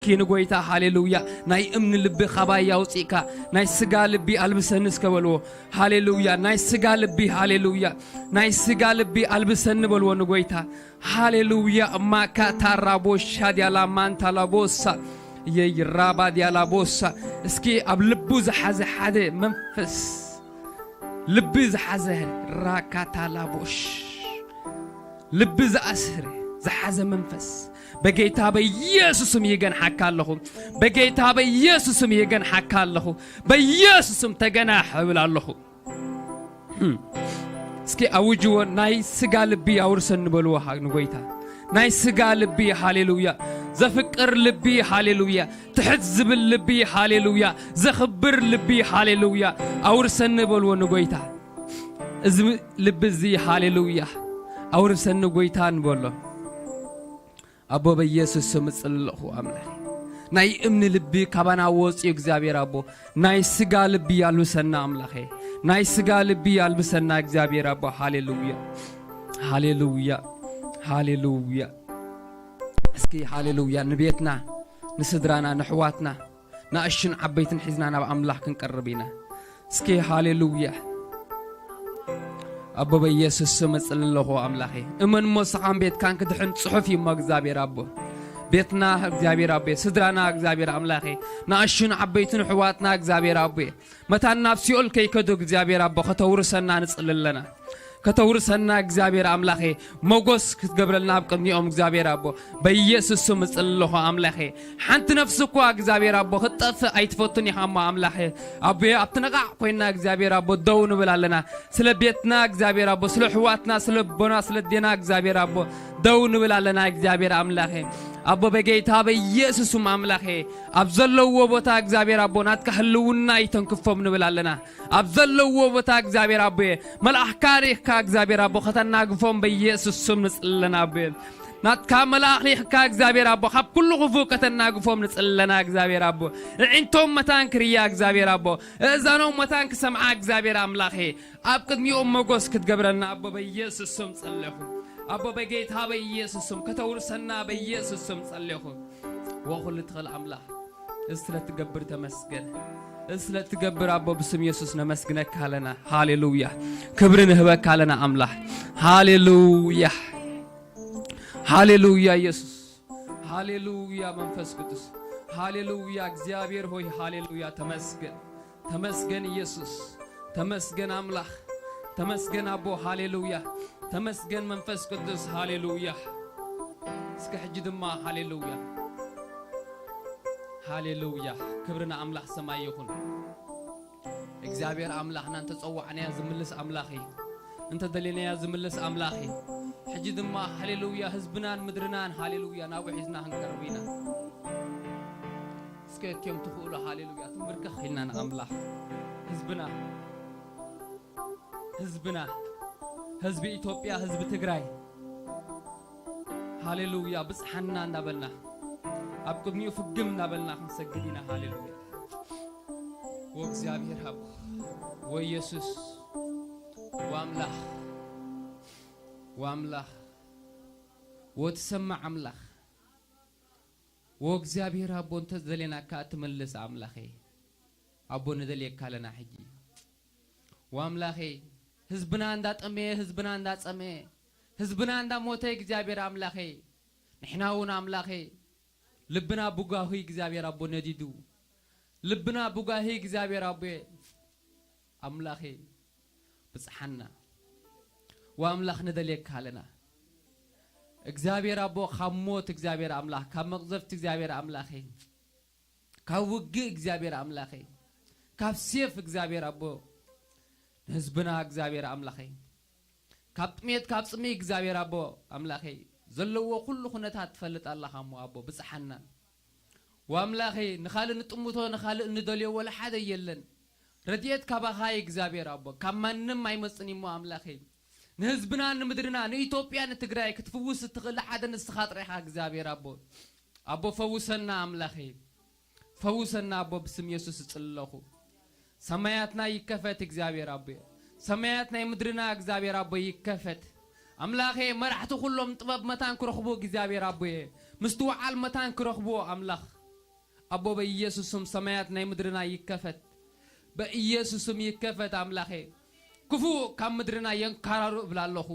كين قويتا هاليلويا ناي امن لبي خبايا وصيكا ناي سغا لبي البسن اسكبلو هاليلويا ناي سغا لبي هاليلويا ناي سغا لبي البسن بلو نغويتا هاليلويا ما كاترابوش ديالا مانتالا بوسا يرابا ديالا بوسا اسكي اب لبو زحازه حده منفس لبي زحازه راكاتالا بوش لبي زاسر زحازه منفس بجيتا بيسوسم يجن حكى لهم بجيتا بيسوسم يجن حكى لهم بيسوسم تجنا حول الله سكي أوجو ناي سجال بي أورسن بلوها نقويتا ناي سجال بي هاليلويا زفكر لبي هاليلويا تحزب لبي هاليلويا زخبر لبي هاليلويا أورسن بلو نقويتا زم لبزي هاليلويا أورسن نقويتا نقوله أبو بيسوع سمت الله أمله ناي امن لبي كبانا وصي እግዚአብሔር አቦ ناي سغا لبي ያልብሰና አምላኬ ناي سغا لبي ያልብሰና እግዚአብሔር አቦ ሃሌሉያ ሃሌሉያ ሃሌሉያ እስኪ ሃሌሉያ ንቤትና ንስድራና ንሕዋትና ናእሽን ዓበይትን ሒዝና ናብ አምላክ ክንቀርብና እስኪ ሃሌሉያ أبو بيسوع سمت الله أملاخي أمن مصعم بيت كان كدحن صحفي ما እግዚአብሔር أبو بيتنا እግዚአብሔር أبو سدرنا እግዚአብሔር أملاخي ناشون عبيتن حواتنا እግዚአብሔር أبو متى نفسي أقول كي كدو እግዚአብሔር أبو ختورسنا نصللنا كتورسنا እግዚአብሔር أملاخي موجس كتقبلنا بقدميهم እግዚአብሔር أبو بيسوع سمت الله أملاخي حنت نفسك እግዚአብሔር أبو خطف أيتفوتني هم أملاخي أبو أبتنقع كوينا እግዚአብሔር أبو دون بلالنا سل بيتنا እግዚአብሔር أبو سل حواتنا سل بنا سل دينا እግዚአብሔር أبو دون بلالنا እግዚአብሔር أملاخي أبو بجيتها بيسوع سم أملاخي أبزلوا وبتا እግዚአብሔር أبو ناتك حلونا يتنكفهم بلالنا أبزلوا وبتا እግዚአብሔር أبو ملأحكاري እግዚአብሔር أبو ختنا قفهم بيسوع سم نسألنا أبو نات كامل أخليك እግዚአብሔር أبو خب كل غفو كتنا قفهم نسألنا እግዚአብሔር أبو أنتم متان كريا እግዚአብሔር أبو إذا نوم متان كسمع እግዚአብሔር أملاخي أبقد ميوم مقص كتقبلنا أبو بيسوع سم صليهم أبو بجيتها بيسوع سم كتورسنا بيسوع سم صليهم وأقول تغل أملاخ إسلا تقبر تمسكن إسلا تقبر أبو بسم يسوع نمسكنك علينا هاليلويا كبرنا هبك علينا أملاخ هاليلويا هاليلويا يسوع هاليلويا منفس قدس هاليلويا እግዚአብሔር ሆይ هاليلويا تمسكن تمسكن يسوع تمسكن أملاخ تمسكن أبو هاليلويا تمسكن منفس قدس هاليلويا اسك حجد ما هاليلويا هاليلويا كبرنا أملاخ سماي يكون እግዚአብሔር أملاخنا أنت تصوعنا يا زملس أملاخي أنت دلينا يا زملس أملاخي حجد ما هاليلويا حزبنا مدرنا هاليلويا نابو حزنا هنقربينا اسك كم تقولوا هاليلويا تمركخ لنا أملاخ حزبنا حزبنا حزب إثيوبيا حزب تግራይ هاليلويا بس حنا نبلنا أبقى ميو فقم نبلنا نسجدنا هاليلويا وإግዚአብሔር أبو ويسوع وأملاخ وأملاخ وتسمع أملاخ وإግዚአብሔር أبو أنت ذلنا كاتملس أملاخي أبو ندلي كالنا حجي وأملاخي حزبنا عندات أمي حزبنا عندات أمي حزبنا عند موتى እግዚአብሔር أملاخي نحنا هون أملاخي لبنا بوجاهي እግዚአብሔር أبو نديدو لبنا بوجاهي እግዚአብሔር أبو أملاخي بصحنا وأملاخ ندليك حالنا እግዚአብሔር أبو خموت እግዚአብሔር أملاخ كمغزفت እግዚአብሔር أملاخي كوجي እግዚአብሔር أملاخي كفسيف እግዚአብሔር أبو حزبنا እግዚአብሔር أملاخي كابتميت كابسمي እግዚአብሔር أبو أملاخي زلوا كل خناتات فلت الله خمو أبو بصحنا وأملاخي نخال نطموتو نخال ندليو ولا حدا يلن رديت كباخاي እግዚአብሔር أبو كمانم ما يمصني مو أملاخي نحزبنا نمدرنا نإثيوبيا نتግራይ كتفوس تغل حدا نستخاطريها እግዚአብሔር أبو فوسنا أملاخي فوسنا أبو بسم يسوع صلخو سماياتنا يكفت እግዚአብሔር أبو سماياتنا يمدرنا እግዚአብሔር أبو يكفت أملاخي مرحتو كلهم طبب متان كرخبو እግዚአብሔር أبو مستوعال متان كرخبو أملاخ أبو بيسوسم سمايات ناي مدرنا يكفت بيسوسم يكفت أملاخي كفو كم مدرنا ينكرروا بلا الله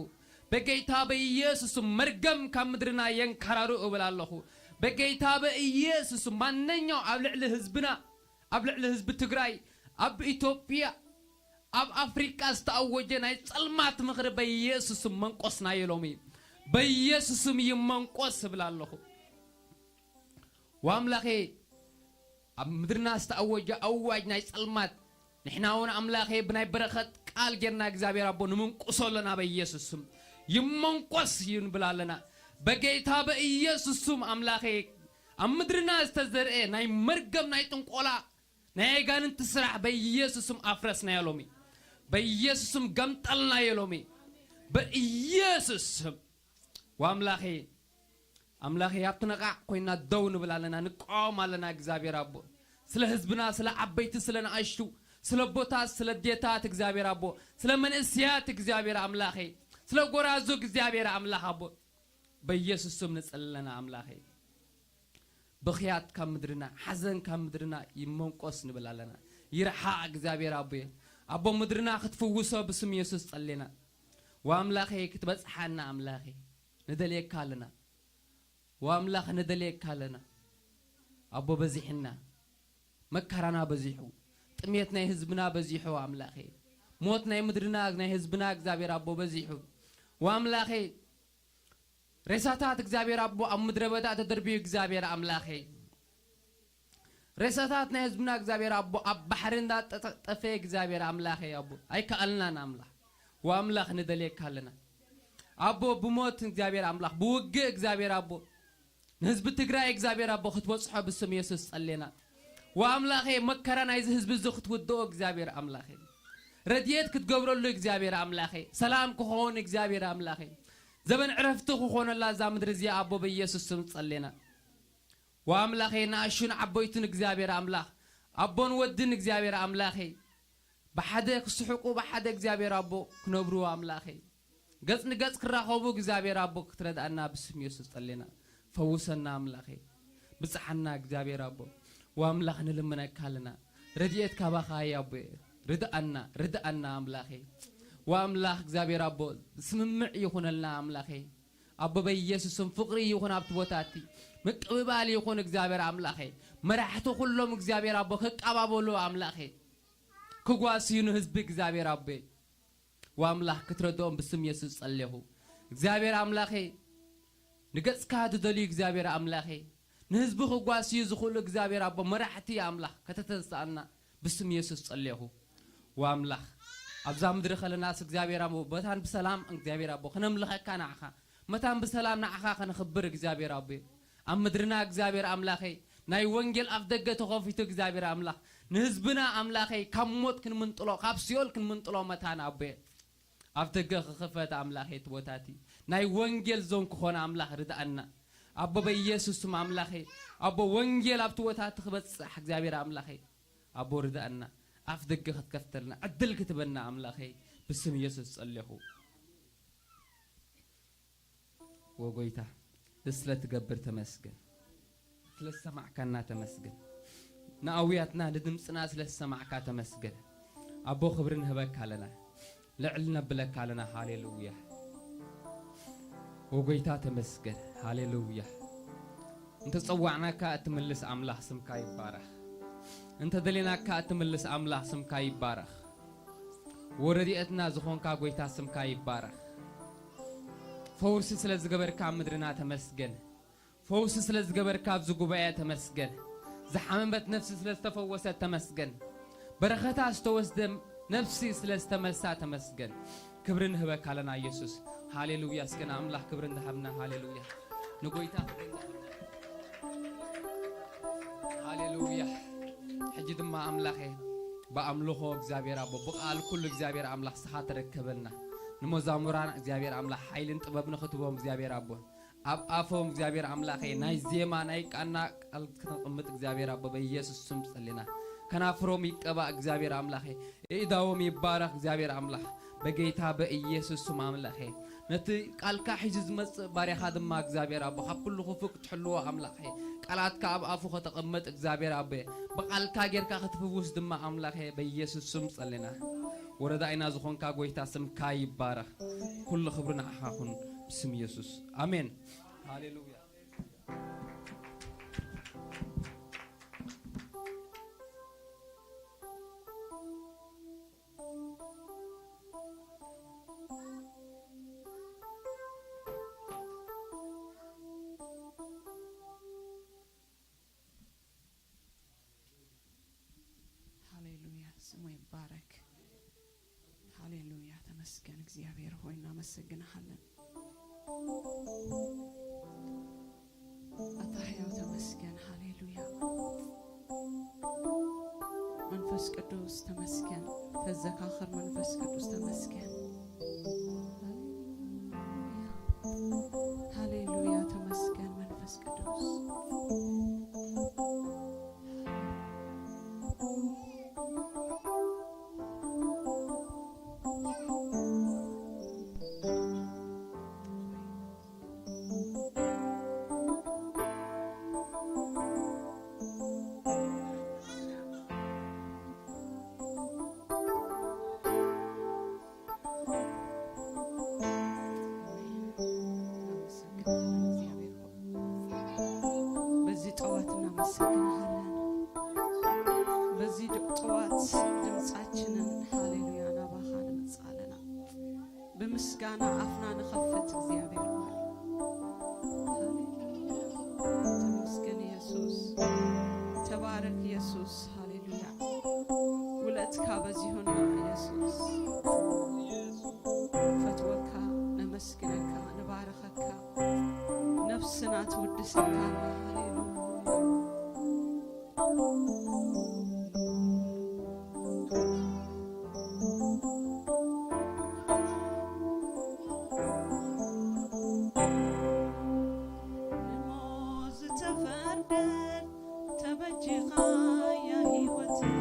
بقيتها بيسوسم مرقم كم مدرنا ينكرروا بلا الله بقيتها بيسوسم ما ننيو أبلع لهزبنا أبلع لهزب تجراي أب إثيوبيا أب أفريقيا استأوجنا يسلمات مغرب بيسوسم منقصنا يلومي بيسوسم يمنقص بلا الله وأملاخي أب مدرنا استأوجا أوجنا يسلمات نحنا هون أملاخي بناي برخت قال جرنا إخزابير أبو نمنقص لنا بيسوسم يمنقص ينبلا لنا بقيتها بيسوسم أملاخي أمدرنا استزرع ناي مرقم ناي تنقولا ناي قان تسرع بيسوسم أفرسنا يلومي بيسوسم قمطلنا يلومي بيسوسم وأملاخي أملاخي يابتنقع قوينا دون بلا لنا نقوم لنا إخزابير أبو سلا حزبنا سلا عبيت سلا نعيشو سلا بوتات سلا ديتات إخزابير أبو سلا منسيات إخزابير أملاخي سلا قرازو إخزابير أملاخ أبو بيسوسم نسألنا أملاخي بخيات كم مدرنا حزن كم مدرنا يمنقص نبلا لنا يرحى إخزابير أبو مدرنا خطفوسه بسم يسوس صلينا وأملاخي كتبت حنا أملاخي ندليك كالنا وأملاخ ندليك كالنا أبو بزيحنا مكرنا بزيحو تميتنا يهزبنا بزيحو أملاخي موتنا يمدرنا يهزبنا إخزابير أبو بزيحو وأملاخي رساتات إخزابير أبو أمدربتا تدربي إخزابير أملاخي رساتاتنا يهزبنا إخزابير أبو أب بحرين دا تفي إخزابير أملاخي أبو أي كألنا أملاخ وأملاخ ندليك كالنا أبو بموت إخزابير أملاخ بوقع إخزابير أبو نهزب تقرأ إخزابير أبو خطوة صحاب اسم يسوس علينا وأملاخي مكرنا يز هزب الزخت ودو إخزابير أملاخي رديت كتقبروا له إخزابير أملاخي سلام كخون إخزابير أملاخي زمن عرفتو خون الله زامد رزيا أبو بيسوس سمت علينا وأملاخي ناشون عبويتن إخزابير أملاخ أبون ودن إخزابير أملاخي بحدك سحقو بحدك إخزابير أبو كنبرو أملاخي قص نقص كراخوبو إخزابير أبو كترد أنا بسم يسوس علينا فوسنا أملاخي بصحنا إخزابير أبو وأملاخ نلمنا كالنا رديت كباخا يا أبو ردأنا أملاخي وأملاخ إخزابير أبو سممع يكون لنا أملاخي أبو بيسوسم فقري يكون أبتبوتاتي مقبالي يكون إخزابير أملاخي مرحتو كلهم إخزابير أبو كقبابولو أملاخي كقواسينو حزب إخزابير أبو وأملاخ كتردوم بسم يسوس صليهو إخزابير أملاخي نقص كادو دلي إخزابير أملاخي نهزبو كقواسي يزخولو إخزابير أبو مرحتي أملاخ كتتنسألنا بسم يسوس صليهو وأملاخ أبزام درخل الناس إخزابير أبو بتان بسلام إخزابير أبو خنملخ كان عخا متان بسلام نعخا خنخبر إخزابير أبو أمدرنا إخزابير أملاخي ناي ونجل أفدقة تخوفيتو إخزابير أملاخ نهزبنا أملاخي كموت كن منطلو خابسيول كن منطلو متان أبو أفدقة خفت أملاخي تبوتاتي ناي ونجل زون كخون أملاخ ردأنا أبو بيسوس أملاخي أبو ونجل أبتوتات خبت صح إخزابير أملاخي أبو ردأنا أفدقة خد كفترنا عدل كتبنا أملاخي بسم يسوس صليهو وقويتا لسلا تقبر تمسكن سلسمع كنا تمسكن ناوياتنا لدمسنا سلسمع كا تمسكن أبو خبرن هبك علينا لعلنا بلك علينا هاليلويا وقويتا تمسكن هاليلويا انت تصوعنا كا تملس أملاح سمكا يبارخ انت دلينا كا تملس أملاح سمكا يبارخ ورديتنا زخون كا قويتا سمكا يبارخ فوس سلز جبر كام مدرنا تمسجن فوس سلز جبر كاب زجوبية تمسجن زحمن بت نفسي سلز تفوست تمسجن برختها استوسدم نفسي سلز تمسا تمسجن كبرن هبك علىنا يسوع هاليلويا سكنا أملاح كبرن ذهبنا هاليلويا نقويتا هاليلويا حجد ما أملاحه بأملوه إخزابير أبو بقال كل إخزابير أملاح صحات ركبنا نموزاموران إخزابير أملاح حيلن طببنا خطبهم إخزابير أبو أفهم إخزابير أملاحه ناي زيما ناي كأننا قمت إخزابير أبو بيسوع سمت لنا كنا فروم يكبا إخزابير أملاحه إداوم يبارك إخزابير أملاح بجيتها بيسوع سم أملاحه نت قال كحجز مس باري خادم ما إخزابير أبو حب كل خفق تحلوه أملاحه قالات كاب أفو خطقمت إجزابير أبي بقال كاجر كختفوس دم أملاك بيسوع سم صلينا وردا إنا زخون كاجوي تاسم كاي بارا كل خبرنا حاخون بسم يسوع آمين هاليلويا هاليلويا تمسكن እግዚአብሔር ሆይ እናመሰግንሃለን አታህያው ተመስገን ሃሌሉያ መንፈስ ቅዱስ ተመስገን ተዘካኸር መንፈስ ቅዱስ ተመስገን ሃሌሉያ ተመስገን መንፈስ ቅዱስ በዚህ ጠዋት ድምጻችንን ሃሌሉያ ናባኻን እንጻለና በምስጋና አፍና ነኸፍት እግዚአብሔር ተመስገን ኢየሱስ ተባረክ ኢየሱስ ሃሌሉያ ውለትካ በዚሁና ኢየሱስ ፈትወካ ነመስግነካ ነባረኸካ ነፍስና ትውድስካ ሃሌሉያ تبجيخا يا هيوتي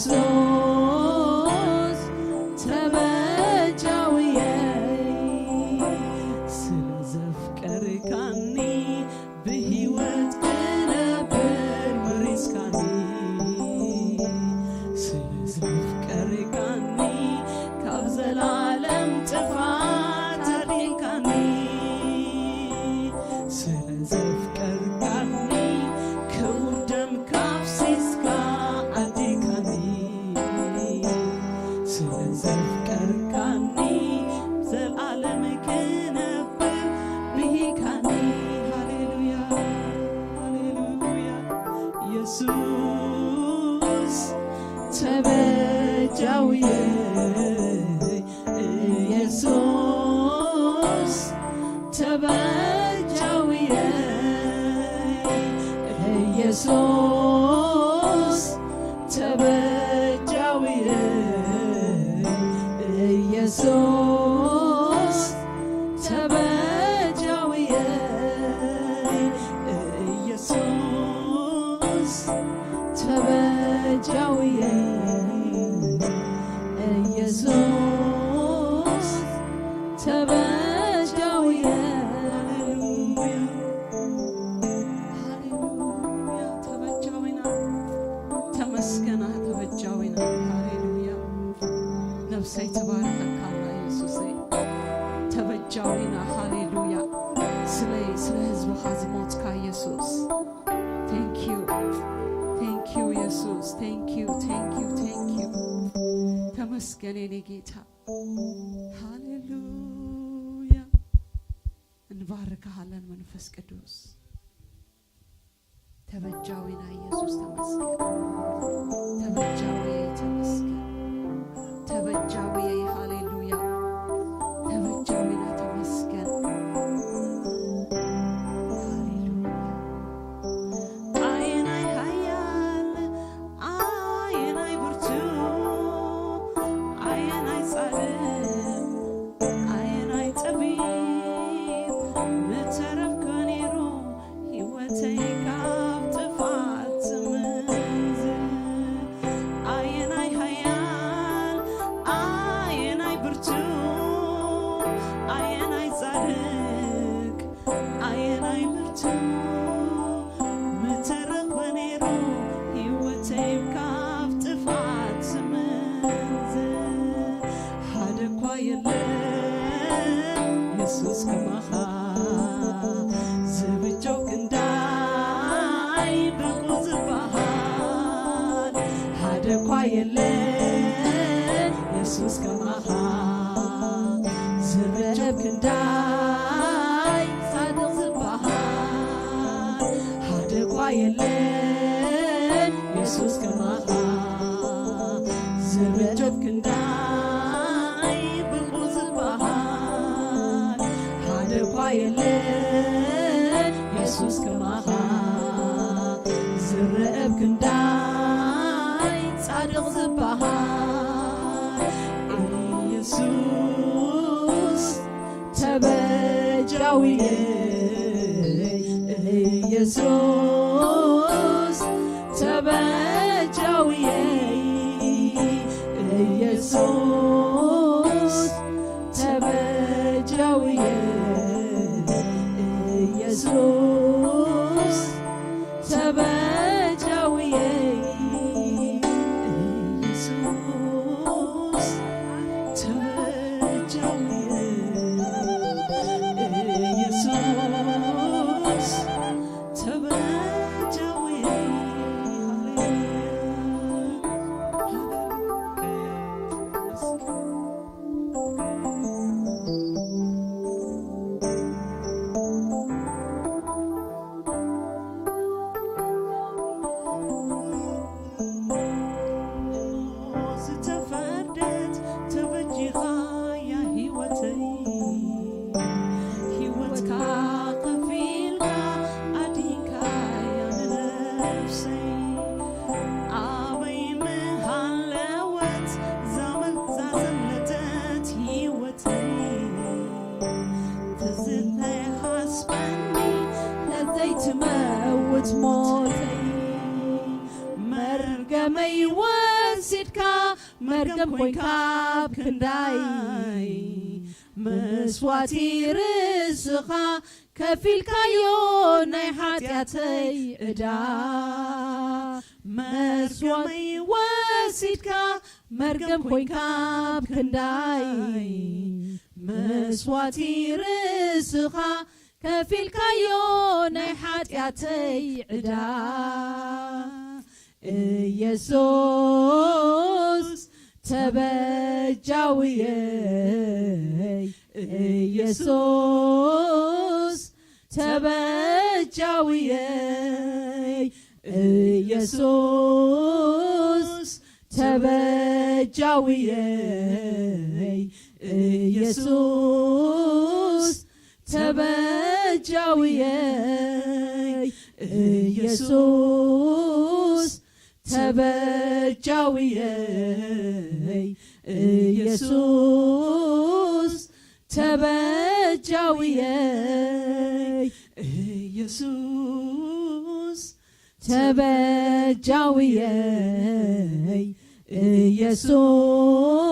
ኢየሱስ ተበጃውየ ስለዘፍቀርካኒ ብህይወት ክነብር መሪስካኒ ስለዘፍቀርካኒ ካብ ዘላለም ጥፋት አድንካኒ ስለዘፍቀርካኒ ክቡር ደም ካፍሲስካ አድንካኒ ስለዘፍቀርካኒ ዘላለም ክነብር ብሂካኒ ሃሌሉያ ሃሌሉያ ኢየሱስ ተበጃውየ ኢየሱስ ተበጃውየ ኢየሱስ ተበጃውየ ኢየሱስ ተበጃውየ ኢየሱስ ተበጃውየ ኢየሱስ ተበጃውየ ሃሌሉያ ተበጃዊና ተመስገና ተበጃዊና ሃሌሉያ ነፍሰይ ተባረከካና ኢየሱስ ተበጃዊና ሃሌሉያ ስለ ህዝብኻ ዝሞትካ ኢየሱስ thank you ኢየሱስ thank you ተመስገን የኔ ጌታ ሃሌሉያ እንባርክሃለን መንፈስ ቅዱስ ተበጃዊና ኢየሱስ ተመስገን ተበጃዊ ሃሌሉያ ተበጃዊና ተመስገን ኢየሱስ ከማኻ ዝብጆው ክንዳይ ብቁ ዝበሃል ሓደ እኳ የለን ኢየሱስ ከማኻ ዝብጆው ክንዳይ ጻድቕ ዝበሃል ሓደ እኳ የለን ኢየሱስ ከማኻ ዝብጆው ክንዳይ ብቁ ዝበሃል ሓደ እኳ የለን ኢየሱስ ከማኻ ዝርአብ ክንዳይ ጻድቕ ዝበሃል ኢየሱስ ተበጃውየ ኢየሱስ ተበጃውየ ኢየሱስ ተበጃውየ ኢየሱስ ተበጃውየ ኢየሱስ ተበጃውየ ኢየሱስ ተበ مرقم خوين كاب كنداي مسواتي رزقا كفيل كايو ناي حاتياتي عدا مسوامي واسيدكا مرقم خوين كاب كنداي مسواتي رزقا كفيل كايو ناي حاتياتي عدا يسوس تبجاوي يسوس تبجاوي يسوس تبجاوي يسوس تبجاوي يسوس تبجاوي يسوس تبجاوي يسوس تبجاوي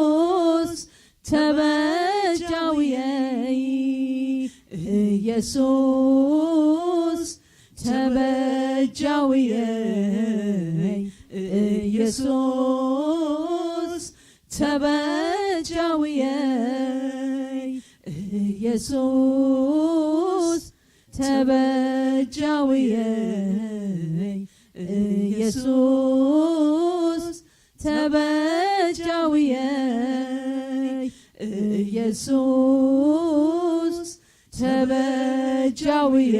يسوس تبجاوي يسوس تبجاوي يسوس تبجاوي يسوس تبجاوي يسوس تبجاوي يسوس تبجاوي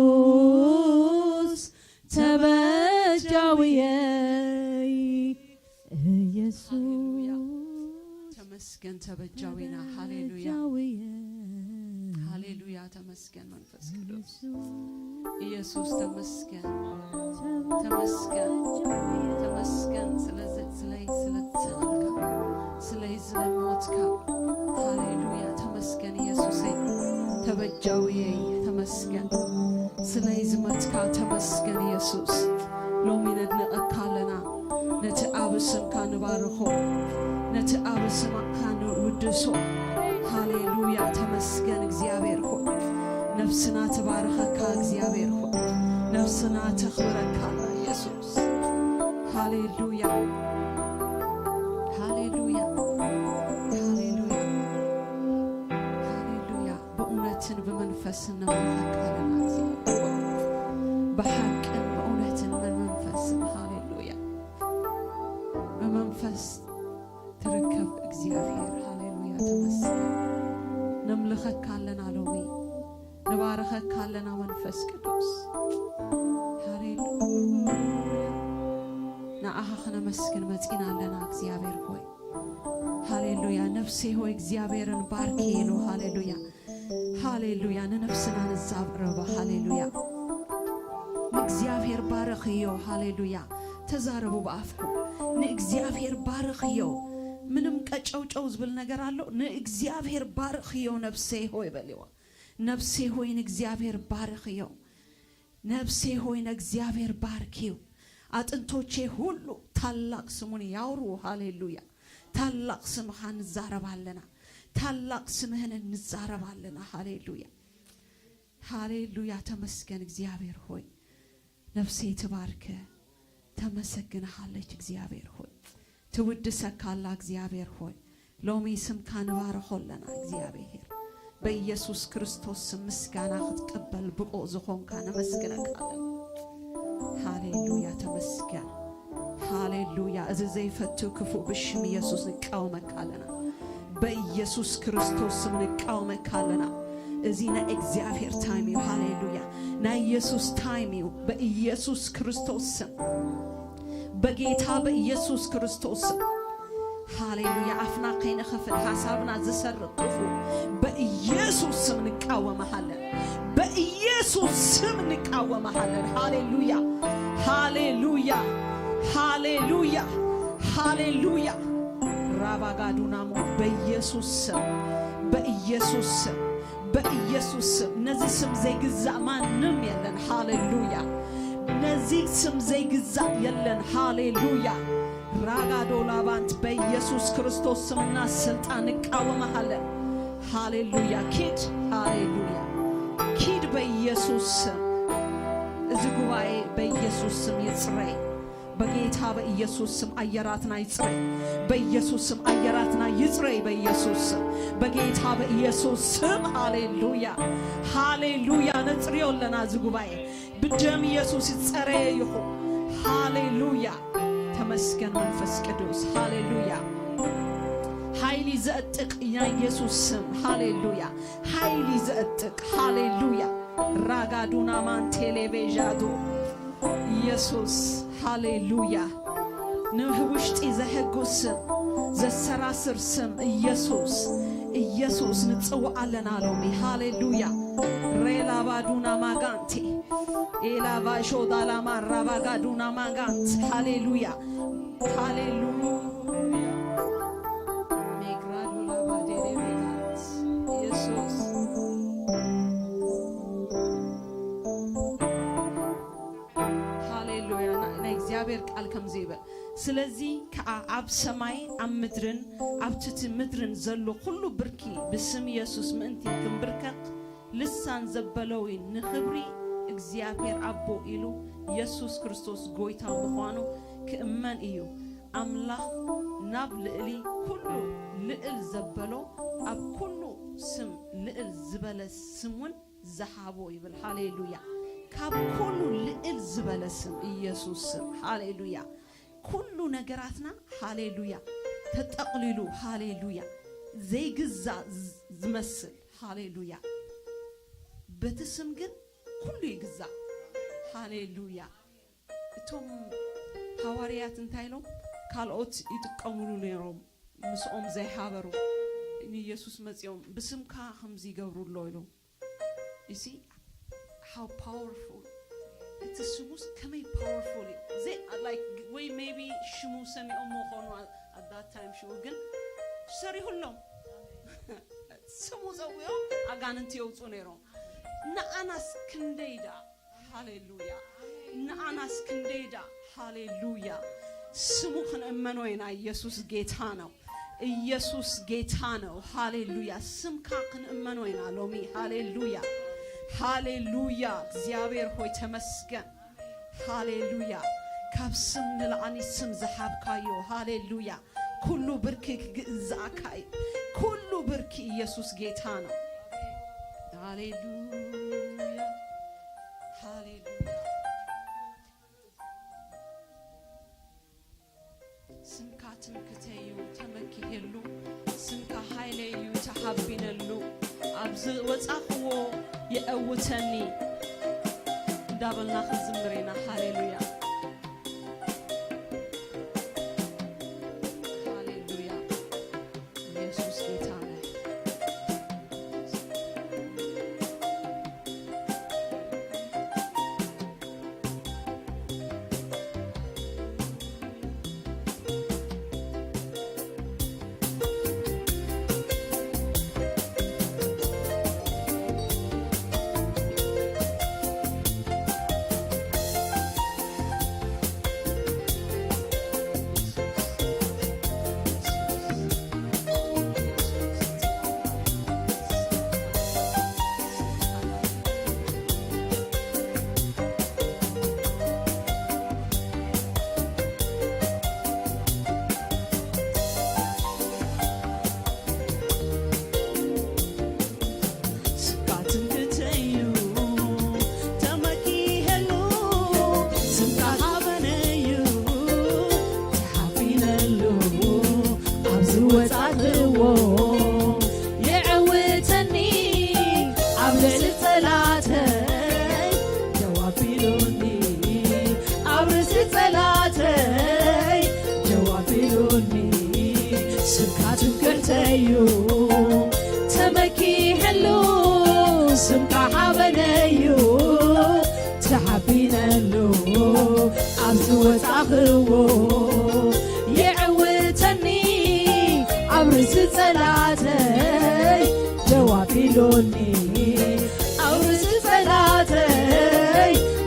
يسوس تبجاوي يسوس تمسكن تبجاوينا هاليلويا هاليلويا تمسكن منفس قدوس ኢየሱስ ተመስገን ተመስገን ተመስገን ስለሞትካ ሃሌሉያ ተመስገን ኢየሱስ ተበጃውዬ ተመስገን ስለይዝመትካ ተመስገን ኢየሱስ ሎሚነት ነቀካለና ነተአብስም ካንባርኾ ነተአብስም ካንውድሶ ሃሌሉያ ተመስገን እግዚአብሔር ሆይ ነፍስና ተባረከካ እግዚአብሔር ሆይ ነፍስና ተخبረካ ኢየሱስ ሃሌሉያ ሃሌሉያ ሃሌሉያ ሃሌሉያ በእውነትን በመንፈስን ነመካለና እግዚአብሔር በሐቅን በእውነትን በመንፈስ ሃሌሉያ በመንፈስ ተረከብ እግዚአብሔር ሃሌሉያ ተመስገን ነምልኸካለና ሎሚ نبارك لنا منفس قدوس هاليلويا ناخنا مسكن متينا لنا እግዚአብሔር ሆይ ሃሌሉያ ነፍሴ ሆይ እግዚአብሔርን ባርኪ ነው ሃሌሉያ ሃሌሉያ ነፍስና ነዛብረባ ሃሌሉያ እግዚአብሔር ባርኪዮ ሃሌሉያ ተዛረቡ በአፍኩ እግዚአብሔር ባርኪዮ ምንም ቀጨውጨው ዝብል ነገር አለው እግዚአብሔር ባርኪዮ ነፍሴ ሆይ በሊዋ ነፍሴ ሆይ እግዚአብሔር ባርኪዮ ነፍሴ ሆይ እግዚአብሔር ባርኪዮ አጥንቶቼ ሁሉ ታላቅ ስሙን ያውሩ ሃሌሉያ ታላቅ ስምህን እንዛረባለና ታላቅ ስምህን እንዛረባለና ሃሌሉያ ሃሌሉያ ተመስገን እግዚአብሔር ሆይ ነፍሴ ተባርከ ተመሰግነሃለች እግዚአብሔር ሆይ ትውድሰካላ እግዚአብሔር ሆይ ሎሚ ስም ካንባረኾለና እግዚአብሔር በኢየሱስ ክርስቶስ ምስጋና ክትቀበል ብቆ ዝኾንካ ነመስግነካለን ሃሌሉያ ተመስገን ሃሌሉያ እዚ ዘይፈቱ ክፉ ብሽም ኢየሱስ ንቃወመካለና በኢየሱስ ክርስቶስ ስም ንቃወመካለና እዚና እግዚአብሔር ታይሚው ሃሌሉያ ና ኢየሱስ ታይሚው በኢየሱስ ክርስቶስ ስም በጌታ በኢየሱስ ክርስቶስ ስም ሃሌሉያ አፍና ከይነ خفል ሐሳብና ዘሰርጥፉ በኢየሱስ ስም ንቃወመሃለን በኢየሱስ ስም ንቃወመሃለን ሃሌሉያ ሃሌሉያ ሃሌሉያ ሃሌሉያ ራባጋዱናሞ በኢየሱስ ስም በኢየሱስ ስም በኢየሱስ ስም ነዚህ ስም ዘይግዛ ማንም የለን ሃሌሉያ ነዚህ ስም ዘይግዛ የለን ሃሌሉያ ራጋዶ ላባንት በኢየሱስ ክርስቶስ ስምና ስልጣን እንቃወማለን ሃሌሉያ ኪድ በኢየሱስ ስም እዚህ ጉባኤ በኢየሱስ ስም ይጽረይ በጌታ በኢየሱስ ስም አየራትና ይጽረይ በኢየሱስ ስም አየራትና ይጽረይ በኢየሱስ ስም በጌታ በኢየሱስ ስም ሃሌሉያ ነጽሪዮለና እዚህ ጉባኤ በደም ኢየሱስ ይጽረይ ይሁን ሃሌሉያ ተመስገን መንፈስ ቅዱስ ሃሌሉያ ኃይል ይዘጥቅ ያ ኢየሱስ ስም ሃሌሉያ ኃይል ይዘጥቅ ሃሌሉያ ራጋዱና ማንቴሌቬጃዶ ኢየሱስ ሃሌሉያ ንህውሽጢ ዘህጉስ ዘሰራስር ስም ኢየሱስ ንጽዋዓለና ሎሚ ሃሌሉያ ሬላባዱና ማጋንቴ ኤላቫሾ ዳላማ ራባጋዱና ማጋንት ሃሌሉያ ሜግራዱላ ባዴሬቤጋት ኢየሱስ ሃሌሉያ እግዚአብሔር ቃል ከምዘይበል ስለዚህ ከአብ ሰማይ አምድርን አብትት ምድርን ዘሎ ሁሉ ብርኪ በስም ኢየሱስ ምእንቲ ክንብርከክ ልሳን ዘበለው ንኽብሪ እግዚአብሔር አቦ ኢሉ ኢየሱስ ክርስቶስ ጎይታ ምዃኑ ክእመን እዩ አምላኽ ናብ ልዕሊ ኩሉ ልዕል ዘበሎ ኣብ ኩሉ ስም ልዕል ዝበለ ስሙን ዘሃቦ ይብል ሃሌሉያ ካብ ኩሉ ልዕል ዝበለ ስም ኢየሱስ ስም ሃሌሉያ ኩሉ ነገራትና ሃሌሉያ ተጠቅሊሉ ሃሌሉያ ዘይግዛ ዝመስል ሃሌሉያ በትስም ግን ኩሉ ይግዛ ሃሌሉያ እቶም ሐዋርያት እንታይሎም ካልኦት ይጥቀሙሉ ነይሮም ምስኦም ዘይሓበሩ ኢየሱስ መጽኦም በስምካ ከምዚ ይገብሩሎ ኢሎም you see how powerful it's a sumus coming powerfully they like we maybe ሽሙ ሰሚኦም ሞኾኑ at that time ሽሙ ግን ሰሪሁሎም ስሙ ዘውዮ አጋንንት ይወጹ ነይሮም ናአናስ ክንደይዳ ሃሌሉያ ናአናስ ክንደይዳ ሃሌሉያ ስሙ ክንእመኖይና ኢየሱስ ጌታ ነው ኢየሱስ ጌታ ነው ሃሌሉያ ስምካ ክንእመኖይና ሎሚ ሃሌሉያ እግዚአብሔር ሆይ ተመስገን ሃሌሉያ ካብ ስም ንላዕሊ ስም ዘሓብካዮ ሃሌሉያ ኩሉ ብርኪ ክግዛእካይ ኩሉ ብርኪ ኢየሱስ ጌታ ነው ሃሌሉያ ስምካ ትምክተዩ ተመኪሄሉ ስምካ ሃይለዩ ተሓቢነሉ ኣብዚ ወፃኽዎ የእውተኒ እንዳበልና ክዝምሬና ሃሌሉያ ኢየሱስ ጌታ ነው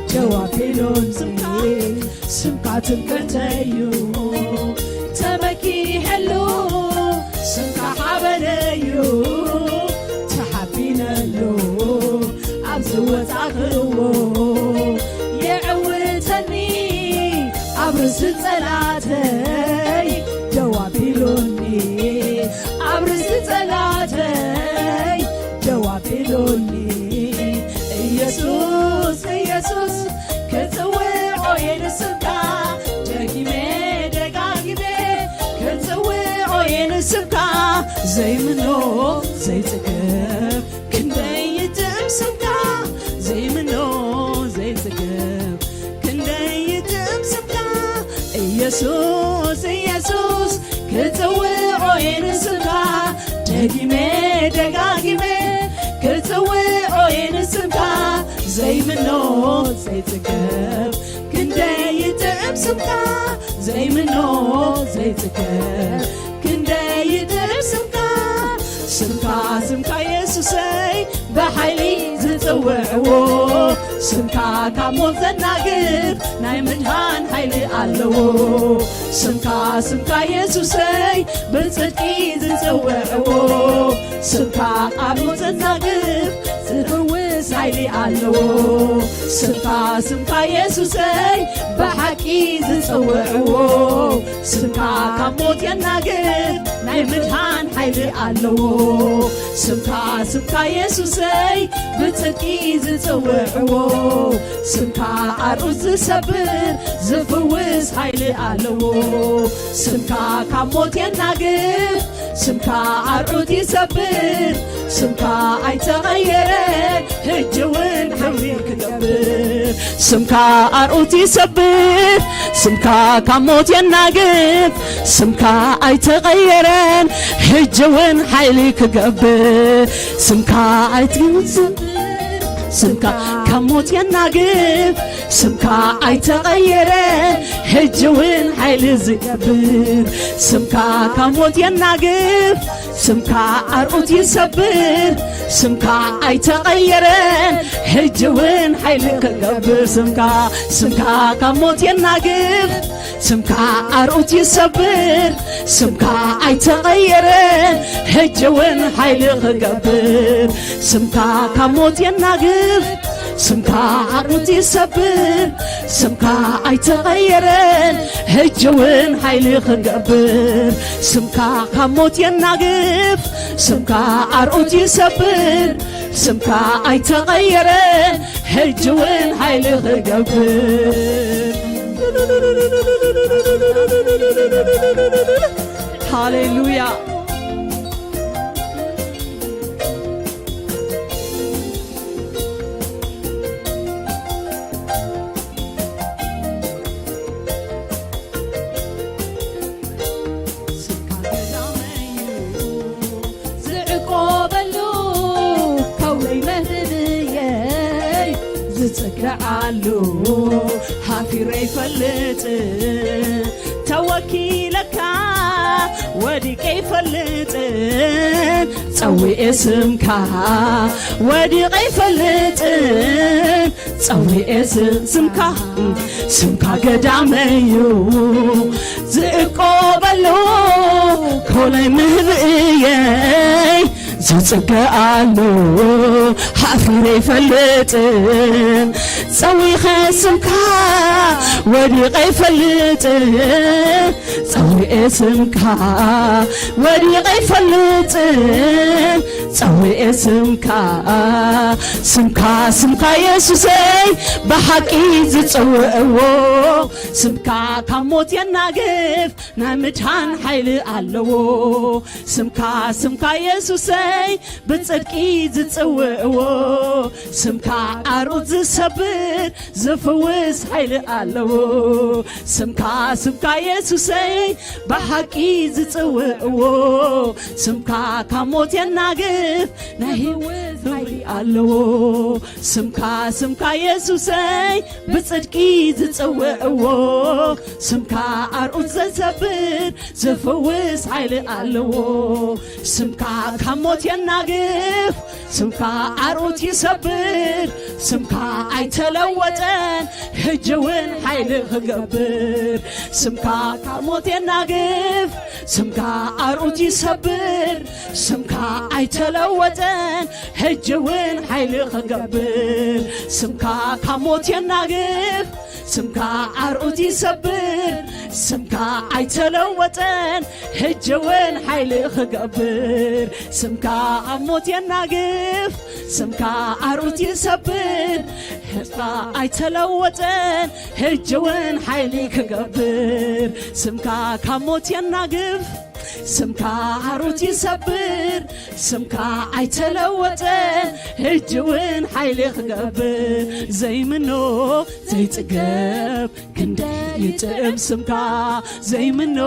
جوابي ባቢሎን ስምካ ትምክንተዩ ተመኪሐሉ ስምካ ሓበነዩ ተሓቢነሉ ኣብ ዝወፃኽዎ የዕውተኒ ኣብ ርእሲ ጸላተይ ደው ኣቢሉኒ ኣብ ርእሲ ጸላተይ ደው ኣቢሉኒ ኢየሱስ ኢየሱስ ክጽውዖ የንስምካ ደጊሜ ደጋጊሜ ክጽውዖ የንስምካ ዘይምኖ ዘይጽገብ ክንደይ ይጥምስምካ ዘይምኖ ዘይጽገብ ክንደይ ይጥምስምካ ኢየሱስ ኢየሱስ ክጽውዖ የንስምካ ደጊሜ ደጋጊሜ ክጽውዖ የንስምካ ዘይምኖ ዘይጽገብ ክንደይ ይጥምስምካ ዘይምኖ ዘይጽገብ ክንደይ ይጥምስምካ ስምካ ስምካ ኢየሱሰይ ብሓይሊ ዝጽውዕዎ ስምካ ካብ ሞት ዘናግፍ ናይ ምድሃን ሓይሊ ኣለዎ ስምካ ስምካ ኢየሱሰይ ብጽድቂ ዝጽውዕዎ ስምካ ኣብ ሞት ዘናግፍ ዝፍውስ ሓይሊ ኣለዎ ስምካ ስምካ ኢየሱሰይ ብሓቂ ዝጽውዕዎ ስምካ ካብ ሞት የናግፍ ናይ ምድሃን ሓይሊ ኣለዎ ስምካ ስምካ ኢየሱሰይ ብጽድቂ ዝጽውዕዎ ስምካ ኣርዑት ዝሰብር ዝፍውስ ሓይሊ ኣለዎ ስምካ ካብ ሞት የናግፍ ስምካ ኣርዑት ይሰብር ስምካ ኣይተቐየረን ሕጂ እውን ሓይሊ ክገብር ስምካ ኣርዑት ይሰብር ስምካ ካብ ሞት የናግፍ ስምካ ኣይተቐየረን ሕጂ እውን ሓይሊ ክገብር ስምካ ኣይትሰብር ስምካ ካብ ሞት የናግፍ ስምካ ኣይተቐየረን ሕጂ እውን ሓይሊ ዝገብር ስምካ ካብ ሞት የናግፍ ስምካ ኣርዑት ይሰብር ስምካ ኣይተቐየረን ሕጂ እውን ሓይሊ ክገብር ስምካ ስምካ ካብ ሞት የናግፍ ስምካ ኣርዑት ይሰብር ስምካ ኣይተቐየረን ሕጂ እውን ሓይሊ ክገብር ስምካ ካብ ሞት የናግፍ ስምካ ኣርዑት ይሰብር ስምካ ኣይተቐየረን ሕጂ እውን ሓይሊ ክገብር ስምካ ካብ ሞት የናግፍ ስምካ ኣርዑት ይሰብር ስምካ ኣይተቐየረን ሕጂ እውን ሓይሊ ክገብር ሃሌሉያ ዝጽግዓሉ ሓፊረ ይፈልጥ ተወኪለካ ወዲቀ ይፈልጥን ጸዊኤ ስምካ ወዲቀ ይፈልጥን ጸዊኤ ስምካ ስምካ ገዳመዩ ዝዕቆበሉ ኮላይ ምህብእየይ ዝጽግዓሉ ሓፊረ ይፈልጥን ጸዊኸ ስምካ ወዲቀ ይፈልጥን ጸዊኤ ስምካ ወዲቀ ይፈልጥን ጸዊኤ ስምካ ስምካ ስምካ ኢየሱሰይ ብሓቂ ዝጽውዕዎ ስምካ ካብ ሞት የናግፍ ናይ ምድሃን ሓይሊ ኣለዎ ስምካ ስምካ ኢየሱሰይ ብጽድቂ ዝጽውዕዎ ስምካ ኣርዑት ዝሰብር ዝፍውስ ሓይሊ ኣለዎ ስምካ ስምካ ኢየሱሰይ ብሓቂ ዝጽውዕዎ ስምካ ካብ ሞት የናግፍ ናይ ሕይወት ሓይሊ ኣለዎ ስምካ ስምካ ኢየሱሰይ ብጽድቂ ዝጽውዕዎ ስምካ ኣርዑት ዘሰብር ዘፈውስ ኃይሊ ኣለዎ ስምካ ካብ ሞት የናግፍ ስምካ ኣርዑት ይሰብር ስምካ ኣይተለወጠን ሕጅውን ኃይሊ ክገብር ስምካ ካብ ሞት የናግፍ ስምካ ኣርዑት ይሰብር ስምካ ኣይተለወጠን ሕጅውን ኃይሊ ክገብር ስምካ ካብ ሞት የናግፍ ስምካ ኣርዑት ይሰብር ስምካ ኣይተለወጠን ሕጅውን ኃይሊ ክገብር ስምካ ኣብ ሞት የናግፍ ስምካ ኣርዑት ይሰብር ስምካ ኣይተለወጠን ሕጅውን ኃይሊ ክገብር ስምካ ካብ ሞት የናግፍ ስምካ ኣርዑት ይሰብር ስምካ ኣይተለወጠን ሕጅውን ኃይሊ ክገብር ዘይምኖ ዘይጽገብ ክንደይ ይጥዕም ስምካ ዘይምኖ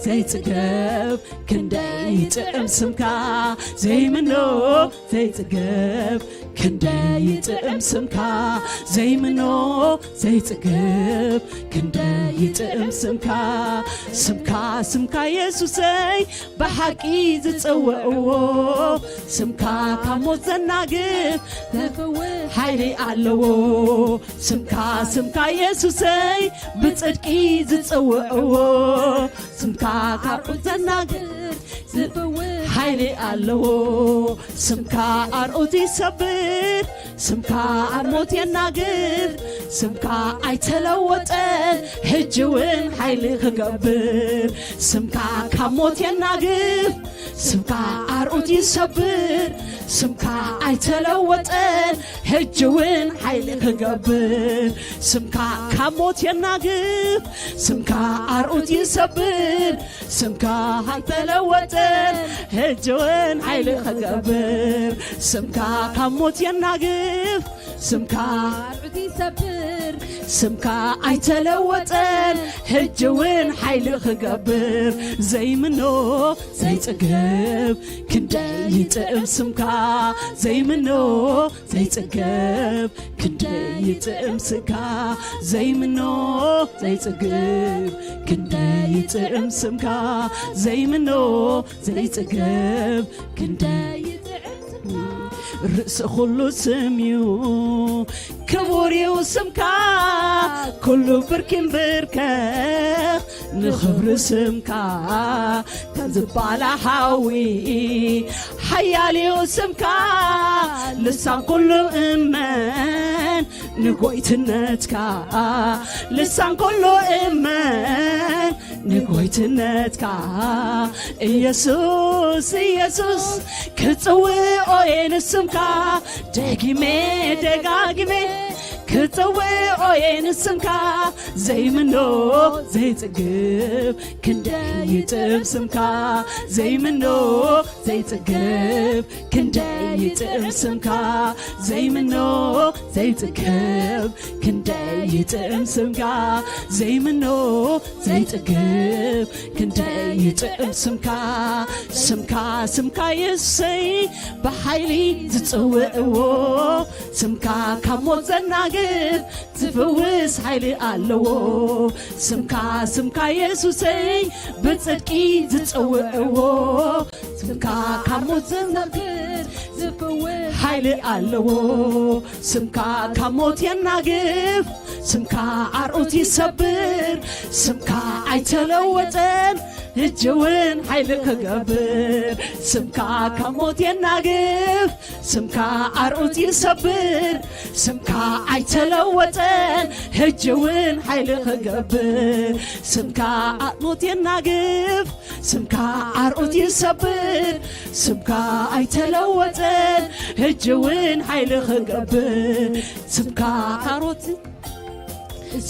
ዘይጽገብ ክንደይ ይጥዕም ስምካ ዘይምኖ ዘይጽገብ ክንደይ ይጥዕም ስምካ ዘይምኖ ዘይጽገብ ክንደይ ይጥዕም ስምካ ስምካ ስምካ ኢየሱሰይ ብሓቂ ዝጽውዕዎ ስምካ ካብ ሞት ዘናግፍ ኃይሊ ኣለዎ ስምካ ስምካ ኢየሱሰይ ብጽድቂ ዝጽውዕዎ ስምካ ካብ ሞት ዘናግፍ ኃይሊ ኣለዎ ስምካ ኣርዑት ይሰብር ስምካ ኣብ ሞት የናግፍ ስምካ ኣይተለወጠን ሕጅውን ኃይሊ ክገብር ስምካ ካብ ሞት የናግፍ ስምካ ኣርዑት ይሰብር ስምካ ኣይተለወጠን ሕጅውን ኃይሊ ክገብር ስምካ ካብ ሞት የናግፍ ስምካ ኣርዑት ይሰብር ስምካ ኣይተለወጠን ሕጅውን ኃይሊ ክገብር ስምካ ካብ ሞት የናግፍ ስምካ ኣርዑት ይሰብር ስምካ ኣይተለወጠን ሕጅውን ኃይሊ ክገብር ዘይምኖ ዘይጽገብ ክንደይ ይጥዕም ስምካ ዘይምኖ ዘይጽገብ ክንደይ ይጥዕም ስምካ ዘይምኖ ዘይጽገብ ክንደይ ይጥዕም ስምካ ዘይምኖ ዘይጽገብ ክንደይ ይጥዕም ርእሲ ኩሉ ስምዩ ክቡር እዩ ስምካ ኩሉ ብርኪን ብርከኽ ንኽብሪ ስምካ ተዝባላ ሓዊ ሓያል እዩ ስምካ ልሳን ኩሉ እመን ንጐይትነትካ ልሳን ኩሉ እመን ንጐይትነትካ ኢየሱስ ኢየሱስ ክጽውዖ የንስምካ ደጊሜ ደጋጊሜ ክጽውዖ የንስምካ ዘይምኖ ዘይጽግብ ክንደይ ይጥዕም ስምካ ዘይምኖ ዘይጽግብ ክንደይ ይጥዕም ስምካ ዘይምኖ ዘይጽግብ ክንደይ ይጥዕም ስምካ ዘይምኖ ዘይጽግብ ክንደይ ይጥዕም ስምካ ስምካ ስምካ ኢየሱሰይ ብኃይሊ ዝጽውዕዎ ስምካ ካብ ሞት ዘናግፍ ዝፍውስ ኃይሊ ኣለዎ ስምካ ስምካ ኢየሱሰይ ብጽድቂ ዝጽውዕዎ ስምካ ካብ ሞት ዘናግፍ ዝፍውስ ኃይሊ ኣለዎ ስምካ ካብ ሞት የናግፍ ስምካ ኣርዑት ይሰብር ስምካ ኣይተለወጠን ሕጅውን ኃይሊ ክገብር ስምካ ካብ ሞት የናግፍ ስምካ ኣርዑት ይሰብር ስምካ ኣይተለወጠን ሕጅውን ኃይሊ ክገብር ስምካ ኣብ ሞት የናግፍ ስምካ ኣርዑት ይሰብር ስምካ ኣይተለወጠን ሕጅውን ኃይሊ ክገብር ስምካ ኣርዑት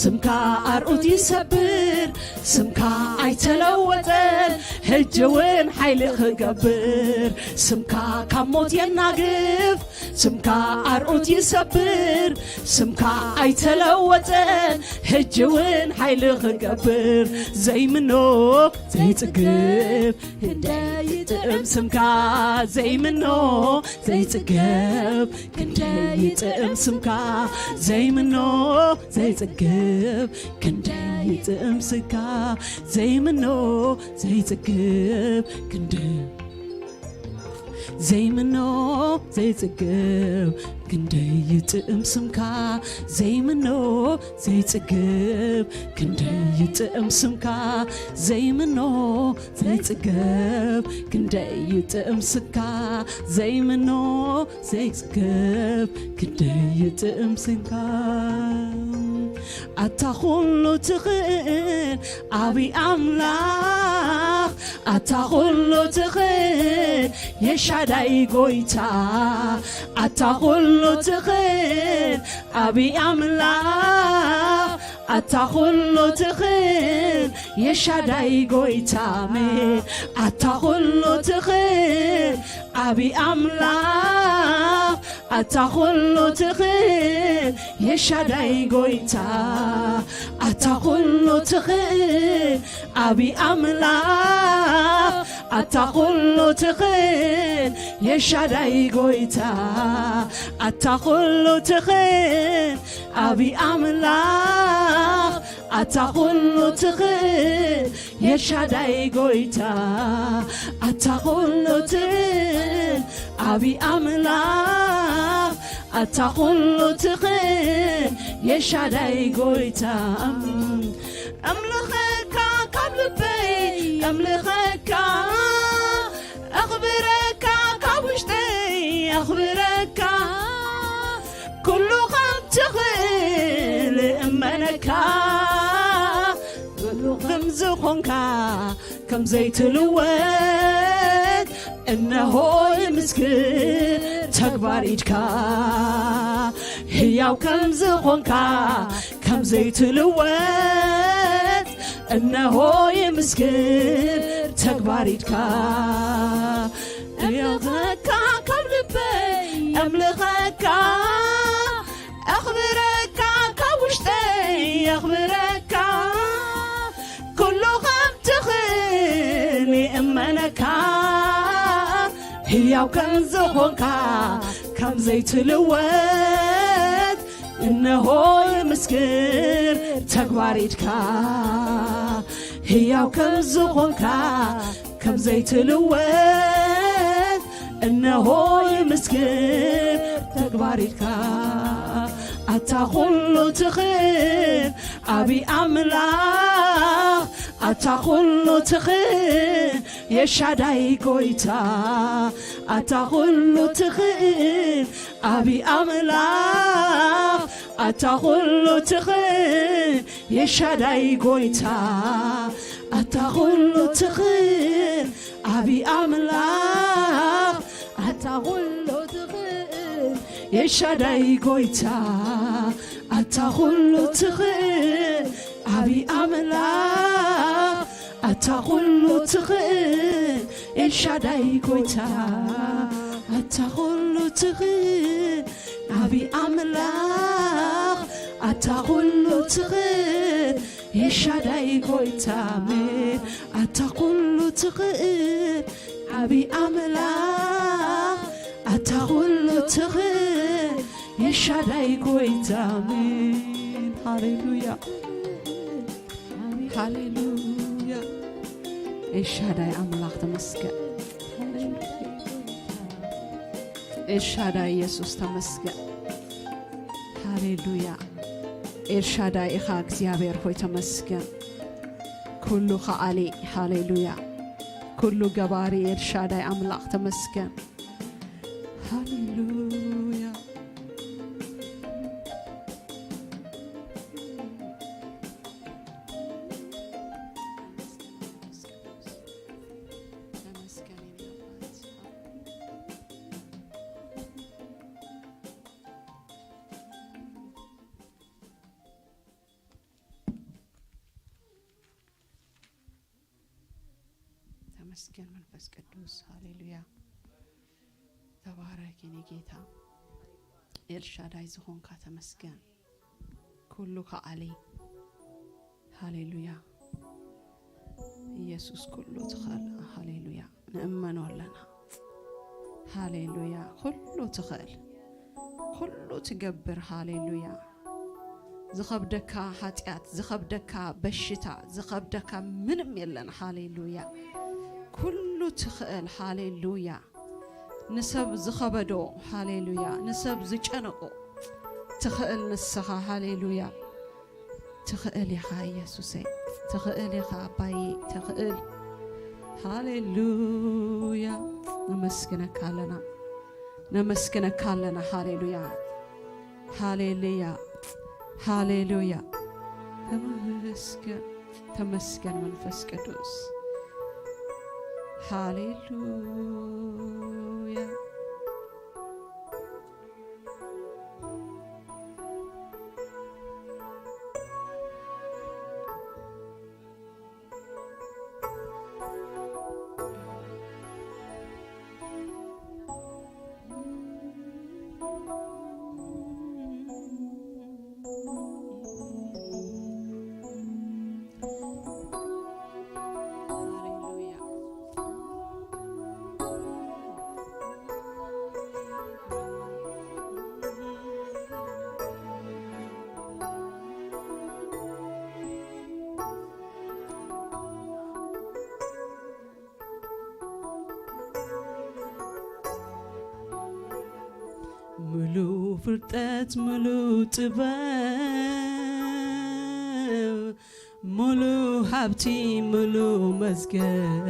ስምካ አርኡት ይሰብር ስምካ አይተለወጠን ሕጅውን ኃይል ክገብር ስምካ ካብ ሞት የናግፍ ስምካ አርኡት ይሰብር ስምካ አይተለወጠን ሕጅውን ኃይል ክገብር ዘይምኖ ዘይጽግብ ክንደይ ይጥዕም ስምካ ዘይምኖ ዘይጽግብ ክንደይ ይጥዕም ስምካ ዘይምኖ ዘይጽግብ ክንደይ ይጥዕም ስምካ ዘይምኖ ዘይጽግብ ክንደይ ዘይምኖ ዘይጽግብ ክንደይ ይጥዕም ስምካ ዘይምኖ ዘይጽግብ ክንደይ ይጥዕም ስምካ ዘይምኖ ዘይጽግብ ክንደይ ይጥዕም ስምካ ዘይምኖ ዘይጽግብ ክንደይ ይጥዕም ስምካ አታ ኩሉ ትኽእል ዓብይ አምላኽ አታ ኩሉ ትኽእል የሻዳይ ጎይታ አታ ኩሉ ትኽእል ዓብይ አምላኽ አታ ኩሉ ትኽእል የሻዳይ ጎይታ አታ ኩሉ ትኽእል ዓብይ አምላኽ አታ ኩሉ ትኽእል የሻዳይ ጎይታ አታ ኩሉ ትኽእል ዓብይ አምላኽ አታ ኩሉ ትኽእል የሻዳይ ጎይታ አታ ኩሉ ትኽእል ዓብይ አምላኽ አታ ኩሉ ትኽእል የሻዳይ ጎይታ አታ ኩሉ ትኽእል ዓብይ አምላኽ አታ ኩሉ ትኽእል የሻዳይ ጎይታ አምልኸካ ካብ ልበይ አምልኸካ አኽብረካ ካብ ውሽጠይ አኽብረካ ኩሉ ከም ትኽእል እመነካ ኩሉ ከም ዝኾንካ ከም ዘይትልወጥ እነሆ ይምስክር ተግባር ኢድካ ሕያው ከም ዝኾንካ ከም ዘይትልወጥ እነሆ ይምስክር ተግባር ኢድካ እያኸካ ካብ ልበይ አምልኸካ አኽብረካ ካብ ውሽጠይ አኽብረካ ኩሉ ከም ትኽእል ይእመነካ ሕያው ከም ዝኾንካ ከም ዘይትልወጥ እነሆ ይምስክር ተግባር ኢድካ ሕያው ከም ዝኾንካ ከም ዘይትልወጥ እነሆ ይምስክር ተግባር ኢድካ አታ ኩሉ ትኽእል ዓብይ አምላኽ አታ ኩሉ ትኽእል የሻዳይ ጎይታ አታ ኩሉ ትኽእል ዓብይ አምላኽ አታ ኩሉ ትኽእል የሻዳይ ጎይታ አታ ኩሉ ትኽእል ዓብይ አምላኽ አታ ኩሉ ትኽእል የሻዳይ ጎይታ አታ ኩሉ ትኽእል ዓብይ አምላኽ አታ ኩሉ ትኽእል የሻዳይ ጎይታ አታ ኩሉ ትኽእል ዓብይ አምላኽ አታ ኩሉ ትኽእል የሻዳይ ጎይታ አታ ኩሉ ትኽእል ዓብይ አምላኽ አታ ኩሉ ትኽእል የሻዳይ ጎይታ ሃሌሉያ ሃሌሉያ የሻዳይ አምላኽ ተመስገን የሻዳይ ኢየሱስ ተመስገን ሃሌሉያ ኤልሻዳይ ኢኻ እግዚአብሔር ሆይ ተመስገን ኩሉ ኸኣሊ ሃሌሉያ ኩሉ ገባሪ ኤልሻዳይ አምላኽ ተመስገን ሃሌሉያ ተመስገን መንፈስ ቅዱስ ሃሌሉያ ተባረክ የኔ ጌታ ኤልሻዳይ ዝሆንካ ተመስገን ኩሉ ከአሊ ሃሌሉያ ኢየሱስ ኩሉ ትኸል ሃሌሉያ ነእመን ወለና ሃሌሉያ ኩሉ ትኸል ኩሉ ትገብር ሃሌሉያ ዝኸብደካ ኃጢአት ዝኸብደካ በሽታ ዝኸብደካ ምንም የለን ሃሌሉያ ኩሉ ትኽእል ሃሌሉያ ንሰብ ዝኸበዶ ሃሌሉያ ንሰብ ዝጨነቆ ትኽእል ንስኻ ሃሌሉያ ትኽእል ኢኻ ኢየሱሰይ ትኽእል ኢኻ አባዬ ትኽእል ሃሌሉያ ነመስግነካ ኣለና ሃሌሉያ ሃሌሉያ ሃሌሉያ ተመስገን መንፈስ ቅዱስ ሃሌሉያ ሙሉ ፍርጠት ሙሉ ጥበብ ሙሉ ሀብቲ ሙሉ መዝገብ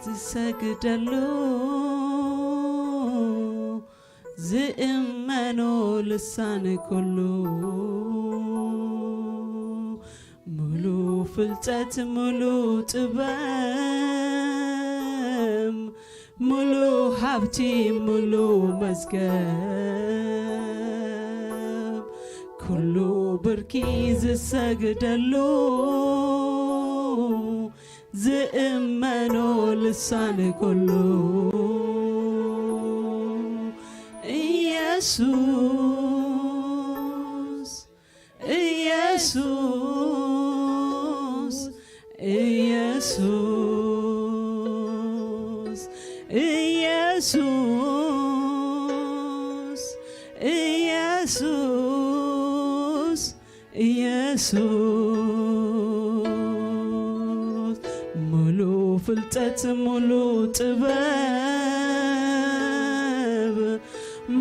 ዝሰግደሉ ዝእመኖ ልሳን ኩሉ ሙሉ ፍልጠት ሙሉ ጥበብ ሙሉ ሀብቲ ሙሉ መዝገብ ኩሉ ብርኪ ዝሰግደሉ ዝእመኖ ልሳን ኩሉ ኢየሱስ ኢየሱስ ኢየሱስ ኢየሱስ ኢየሱስ ኢየሱስ ሙሉ ፍልጠት ሙሉ ጥበብ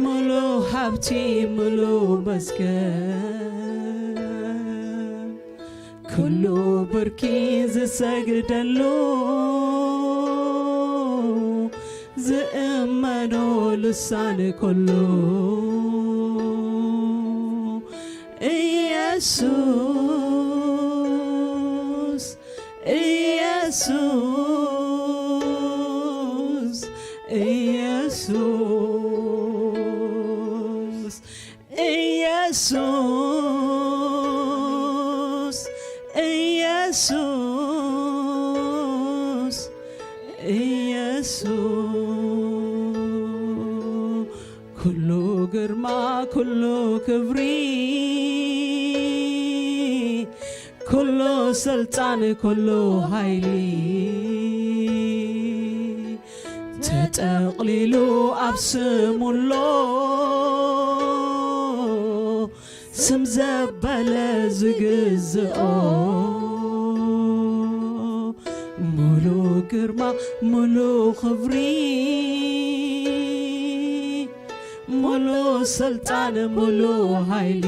ሙሉ ሀብቲ ሙሉ መዝገብ ኩሉ ብርኪ ዝሰግደሉ ዝእመኖ ልሳን ኩሉ ኢየሱስ ኢየሱስ ኢየሱስ ኢየሱስ ኢየሱስ ኢየሱስ ኩሉ ግርማ ኩሉ ክብሪ ኩሉ ስልጣን ኩሉ ኃይሊ ተጠቕሊሉ ኣብ ስሙሎ ስም ዘበለ ዝግዝኦ ሙሉ ግርማ ሙሉ ክብሪ ሙሉ ስልጣን ሙሉ ኃይሊ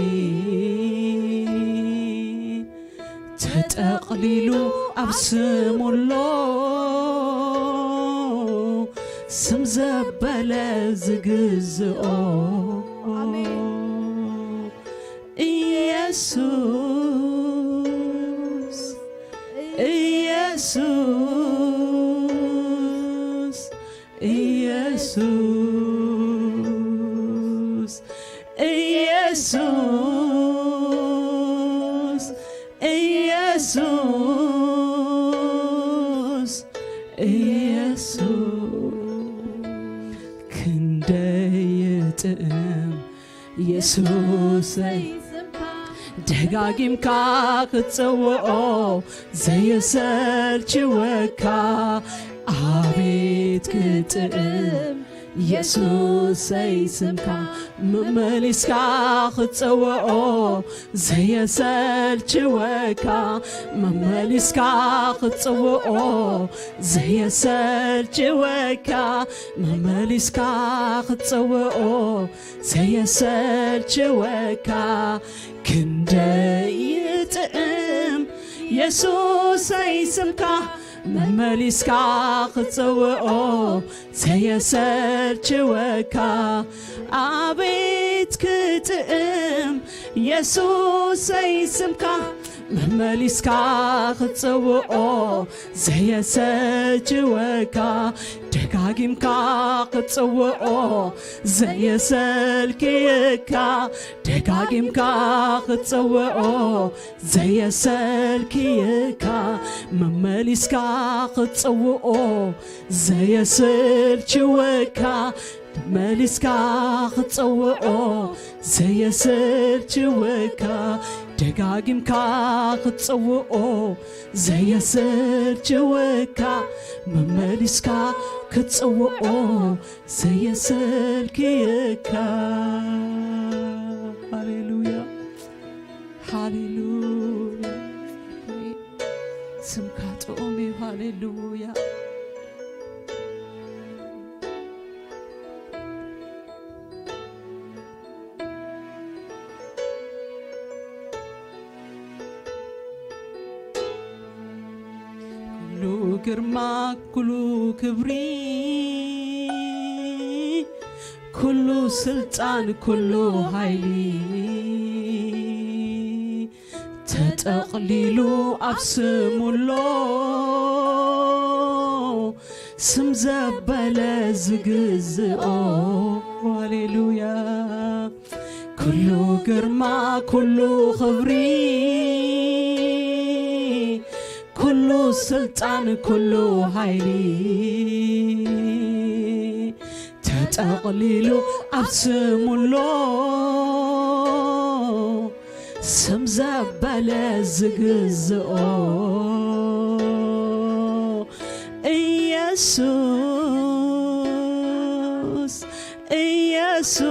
ተጠቕሊሉ ኣብ ስሙሎ ስም ዘበለ ዝግዝኦ ኢየሱስ ኢየሱስ ኢየሱስ ኢየሱስ ኢየሱስ ክንደይጥም ኢየሱሰይ ደጋጊምካ ክትጽውዖ ዘየሰልችወካ አቤት ክትጥም ኢየሱሰይ ስምካ መመሊስካ ክትጽውዖ ዘየሰልችወካ መመሊስካ ክትጽውዖ ዘየሰልችወካ መመሊስካ ክትጽውዖ ዘየሰልችወካ ክንደይጥም ኢየሱሰይ ስምካ መመሊስካ ክትጽውዖ ዘየሰልችወካ አቤት ክትጥም ኢየሱሰይ ስምካ መመሊስካ ክትጽውዖ ዘየሰልችወካ ደጋጊምካ ክትጽውዖ ዘየሰልክየካ ደጋጊምካ ክትጽውዖ ዘየሰልክየካ መመሊስካ ክትጽውዖ ዘየሰልችወካ መሊስካ ክትጽውዖ ዘየሰልችወካ ደጋጊምካ ክትጽውዖ ዘየሰልችወካ መመሊስካ ክትጽውዖ ዘየሰልክየካ ሃሌሉያ ሃሌሉያ ስምካ ጥዑም እዩ ሃሌሉያ ግርማ ኩሉ ክብሪ ኩሉ ስልጣን ኩሉ ሃይሊ ተጠቕሊሉ ኣብ ስሙሎ ስም ዘበለ ዝግዝኦ ሃሌሉያ ኩሉ ግርማ ኩሉ ክብሪ ኩሉ ስልጣን ኩሉ ሃይሊ ተጠቕሊሉ ኣብ ስሙሎ ስም ዘበለ ዝግዝኦ ኢየሱስ ኢየሱስ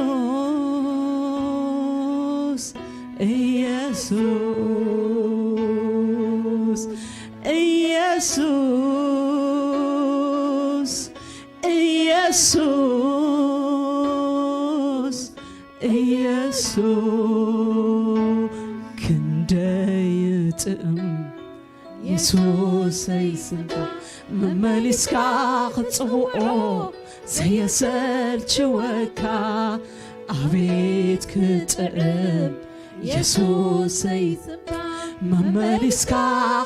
ኢየሱስ ኢየሱስ ኢየሱስ ኢየሱስ ክንደይጥም ኢየሱሰይ ስምካ መመሊስካ ክትጽውዖ ዘየሰልችወካ አቤት ክትጥዕም ኢየሱሰይ ስምካ መመሊስካ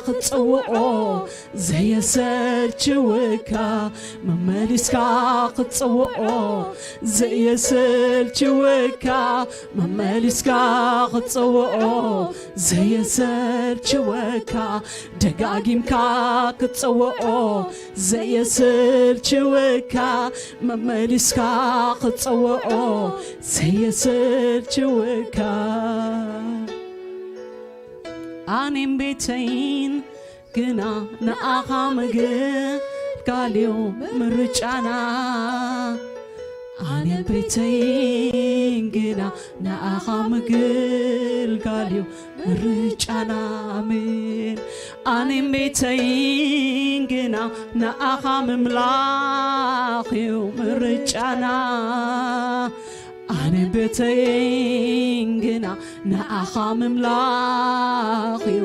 ክትጽውዖ ዘየሰልችወካ መመሊስካ ክትጽውዖ ዘየሰልችወካ መመሊስካ ክትጽውዖ ዘየሰልችወካ ደጋጊምካ ክትጽውዖ ዘየሰልችወካ መመሊስካ ክትጽውዖ ዘየሰልችወካ አኔም ቤተይን ግና ንኣኻ ምግልጋልዮ ምርጫና አኔም ቤተይን ግና ንኣኻ ምግልጋልዮ ምርጫና አሜን አኔም ቤተይን ግና ንኣኻ ምምላኽዮ ምርጫና አኔም ቤተይን ግና ንኣኻ ምምላኽዮ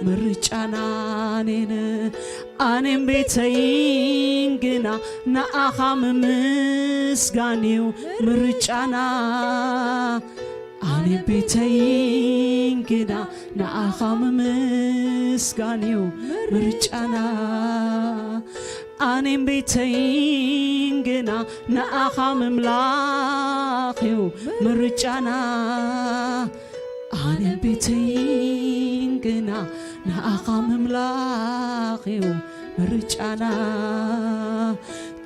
ምርጫና ኔን አኔም ቤተይን ግና ንኣኻ ምምስጋንዮ ምርጫና አኔም ቤተይን ግና ንኣኻ ምምስጋንዮ ምርጫና አኔም ቤተይን ግና ንኣኻ ምምላኽዮ ምርጫና አኔም ቤተይን ግና ንኣኻ ምምላኽ እዩ ምርጫና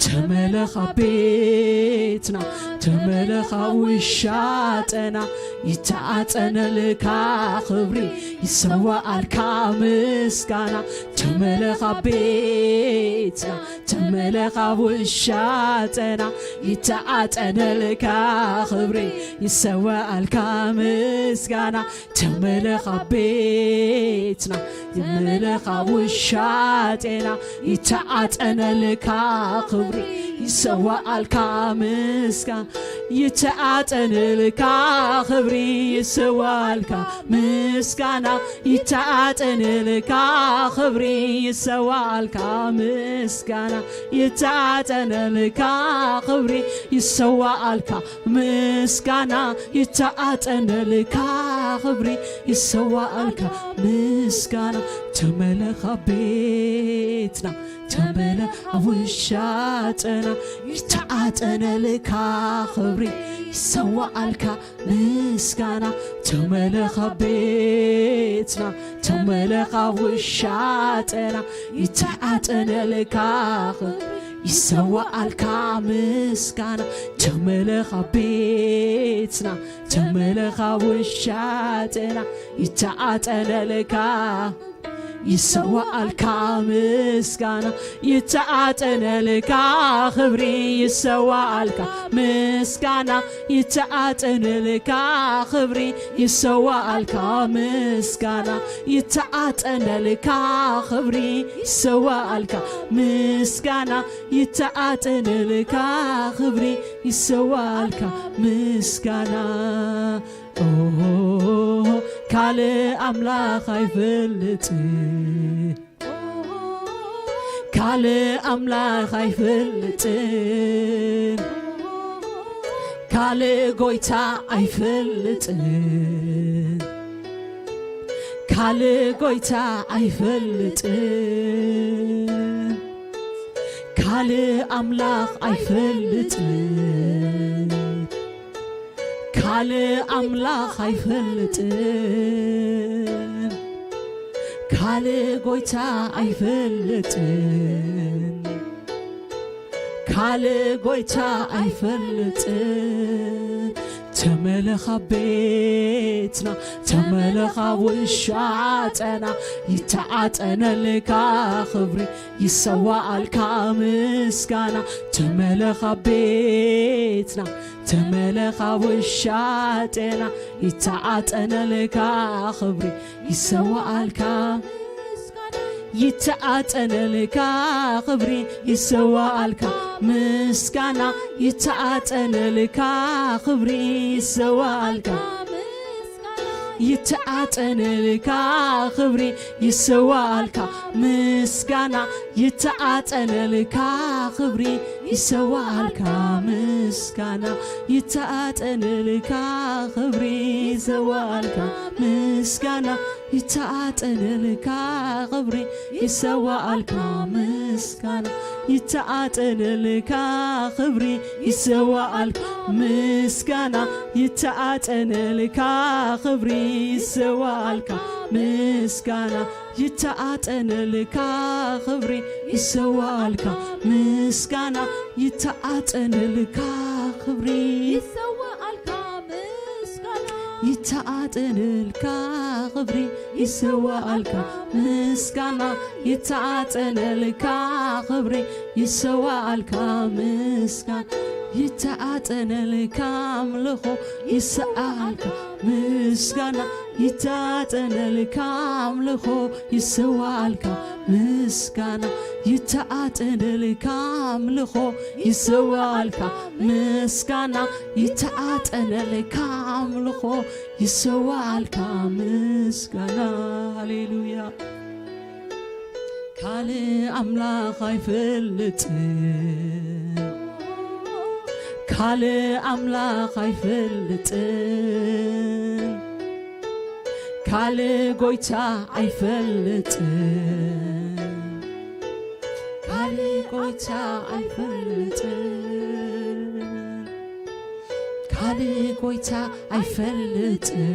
ተመለኻ ቤትና ተመለኻ ውሻጠና ይተዓፀነልካ ክብሪ ይሰዋኣልካ ምስጋና ተመለኻ ቤትና ተመለኻ ውሻጠና ይተዓፀነልካ ክብሪ ይሰዋኣልካ ምስጋና ተመለኻ ቤትና ተመለኻ ውሻጠና ይተዓፀነልካ ክብሪ ይሰዋኣልካ ምስጋና ይተዓፀነልካ ክብሪ ይሰዋኣልካ ምስጋና ይተዓፀነልካ ክብሪ ይሰዋኣልካ ምስጋና ይተዓፀነልካ ክብሪ ይሰዋኣልካ ምስጋና ይተዓፀነልካ ክብሪ ይሰዋኣልካ ምስጋና ተመለኻ ቤትና ተመለኻ ውሻጠና ይተዓፀነልካ ክብሪ ይሰዋኣልካ ምስጋና ተመለኻ ቤትና ተመለኻ ውሻጠና ይተዓፀነልካ ክብሪ ይሰዋኣልካ ምስጋና ተመለኻ ቤትና ተመለኻ ውሻጠና ይተዓፀነልካ ይሰዋኣልካ ምስጋና ይተዓፀነልካ ክብሪ ይሰዋኣልካ ምስጋና ይተዓፀነልካ ክብሪ ይሰዋኣልካ ምስጋና ይተዓፀነልካ ክብሪ ይሰዋኣልካ ምስጋና ይተዓፀነልካ ክብሪ ይሰዋኣልካ ምስጋና ካልእ ኣምላኽ ኣይፈልጥን ካልእ ኣምላኽ ኣይፈልጥን ካልእ ጎይታ ኣይፈልጥን ካልእ ጎይታ ኣይፈልጥን ካልእ ኣምላኽ ኣይፈልጥን ካልእ ኣምላኽ ኣይፈልጥን ካልእ ጎይታ ኣይፈልጥን ካልእ ጎይታ ኣይፈልጥን ተመለኻ ቤትና ተመለኻ ውሻጠና ይተዓፀነልካ ክብሪ ይሰዋኣልካ ምስጋና ተመለኻ ቤትና ተመለኻ ውሻጠና ይተዓፀነልካ ክብሪ ይሰዋኣልካ ይተዓፀነልካ ክብሪ ይሰዋኣልካ ምስጋና ይተዓፀነልካ ክብሪ ይሰዋኣልካ ይተዓፀነልካ ክብሪ ይሰዋኣልካ ምስጋና ይተዓፀነልካ ክብሪ ይሰዋኣልካ ምስጋና ይተዓፀነልካ ክብሪ ይሰዋኣልካ ምስጋና ይተዓፀነልካ ክብሪ ይሰዋኣልካ ምስጋና ይተዓፀነልካ ክብሪ ይሰዋኣልካ ምስጋና ይተዓፀነልካ ክብሪ ይሰዋኣልካ ምስጋና ይተዓፀነልካ ክብሪ ይሰዋኣልካ ምስጋና ይተዓፀነልካ ክብሪ ይሰዋኣልካ ምስጋና ይተዓፀነልካ ክብሪ ይሰዋኣልካ ምስጋና ይተዓፀነልካ ክብሪ ይሰዋኣልካ ምስጋና ይተዓፀነልካ ኣምልኾ ይሰኣልካ ምስጋና ይተዓፀነልካ ኣምልኾ ይሰዋኣልካ ምስጋና ይተዓፀነልካ ኣምልኾ ይሰዋኣልካ ምስጋና ይተዓፀነልካ ኣምልኾ ይሰዋኣልካ ምስጋና ሃሌሉያ ካልእ ኣምላኽ ኣይፈልጥን ካልእ ኣምላኽ ኣይፈልጥን ካልእ ጎይታ ኣይፈልጥን ካልእ ጎይታ ኣይፈልጥን ካልእ ጎይታ ኣይፈልጥን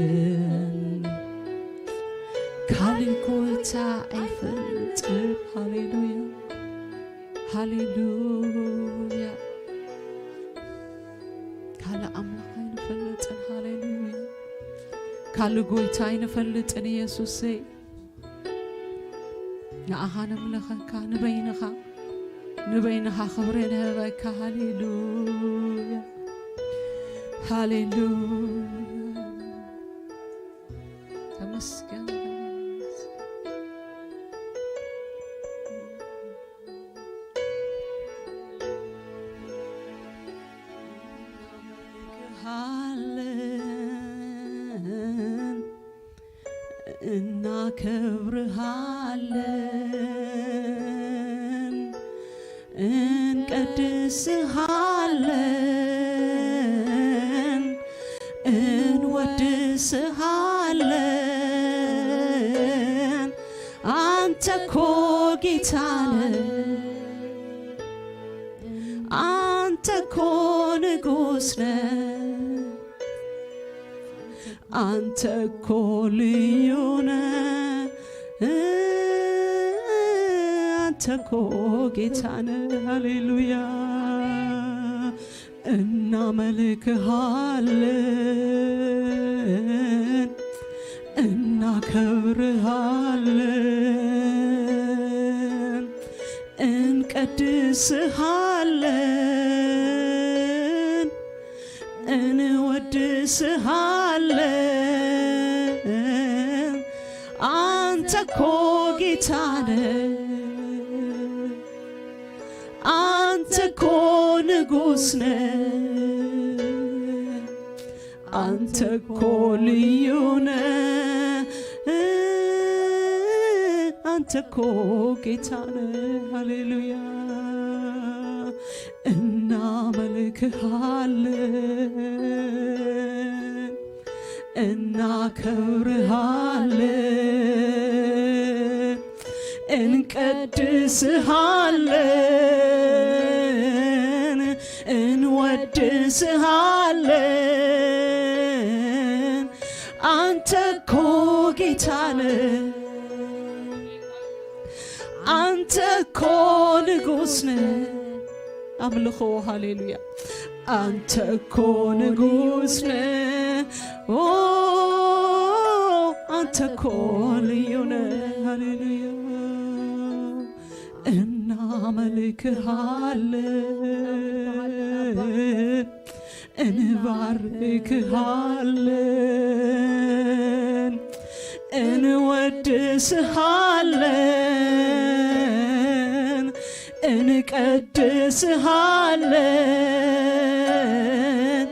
ካልጎታ አይፈልጥም ሃሌሉያ ሃሌሉያ ካለ አምላክ አይፈልጥም ሃሌሉያ ካልጎታ አይፈልጥም ኢየሱስ نأهانم لخنك نبينها خبرنا بك هاليلويا هاليلويا تمسكن እናከብርሃለን እንቀድስሃለን እንወድስሃለን አንተ እኮ ጌታ ነህ አንተ እኮ ንጉሥ ነህ አንተ እኮ ልዩ ነህ አንተ እኮ ጌታ ነህ ሃሌሉያ እናመልክሃለን እናከብርሃለን እንቀድስሃለን እንወድስሃለን አንተ እኮ ጌታ ነህ አንተ እኮ ንጉሥ ነህ አንተ እኮ ልዩ ነህ አንተ እኮ ጌታ ነህ ሃሌሉያ እናመልክሃለን እናከብርሃለን እንቀድስሃለን እንወድስሃለን አንተ እኮ ጌታ ነህ አንተ እኮ ንጉሥ ነህ አምልኮ ሃሌሉያ አንተ እኮ ንጉሥ ነህ አንተ እኮ ልዩ ነህ ሃሌሉያ እናመልክሃለን እንባርክሃለን እንወድስሃለን እንቀድስሃለን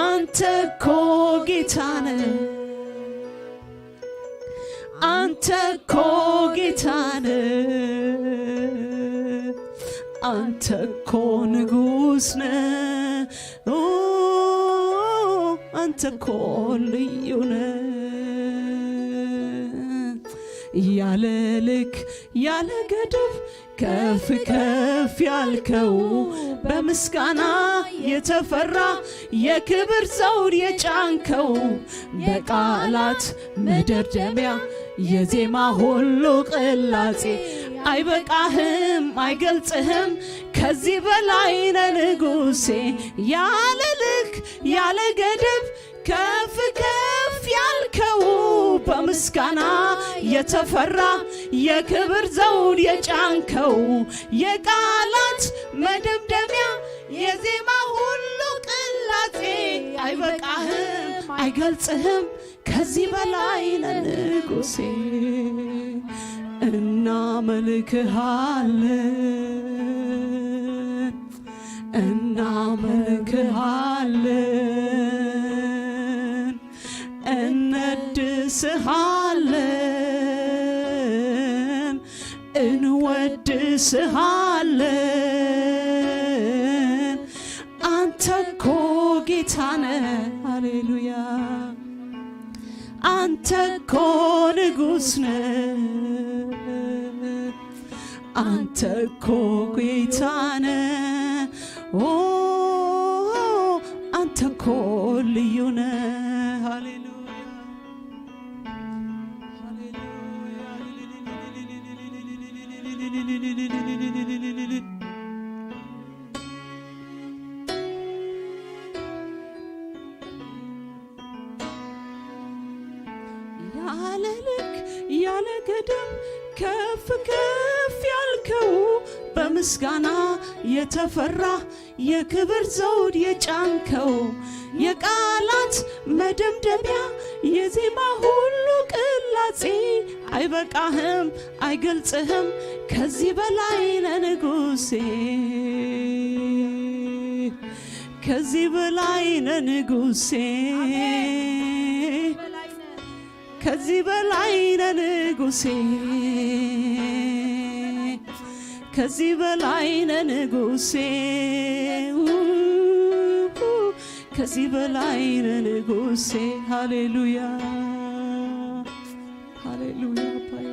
አንተ እኮ ጌታ ነህ አንተ እኮ ጌታ ነህ አንተ እኮ ንጉሥ ነህ አንተ እኮ ልዩ ነህ ያለ ልክ ያለ ገደብ ከፍ ከፍ ያልከው በምስጋና የተፈራ የክብር ዘውድ የጫንከው በቃላት መደርደሚያ የዜማ ሁሉ ቅላጼ አይበቃህም አይገልጽህም ከዚህ በላይ ነህ ንጉሴ ያለ ልክ ያለ ገደብ ከፍ ከፍ ያልከው በምስጋና የተፈራ የክብር ዘውድ የጫንከው የቃላት መደምደሚያ የዜማ ሁሉ ቅላጼ አይበቃህም አይገልጽህም ከዚህ በላይ ነህ ንጉሴ እናመልክሃለን እናመልክሃለን እንወድስሃለን እንወድስሃለን አንተ እኮ ጌታ ነህ ሃሌሉያ አንተ እኮ ንጉሥ ነህ አንተ እኮ ጌታ ነህ አንተ እኮ ልዩ ነህ ሃሌሉያ ሃሌሉያ ያለ ልክ ያለ ገደብ ከፍ ከፍ ያልከው በምስጋና የተፈራ የክብር ዘውድ የጫንከው የቃላት መደምደሚያ የዜማ ሁሉ ቅላጼ አይበቃህም አይገልጽህም ከዚህ በላይ ለንጉሴ ከዚህ በላይ ለንጉሴ ከዚህ በላይ ለንጉሴ ከዚህ በላይ ለንጉሴ ከዚህ በላይ ለንጉሴ ሃሌሉያ ሃሌሉያ አባዬ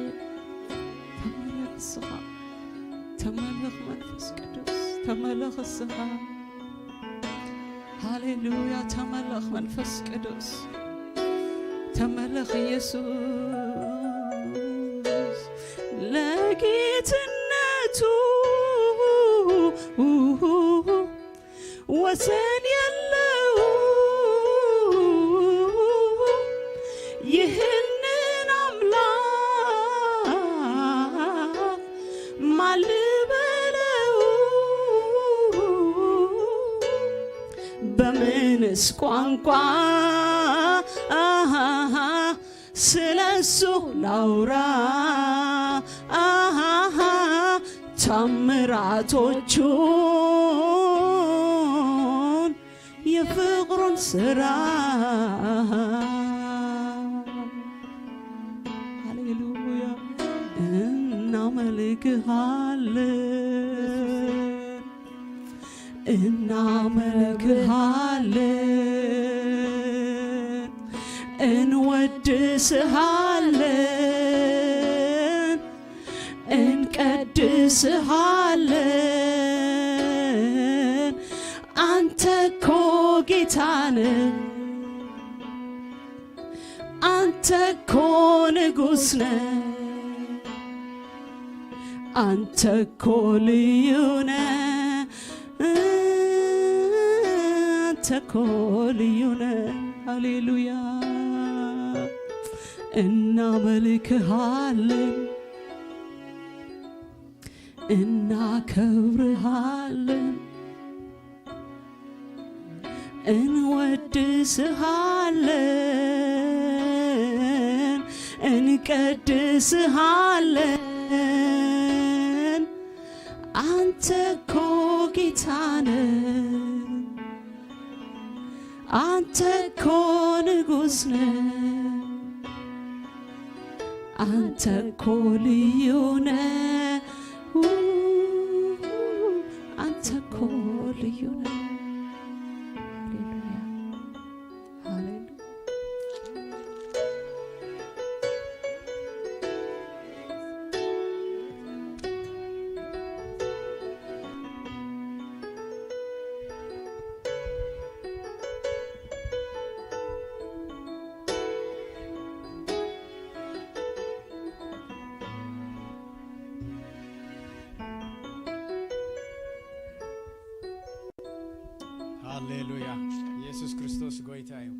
ተመለኽ ስኻ ተመለኽ መንፈስ ቅዱስ ተመለኽ ስኻ ሃሌሉያ ተመለኽ መንፈስ ቅዱስ ተመለኽ ኢየሱስ ለጌትነቱ ወሰን የለው ይህንን አምላክ ማን ልበለው በምንስ ቋንቋ ስለሱ ላውራ ታምራቶቹን የፍቅሩን ስራ ሃሌሉያ እናመልክሃለን እናመልክሃለን እንወድስሃለን እንቀድስሃለን አንተ እኮ ጌታ ነህ አንተ እኮ ንጉሥ ነህ አንተ እኮ ልዩ ነህ አንተ እኮ ልዩ ነህ ሃሌሉያ እናመልክሃለን እናከብርሃለን እንወድስሃለን እንቀድስሃለን አንተ እኮ ጌታ ነህ አንተ እኮ ንጉሥ ነህ አንተ እኮ ልዩ ነህ አንተ እኮ ልዩ ነህ ሃሌሉያ ሃሌሉያ ኢየሱስ ክርስቶስ ጎይታ እዩ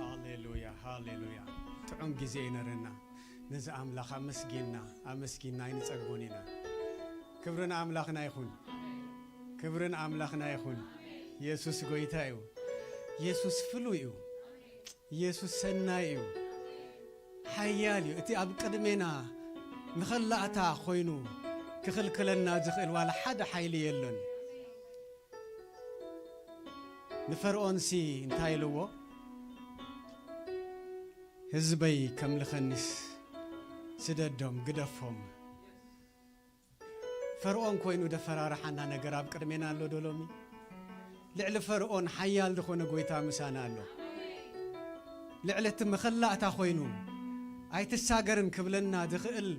ሃሌሉያ ሃሌሉያ ጥዑም ጊዜ ይነርና ነዚ አምላኽ አመስጊና ይንጸግቦን ኢና ክብርን አምላኽና ይኹን ኢየሱስ ጎይታ እዩ ኢየሱስ ፍሉይ እዩ ኢየሱስ ሰናይ እዩ ሓያል እዩ እቲ ኣብ ቅድሜና ንኸላእታ ኮይኑ ክኽልክለና ዝኽእል ዋላ ሓደ ሓይሊ የለን ንፈርዖንሲ እንታይ ኢልዎ ህዝበይ ከምልኸኒስ ስደዶም ግደፎም ፈርዖን ኮይኑ ደፈራርሓና ነገር ኣብ ቅድሜና ኣሎ ዶሎሚ ልዕሊ ፈርዖን ሓያል ዝኾነ ጎይታ ምሳና ኣሎ ልዕሊ እቲ መኸላእታ ኮይኑ ኣይትሳገርን ክብለና ዝኽእል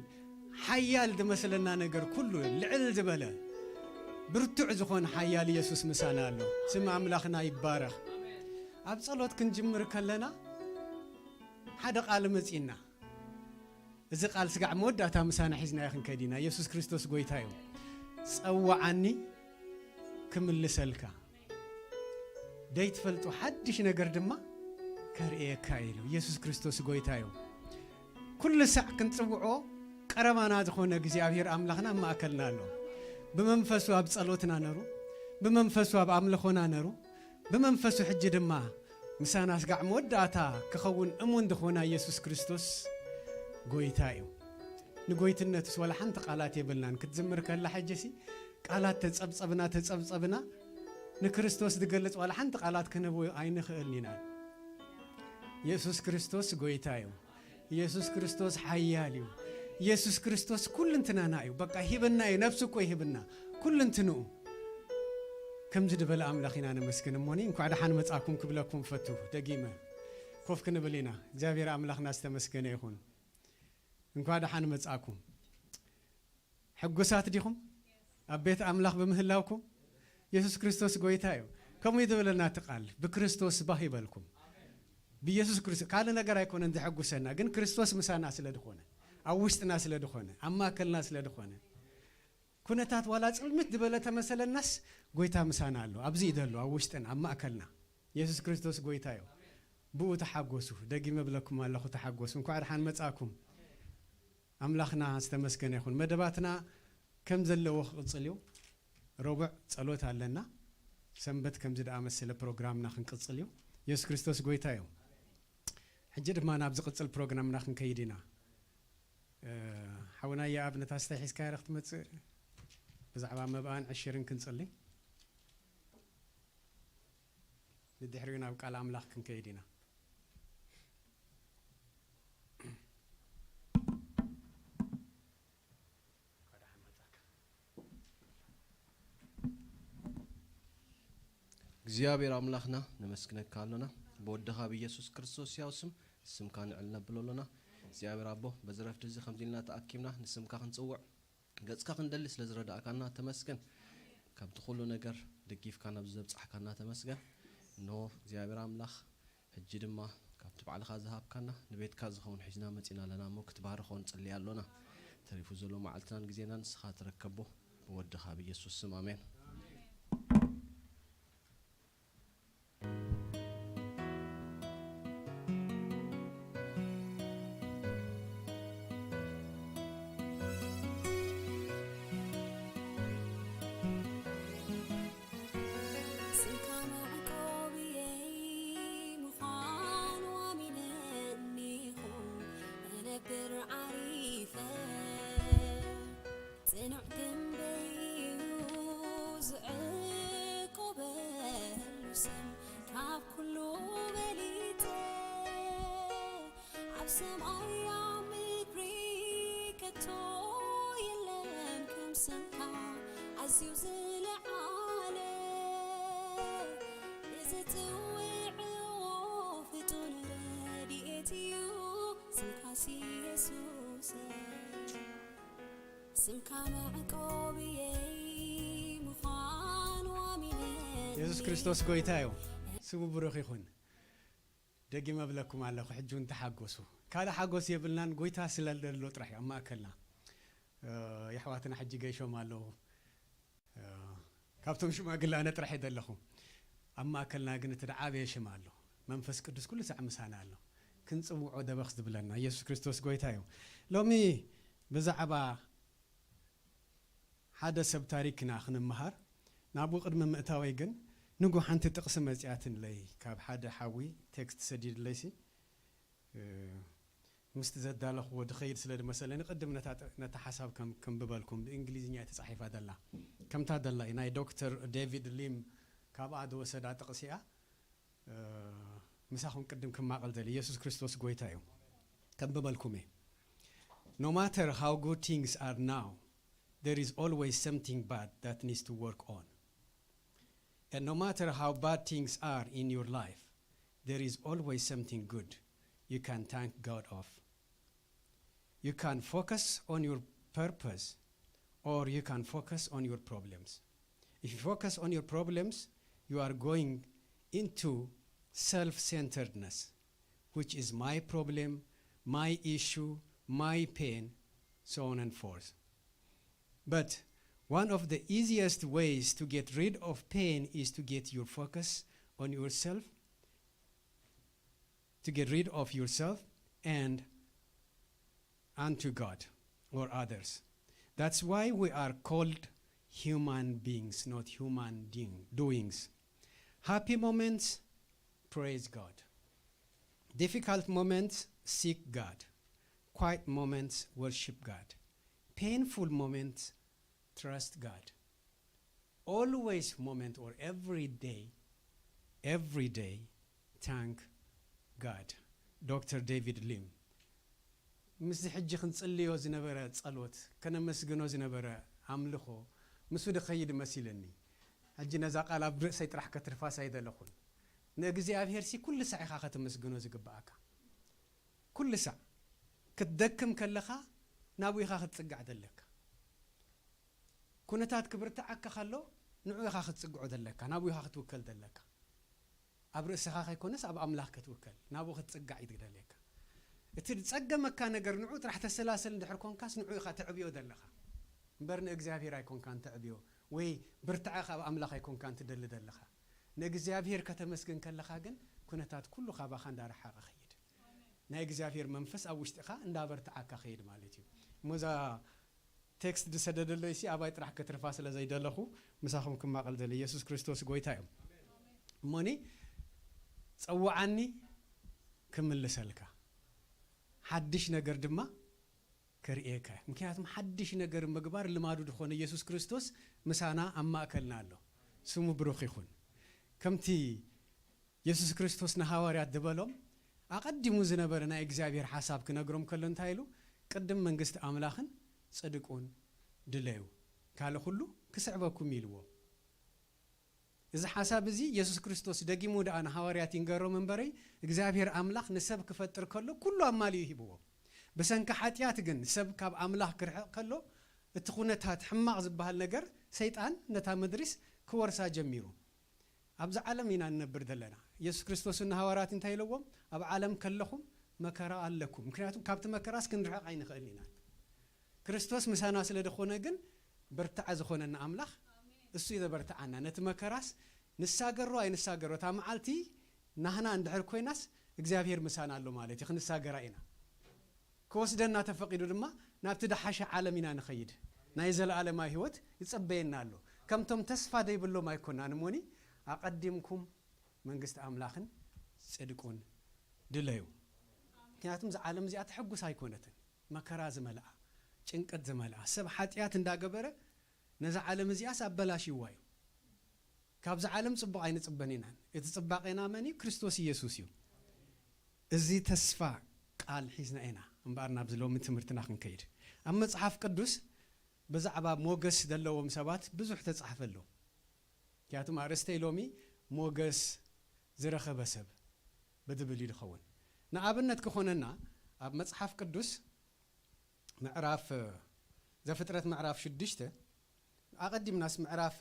ሓያል ዝመስለና ነገር ኩሉ ልዕል ዝበለ ብርቱዕ ዝኾነ ሓያል ኢየሱስ ምሳና ኣሎ ስም ኣምላኽና ይባረኽ ኣብ ጸሎት ክንጅምር ከለና ሓደ ቃል መጺና إذا قال سقع مودة تامسانا حزنا يخن كدينا يسوع كريستوس قويتايو صوعني كمل لسلكا ديت فلتو حدش نقر دما كارئي كايلو يسوع كريستوس قويتايو كل ساعة كنت صوعو قربانا دخونا እግዚአብሔር أملاخنا ما أكلنا له بمنفسو بصلوتنا نرو بمنفسو بأملخونا نرو بمنفسو حج دما مسانا سقع موداتا كخون أمون دخونا يسوع كريستوس قويتايو نقويتنتس ولا حنت قالات يبلنا كتزمر كلا حجسي قالات تتصبصبنا نكريستوس دقلت ولا حنت قالات كنبو عين خلينا يسوع كريستوس قويتايو يسوع كريستوس حياليو يسوع كريستوس كل انتنا نايو بقى هيبنا نفسك ويهبنا كل انتنو كم زد بلا أملاخنا نمسكن موني إنكو عدا حان متاكم كبلكم فتو دقيمة خوف كنبلينا እግዚአብሔር أملاخنا استمسكن يخون إنكو عدا حان متاكم حقوسات ديكم أبيت أملاخ بمهلاوكم يسوع كريستوس قويتايو كم يدبلنا تقال بكريستوس باهي بالكم بيسوع كريستوس قال نجار يكون عند حقوسنا جن كريستوس مسانا سلا دخونه أوشتنا سلا دخونه أما كلنا سلا دخونه كنتات ولا علمت دبلة مثلا الناس قويتا مسانا له أبزي دلوا أوشتنا أما أكلنا يسوع كريستوس قويتايو بو تحقوسه دقي مبلكم الله خو تحقوسه كوعد حان متاكم أملاخنا استمسكن يخون مدباتنا كم زلوا قصليو ربع صلوت علينا سنبت كم زد أمثل برنامجنا خنقصليو يسوع كريستوس قويتايو حجر ما نابز قصل برنامجنا خنكيدينا حونا يا ابن تستحيس كارخت مت بزعبا مبان 20 كنصلي ندحرينا بقال أملاخ خنكيدينا እግዚአብሔር አምላክና ነመስክነክ ካለና በወደኻ በኢየሱስ ክርስቶስ ያውስም ስም ካን ዕልና ብሎለና እግዚአብሔር አቦ በዝረፍት እዚ ከምዚልና ተአኪምና ንስምካ ክንጽውዕ ገጽካ ክንደሊ ስለ ዝረዳእካና ተመስገን ካብቲ ኩሉ ነገር ደጊፍካና ብዘብጽሕካና ተመስገን ኖ እግዚአብሔር አምላክ ሕጂ ድማ ካብቲ ባዕልኻ ዝሃብካና ንቤትካ ዝኸውን ሒዝና መጺና ለና ሞ ክትባርኾን ጽልያለና ተሪፉ ዘሎ መዓልትናን ግዜና ንስኻ ተረከቦ በወደኻ በኢየሱስ ስም አሜን يسوع كريستوس قويتايو سمو بروخ يخون دقي مبلكم على حجون تحقوسو كالا حقوس يبلنا قويتا سلال درلو طرحي أما أكلنا يحواتنا حجي قيشو مالو كابتم شو ما قلنا نطرحي دلخو أما أكلنا قلنا تدعابي شمالو منفس قدس كل ساعة مسانا له كنت سموعو دبخز دبلنا يسوع كريستوس قويتايو لو مي بزعبا هذا سب تاريخنا خن المهار نابو قدم مأتاوي جن نقو حنت تقسم مزياتن لي كاب حدا حاوي تكست سديد ليسي مستزاد دالخ ودخيل سلاد مثلا نقدم نتحسب كم ببالكم بالإنجليزية تصحيح هذا الله كم تهذا الله إناي دكتور ديفيد ليم كاب عدو سدات تقسيا مساهم قدم كم ما قلت لي يسوع كريستوس قويتايو كم ببالكم no matter how good things are now there is always something bad that needs to work on. And no matter how bad things are in your life, there is always something good you can thank God of. You can focus on your purpose or you can focus on your problems. If you focus on your problems, you are going into self-centeredness, which is my problem, my issue, my pain, so on and forth. But one of the easiest ways to get rid of pain is to get your focus on yourself, to get rid of yourself and unto God or others. That's why we are called human beings, not human doings. Happy moments, praise God. Difficult moments, seek God. Quiet moments, worship God. Painful moments, trust God. Always moment or every day, thank God. Dr. David Lim. ምስ ሕጂ ክንጽልዮ ዝነበረ ጸሎት ከነመስግኖ ዝነበረ ኣምልኾ ምስ ድኸይድ መሲለኒ ሕጂ ነዛ ቃል ኣብ ርእሰይ ጥራሕ ከትርፋስ ኣይደለኹን ንእግዚኣብሔር ሲ ኩሉ ሳዕ ኢኻ ከተመስግኖ ዝግባኣካ ኩሉ ሳዕ ክትደክም ከለኻ ናብኡ ኢኻ ክትጽጋዕ ዘለካ ኩነታት ክብርትዓካ ከሎ ንዑ ኢኻ ክትጽግዖ ዘለካ ናብኡ ኢኻ ክትውከል ዘለካ ኣብ ርእስኻ ከይኮነስ ኣብ ኣምላኽ ክትውከል ናብኡ ክትጽጋዕ ይደለካ እቲ ጸገመካ ነገር ንዑ ጥራሕ ተሰላሰል እንድሕር ኮንካስ ንዑ ኢኻ ትዕብዮ ዘለኻ እምበር ንእግዚኣብሔር ኣይኮንካን ትዕብዮ ወይ ብርትዓኻ ኣብ ኣምላኽ ኣይኮንካን ትደሊ ዘለኻ ንእግዚኣብሔር ከተመስግን ከለኻ ግን ኩነታት ኩሉ ካባኻ እንዳረሓቐ ኸይድ ናይ እግዚአብሔር መንፈስ ኣብ ውሽጥኻ እንዳበርትዓካ ኸይድ ማለት እዩ ሞዛ ቴክስት ድሰደደለይ ሲ ኣባይ ጥራሕ ከትርፋ ስለ ዘይደለኹ ምሳኹም ክማቐል ዘለ ኢየሱስ ክርስቶስ ጎይታ እዩ እሞኒ ጸዋዓኒ ክምልሰልካ ሓድሽ ነገር ድማ ከርእየካ ምክንያቱም ሓድሽ ነገር ምግባር ልማዱ ድኾነ ኢየሱስ ክርስቶስ ምሳና ኣብ ማእከልና ኣሎ ስሙ ብሩኽ ይኹን ከምቲ ኢየሱስ ክርስቶስ ንሐዋርያት ድበሎም ኣቀዲሙ ዝነበረ ናይ እግዚአብሔር ሐሳብ ክነግሮም ከሎ እንታይ ኢሉ ቅድም መንግስት ኣምላኽን ጽድቁን ድለዩ ካለ ሁሉ ክስዕበኩም ኢልዎ እዚ ሐሳብ እዚ ኢየሱስ ክርስቶስ ደጊሙ ዳኣና ሐዋርያት ይንገሮም እንበረይ እግዚአብሔር ኣምላኽ ንሰብ ክፈጥር ከሎ ኩሉ ኣማልዩ ይህብዎ በሰንከ ኃጢአት ግን ሰብ ካብ ኣምላኽ ክርሕቕ ከሎ እቲ ኩነታት ሕማቕ ዝበሃል ነገር ሰይጣን ነታ ምድሪስ ክወርሳ ጀሚሩ ኣብዚ ዓለም ኢና ንነብር ዘለና ኢየሱስ ክርስቶስን ሐዋርያት እንታይ ኢለዎም ኣብ ዓለም ከለኹም መከራ ኣለኩም ምክንያቱም ካብቲ መከራስ ክንርሕቕ ኣይንኽእል ኢና ክርስቶስ ምሳና ስለ ደኾነ ግን በርታዕ ዝኾነና ኣምላኽ እሱ ይዘበርታዓና ነቲ መከራስ ንሳገሮ ኣይንሳገሮ ታ መዓልቲ ናህና እንድሕር ኮይናስ እግዚአብሔር ምሳና ኣሎ ማለት እዩ ክንሳገራ ኢና ክወስደና ተፈቂዱ ድማ ናብቲ ደሓሸ ዓለም ኢና ንኸይድ ናይ ዘለዓለማዊ ህይወት ይጸበየና ኣሎ ከምቶም ተስፋ ደይብሎም ኣይኮናን እሞኒ ኣቀዲምኩም መንግስት ኣምላኽን ጽድቁን ድለዩ ምክንያቱም እዚ ዓለም እዚኣ ተሐጉስ ኣይኮነትን መከራ ዝመልኣ ጭንቀት ዝመልኣ ሰብ ኃጢአት እንዳገበረ ነዛ ዓለም እዚኣስ ኣበላሽዋ እዩ ካብዚ ዓለም ጽቡቕ ኣይንጽበን ኢና እቲ ጽባቐና መን እዩ ክርስቶስ ኢየሱስ እዩ እዚ ተስፋ ቃል ሒዝና ኢና እምበር ናብ ዝሎሚ ትምህርትና ክንከይድ ኣብ መጽሓፍ ቅዱስ ብዛዕባ ሞገስ ዘለዎም ሰባት ብዙሕ ተጻሕፈሎ ምክንያቱም ኣርእስተይ ሎሚ ሞገስ ዝረኸበ ሰብ ብድብል ይድኸውን ንኣብነት ክኾነና ኣብ መጽሓፍ ቅዱስ ምዕራፍ ዘፍጥረት ምዕራፍ 6 ኣቀዲምናስ ምዕራፍ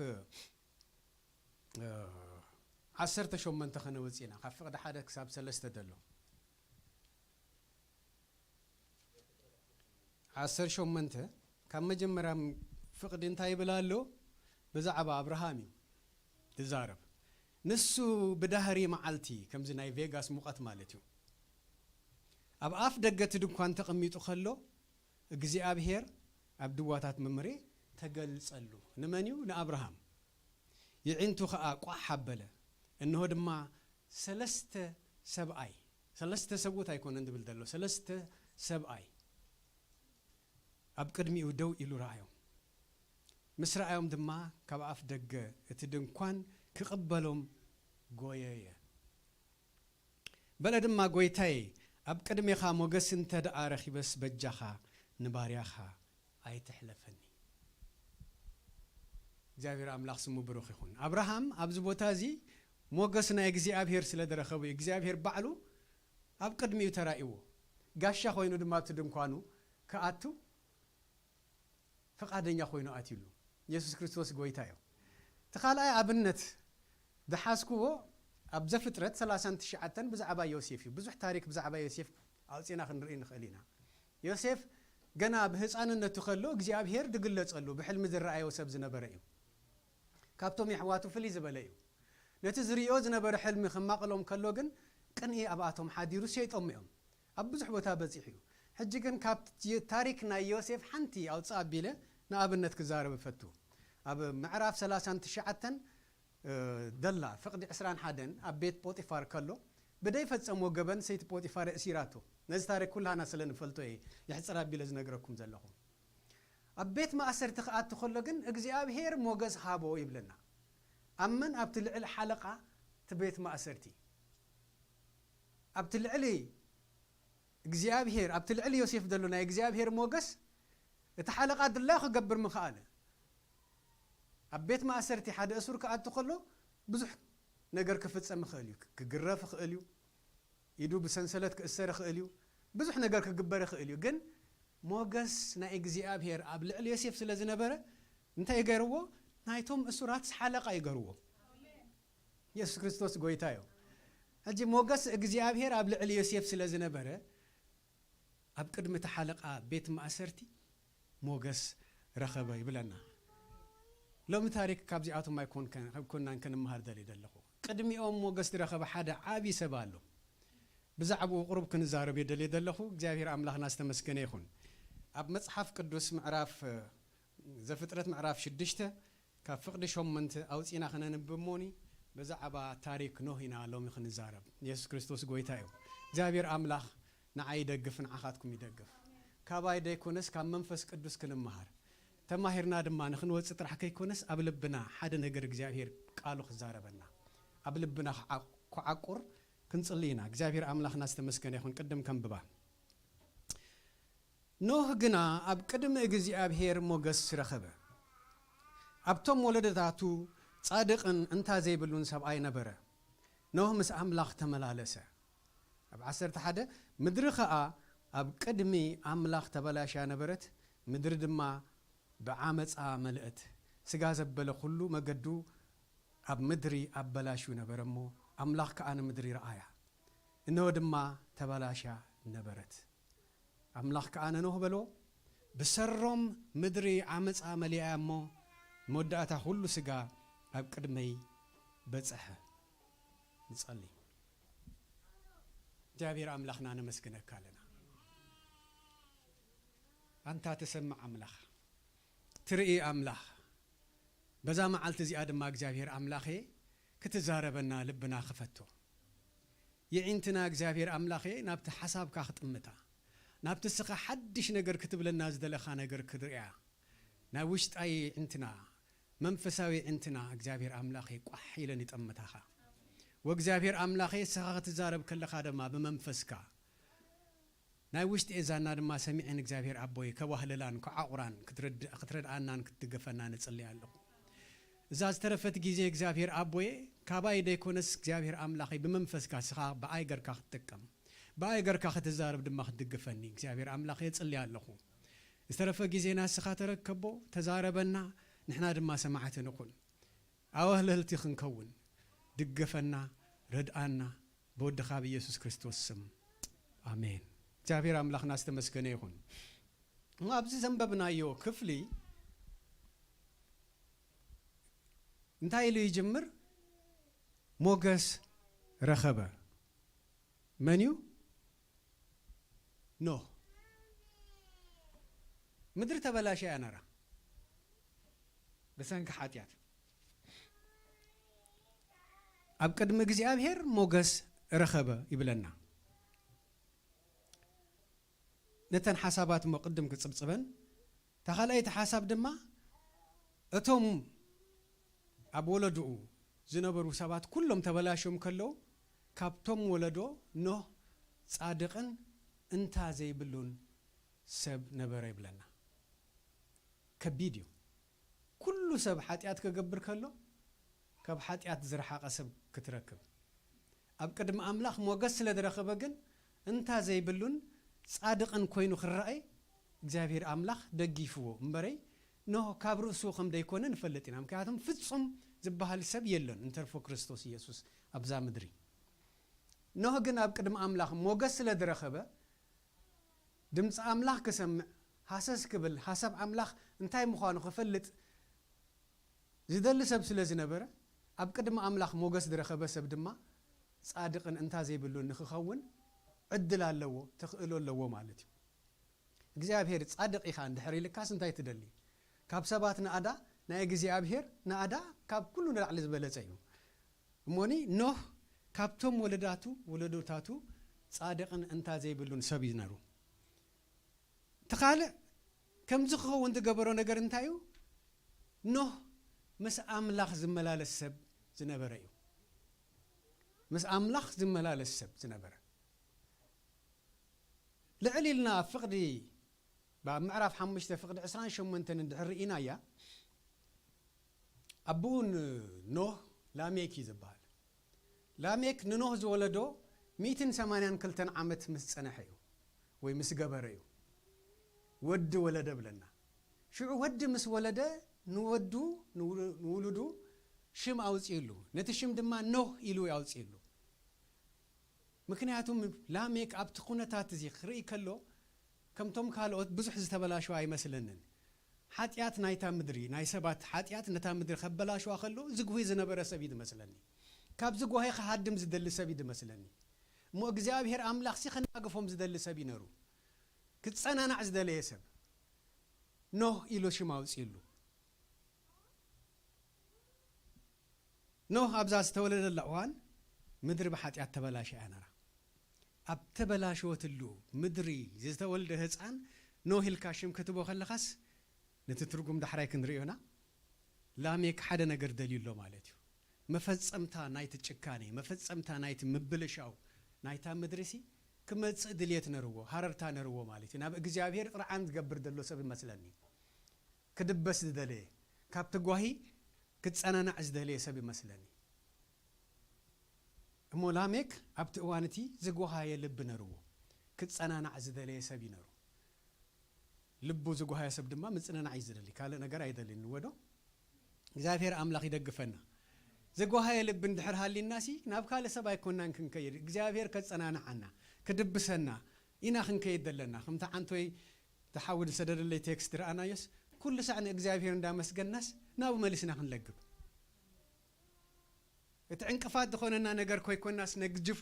18 ከነወፂና ካብ ፍቕዲ 1 ክሳብ 3 ደሎ 18 ካብ መጀመርያ ፍቕዲ እንታይ ይብል ኣሎ ብዛዕባ አብርሃም እዩ ትዛረብ ንሱ ብዳህሪ መዓልቲ ከምዚ ናይ ቬጋስ ሙቐት ማለት እዩ ኣብ ኣፍ ደገት ድንኳን ተቐሚጡ ከሎ እግዚአብሔር ኣብ ድዋታት መምሬ ተገልጸሉ ንመን እዩ ንአብርሃም ይዕንቱ ኸኣ ቋሕ ሓበለ እንሆ ድማ ሰለስተ ሰብኡት ኣይኮነን ድብል ዘሎ ሰለስተ ሰብኣይ ኣብ ቅድሚኡ ደው ኢሉ ረኣዮም ምስ ረኣዮም ድማ ካብ ኣፍ ደገ እቲ ድንኳን ክቕበሎም ጎየየ በለ ድማ ጎይታዬ ኣብ ቅድሜኻ ሞገስ እንተ ደኣ ረኺበስ በጃኻ ንባርያኻ ኣይትሕለፈኒ እግዚአብሔር ኣምላኽ ስሙ ብሩኽ ይኹን አብርሃም ኣብዚ ቦታ እዚ ሞገስ ናይ እግዚአብሔር ስለ ደረኸቡ እግዚአብሔር ባዕሉ ኣብ ቅድሚኡ ተራእይዎ ጋሻ ኮይኑ ድማ እቲ ድንኳኑ ከኣቱ ፈቃደኛ ኮይኑ ኣትይሉ ኢየሱስ ክርስቶስ ጎይታ እዩ ተኻልኣይ ኣብነት ደሓስኩዎ ኣብ ዘፍጥረት 39 ብዛዕባ ዮሴፍ እዩ ብዙሕ ታሪክ ብዛዕባ ዮሴፍ ኣውፂና ክንርኢ ንኽእል ኢና ዮሴፍ ገና በህፃንነቱ ከሎ እግዚአብሔር ድግለጸሉ በሕልም ዝረአዮ ሰብ ዝነበረ እዩ ካብቶም ይሕዋቱ ፍሊ ዝበለ እዩ ነቲ ዝሪኦ ዝነበረ ሕልሚ ከማቅሎም ከሎ ግን ቅንኢ ኣብኣቶም ሓዲሩ ሰይጦም እዮም ኣብ ብዙሕ ቦታ በፂሕ እዩ ሕጂ ግን ካብቲ ታሪክ ናይ ዮሴፍ ሓንቲ ኣውፃእ ኣቢለ ንኣብነት ክዛረብ ፈቱ ኣብ ምዕራፍ 39 ደላ ፍቅዲ 21 ኣብ ቤት ጶጢፋር ከሎ بدأ يفتسم وجبان سيت بوتيفار أسيراته نزل تارك كلها ناس اللي نفلتوا يحصل أبي لزنقركم زلهم أبيت ما أسرت خات تخلقن أجزاء هير موجز هابو يبلنا أمن أبتلع الحلقة تبيت ما أسرتي أبتلع لي أجزاء هير أبتلع لي يوسف دلنا أجزاء هير موجز الحلقة الله خجبر مخاله أبيت ما أسرتي حدا أسر كات تخلو بزح نجر كفت سام خاليو كجراف خاليو يدو بسنسلات كأسر خاليو بزح نجر كجبر خاليو جن موجس نا إجزاء بهير قبل على يوسف سلزنا برا أنت يجروه نايتهم أسرات حلقة يجروه يسوع كريستوس قويتايو هجي موجس إجزاء بهير قبل على يوسف سلزنا برا أبكر متحلقة بيت ما أسرتي موجس رخبة يبلنا لو متاريك كابزياتهم ما يكون كنا مهار دليل دلخو قدمي موجس رخبة حدا عابي سبالو بزعبو قرب كن زارب يدلي دلخو جابير أملاح ناس تمسكن يخون أب مصحف قدوس معرف زفترة معرف شدشته كفقدشهم منت أو سينا خنا نبموني بزعبا تاريخ نوهنا لو مخن زارب يسوع كريستوس قويتايو جابير أملاح نعيد دقفن عخاتكم يدقف كاباي ديكونس كم منفس قدوس كن مهار تماهرنا دما نخن وصت راح كيكونس قبلبنا حدا نجر እግዚአብሔር ቃሉ خزاربنا قبلبنا عقور كنصلينا እግዚአብሔር አምላክና አስተመስገነ ይሁን ቀደም ከንብባ ኖህ ግና አብ ቀደም እግዚአብሔር ሞገስ ረኸበ አብቶም ወለደታቱ ጻድቅን እንታ ዘይብሉን ሰብአይ ነበረ ኖህ ምስ አምላክ ተመላለሰ አብ 11 ምድሪ ኸአ አብ ቀድሚ አምላክ ተበላሻ ነበረት ምድሪ ድማ بعامة ملأت سجاز بلا كله مجدو أب مدري أب بلاشو نبرمو أملاك أنا مدري رأيا إنه دما تبلاشا نبرت أملاك أنا نهبلو بسرهم مدري عامة عملية أمو مدة كله سجا أب كدمي بتسحه نصلي جابير أملاكنا أنا مسكنك كالنا أنت تسمع أملاك ترئي أملاخ بزام عالت زيادة ما اجزابير أملاخي كتزاربنا لبنا خفتو يعينتنا اجزابير أملاخي نابت حساب كاخت أمتا نابت السقا حدش نقر كتب للناس دلخا نقر كدريا ناوشت أي انتنا منفساوي انتنا اجزابير أملاخي قوحي لنت أمتاخا واجزابير أملاخي سقا تزارب كل خادما بمنفسكا ناوشت إذا نادم سمعين إجابير أبوي كوهللان كعقران كترد عنان كتجفنا نصلي عليه إذا استرفت جيزي إجابير أبوي كاباي ديكونس إجابير أملاخي بمنفس كاسخا بأيجر كختكم بأيجر كختزارب دم كتجفني إجابير أملاخي تصلي عليه استرفت جيزي ناس خاطركبو تزاربنا نحنا دم سمعت نقول أوهل هلتيخن كون دجفنا رد عنا بود خابي يسوع كريستوس سم آمين جابير أملاك ناس تمسكنه يكون ما أبزي زنبنا يو كفلي انتهي لي يجمر موجس رخبة منيو نو مدري تبلا شيء أنا را بس أنك حاتيات أبكد مجزي أبهر موجس رخبة يبلنا نتن حسابات مقدم كتصبصبن تخليت حساب دما اتوم ابو ولدو زنبرو سبات كلهم تبلاشوم كلو كابتوم ولدو نو صادقن انتا زي بلون سب نبر يبلنا كبيديو كل سب حاتيات كغبر كلو كب حاتيات زرحا قسب كتركب اب قدم املاح موغس لدرخبه جن انتا زي بلون صادقن كوينو خرأي እግዚአብሔር አምላክ ደጊፍዎ እምበረይ ነው ካብሩሱ ከም ደይኮነ ንፈልጥና ምክንያቱም ፍጹም ዝበሃል ሰብ የለን እንተርፎ ክርስቶስ ኢየሱስ አብዛ ምድሪ ነው ግን ኣብ ቅድም አምላክ ሞገስ ስለደረኸበ ድምፅ ኣምላኽ ክሰምዕ ሃሰስ ክብል ሓሳብ ኣምላኽ እንታይ ምዃኑ ክፈልጥ ዝደሊ ሰብ ስለ ዝነበረ ኣብ ቅድሚ ኣምላኽ ሞገስ ዝረኸበ ሰብ ድማ ጻድቕን እንታ ዘይብሉን ንክኸውን ዕድል ኣለዎ ተኽእሎ ኣለዎ ማለት እዩ እግዚኣብሔር ጻድቕ ኢኻ እንድሕር ኢልካስ እንታይ ትደሊ ካብ ሰባት ንኣዳ ናይ እግዚኣብሔር ንኣዳ ካብ ኩሉ ንላዕሊ ዝበለጸ እዩ እሞኒ ኖህ ካብቶም ወለዶታቱ ጻድቕን እንታ ዘይብሉን ሰብ እዩ ነሩ ተኻልእ ከምዚ ክኸውን ትገበሮ ነገር እንታይ እዩ ኖህ ምስ ኣምላኽ ዝመላለስ ሰብ ዝነበረ እዩ ምስ ኣምላኽ ዝመላለስ ሰብ ዝነበረ ልዕል ኢልና ፍቕዲ ብምዕራፍ 5 ፍቕዲ 28 እንድሕር ርኢና እያ ኣቡን ኖህ ላሜክ እዩ ዝበሃል ላሜክ ንኖህ ዝወለዶ 182 ዓመት ምስ ጸነሐ እዩ ወይ ምስ ገበረ እዩ ወዲ ወለደ ብለና ሽዑ ወዲ ምስ ወለደ ንወዱ ንውሉዱ ሽም ኣውፂሉ ነቲ ሽም ድማ ኖህ ኢሉ ያውፂሉ ምክንያቱም ላሜክ ኣብቲ ኩነታት እዚ ክርኢ ከሎ ከምቶም ካልኦት ብዙሕ ዝተበላሸዋ ኣይመስለንን ሓጢኣት ናይታ ምድሪ ናይ ሰባት ሓጢኣት ነታ ምድሪ ከበላሸዋ ከሎ ዝጉሂ ዝነበረ ሰብ እዩ ዝመስለኒ ካብ ዝጉሂ ክሃድም ዝደሊ ሰብ እዩ ዝመስለኒ እሞ እግዚኣብሔር ኣምላኽ ከናግፎም ዝደሊ ሰብ እዩ ነሩ ክፀናናዕ ዝደለየ ሰብ ኖህ ኢሉ ሽም ኣውፂሉ ኖህ ኣብዛ ዝተወለደላ እዋን ምድሪ ብሓጢኣት ተበላሸያ ነራ ኣብ ተበላሸወትሉ ምድሪ ዝተወልደ ህፃን ኖህ ኢልካ ሽም ክትቦ ከለኻስ ነቲ ትርጉም ዳሕራይ ክንሪኦና ላሜክ ሓደ ነገር ደልዩሎ ማለት እዩ መፈጸምታ ናይቲ ጭካኔ መፈጸምታ ናይቲ ምብልሻው ናይታ ምድሪሲ ክመጽእ ድልየት ነርዎ ሃረርታ ነርዎ ማለት እዩ ናብ እግዚኣብሔር ጥርዓን ዝገብር ዘሎ ሰብ ይመስለኒ ክድበስ ዝደለየ ካብቲ ጓሂ ክፀናናዕ ዝደለየ ሰብ ይመስለኒ እሞ ላሜክ ኣብቲ እዋን እቲ ዝጓሃየ ልቢ ነርዎ ክፀናናዕ ዝደለየ ሰብ ይነሩ ልቡ ዝጓሃየ ሰብ ድማ ምፅንናዕ እዩ ዝደሊ ካልእ ነገር ኣይደልን ወዶ እግዚኣብሔር ኣምላኽ ይደግፈና ዝጓሃየ ልቢ እንድሕር ሃሊናሲ ናብ ካልእ ሰብ ኣይኮንናን ክንከይድ እግዚኣብሔር ከፀናናዓና ክድብሰና ኢና ክንከይድ ዘለና ከምቲ ዓንቶይ ተሓውድ ሰደደለይ ቴክስት ረኣናዮስ ኩሉ ሳዕ ንእግዚኣብሔር እንዳመስገናስ ናብ መሊስና ክንለግብ እቲ ዕንቅፋት ዝኾነና ነገር ኮይኮናስ ነግጅፎ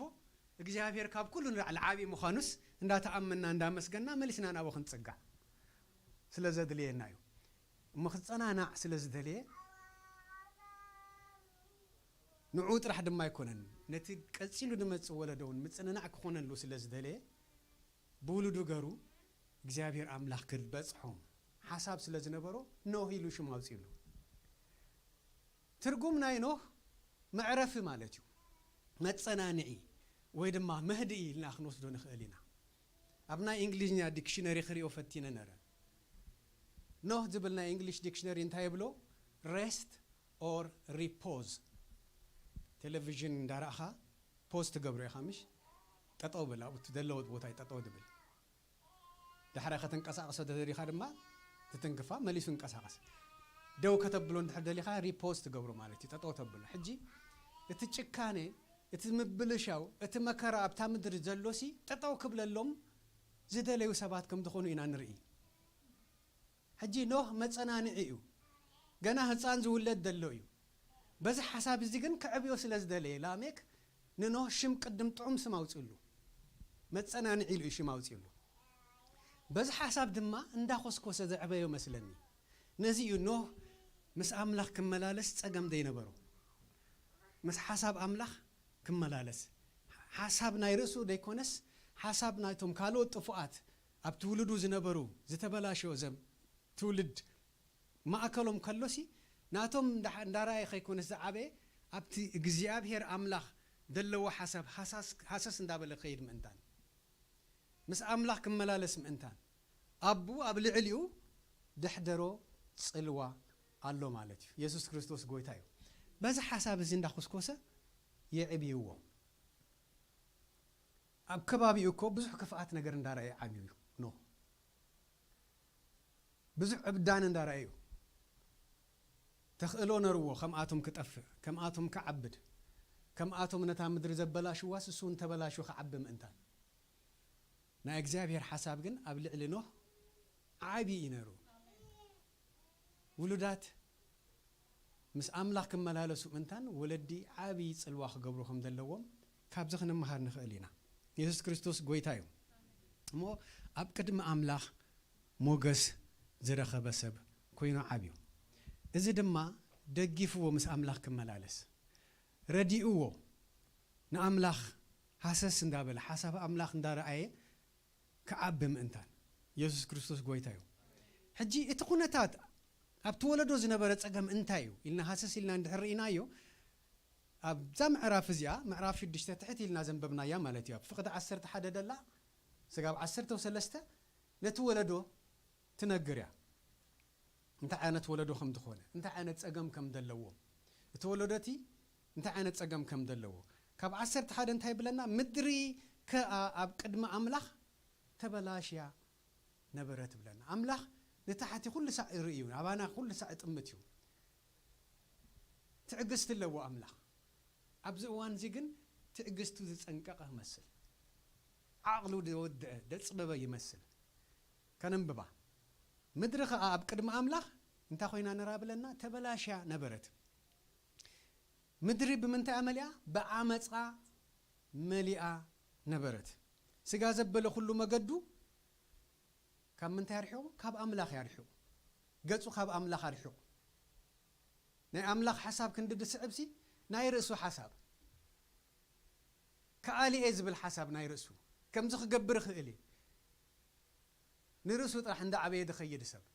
እግዚአብሔር ካብ ኩሉ ንላዕሊ ምዃኑስ እንዳተኣመና እንዳመስገና መሊስና ናብኡ ክንጽጋዕ ስለዘድልየና እዩ ምኽጸናናዕ ስለዝደልየ ንዑ ጥራሕ ድማ ኣይኮነን ነቲ ቀፂሉ ድመጽእ ወለዶውን ምጽንናዕ ክኾነሉ ስለዝደልየ ብውሉዱ ገሩ እግዚአብሔር ኣምላኽ ክበጽሖም ሓሳብ ስለዝነበሮ ኖህ ኢሉ ሽም ኣውፂሉ ትርጉም ናይ ኖህ መዕረፊ ማለት እዩ መጸናንዒ ወይ ድማ መህድኢ ኢልና ክንወስዶ ንኽእል ኢና ኣብ ናይ እንግሊዝኛ ዲክሽነሪ ክሪኦ ፈቲነ ነረ ኖህ ዝብል ናይ እንግሊሽ ዲክሽነሪ እንታይ ይብሎ ሬስት ኦር ሪፖዝ ቴሌቪዥን እንዳረእኻ ፖስት ገብሮ ኢኻ ምሽ ጠጠው ብል ኣብኡ ትደለወት ቦታ ጠጠው ድብል ድሕራይ ከተንቀሳቐሶ ተደሊኻ ድማ ትትንክፋ መሊሱ እንቀሳቐስ ደው ከተብሎ እንድሕር ደሊኻ ሪፖዝ ትገብሮ ማለት እዩ ጠጠው ተብሎ ሕጂ እቲ ጭካኔ እቲ ምብልሻው እቲ መከራ ኣብታ ምድሪ ዘሎሲ ጠጠው ክብለሎም ዝደለዩ ሰባት ከም ዝኾኑ ኢና ንርኢ ሕጂ ኖህ መጸናንዒ እዩ ገና ህፃን ዝውለድ ደሎ እዩ በዚ ሓሳብ እዚ ግን ክዕብዮ ስለዝደለየ ላሜክ ንኖህ ሽም ቅድም ጥዑም ስም ኣውፂሉ መጸናንዒ ኢሉ ሽም ኣውፂሉ በዚ ሓሳብ ድማ እንዳኾስኮሰ ዘዕበዮ መስለኒ ነዚ እዩ ኖህ ምስ ኣምላኽ ክመላለስ ጸገም ዘይነበሮ ምስ ሓሳብ ኣምላኽ ክመላለስ ሓሳብ ናይ ርእሱ ደይኮነስ ሓሳብ ናይቶም ካልኦት ጥፉኣት ኣብ ትውልዱ ዝነበሩ ዝተበላሸዮ ዘም ትውልድ ማእከሎም ከሎሲ ናቶም እንዳራየ ከይኮነስ ዝዓበየ ኣብቲ እግዚኣብሔር ኣምላኽ ዘለዎ ሓሳብ ሓሰስ እንዳበለ ከይድ ምእንታን ምስ ኣምላኽ ክመላለስ ምእንታን ኣቡ ኣብ ልዕሊኡ ድሕደሮ ጽልዋ ኣሎ ማለት እዩ ኢየሱስ ክርስቶስ ጎይታ እዩ በዚ ሓሳብ እዚ እንዳኾስኮሰ የዕብይዎ ኣብ ከባቢኡ እኮ ብዙሕ ክፍኣት ነገር እንዳረየ ዓብዩ እዩ ኖህ ብዙሕ ዕብዳን እንዳረየ እዩ ተኽእሎ ነርዎ ከምኣቶም ክጠፍእ ከምኣቶም ክዓብድ ከምኣቶም ነታ ምድሪ ዘበላሽዋስ እሱ እንተበላሹ ክዓቢ ምእንታን نا እግዚአብሔር حساب ግን ኣብ ልዕሊ ኖህ ዓቢ ይነሩ ውሉዳት ምስ ኣምላኽ ክመላለሱ እንታን ወለዲ ዓቢ ጽልዋ ክገብሩ ከም ዘለዎም ካብዚ ክንመሃር ንኽእል ኢና ኢየሱስ ክርስቶስ ጎይታ እዩ እሞ ኣብ ቅድሚ ኣምላኽ ሞገስ ዝረኸበ ሰብ ኮይኑ ዓብዩ እዚ ድማ ደጊፍዎ ምስ ኣምላኽ ክመላለስ ረዲእዎ ንኣምላኽ ሃሰስ እንዳበለ ሓሳብ ኣምላኽ እንዳረኣየ كعب ምእንታን ኢየሱስ ክርስቶስ ጎይታ እዩ ሕጂ እቲ ኩነታት ኣብ ተወለዶ ዝነበረ ጸገም እንታይ እዩ ኢልና ሃሰስ ኢልና እንድሕርኢናዮ ኣብ ምዕራፍ እዚኣ ምዕራፍ 6 ትሕት ኢልና ዘንበብናያ ማለት እዩ ፍቅደ 11 ደላ ስጋብ 13 ነቲ ወለዶ ትነግር እያ እንታይ ዓይነት ወለዶ ከም ዝኾነ እንታይ ዓይነት ጸገም ከም ዘለዎ እቲ ወለዶቲ እንታይ ዓይነት ጸገም ከም ዘለዎ ካብ 11 እንታይ ብለና ምድሪ ከኣብ ቅድሚ ኣምላኽ ተበላሽያ ነበረት ብለና ኣምላኽ ነታሕቲ ኩሉ ሳዕ ይርእዩ ኣባና ኩሉ ሳዕ ጥምት እዩ ትዕግስት ኣለዎ ኣምላኽ ኣብዚ እዋን እዚ ግን ትዕግስቱ ዝጸንቀቐ ይመስል ዓቕሉ ዝወድአ ደጽበበ ይመስል ከነንብባ ምድሪ ከኣ ኣብ ቅድሚ ኣምላኽ እንታይ ኮይና ነራ ብለና ተበላሽያ ነበረት ምድሪ ብምንታይ ኣመሊኣ ብዓመፃ መሊኣ ነበረት ስጋ ዘበለ ኩሉ መገዱ ካብ ምንታይ ያርሕቁ ካብ ኣምላኽ ያርሕቁ ገጹ ካብ ኣምላኽ ያርሕቁ ናይ ኣምላኽ ሓሳብ ክንድድስዕብሲ ናይ ርእሱ ሓሳብ ከኣሊኤ ዝብል ሓሳብ ናይ ርእሱ ከምዚ ክገብር ክእል ንርእሱ ጥራሕ እንዳዓበየ ድኸይድ ሰብ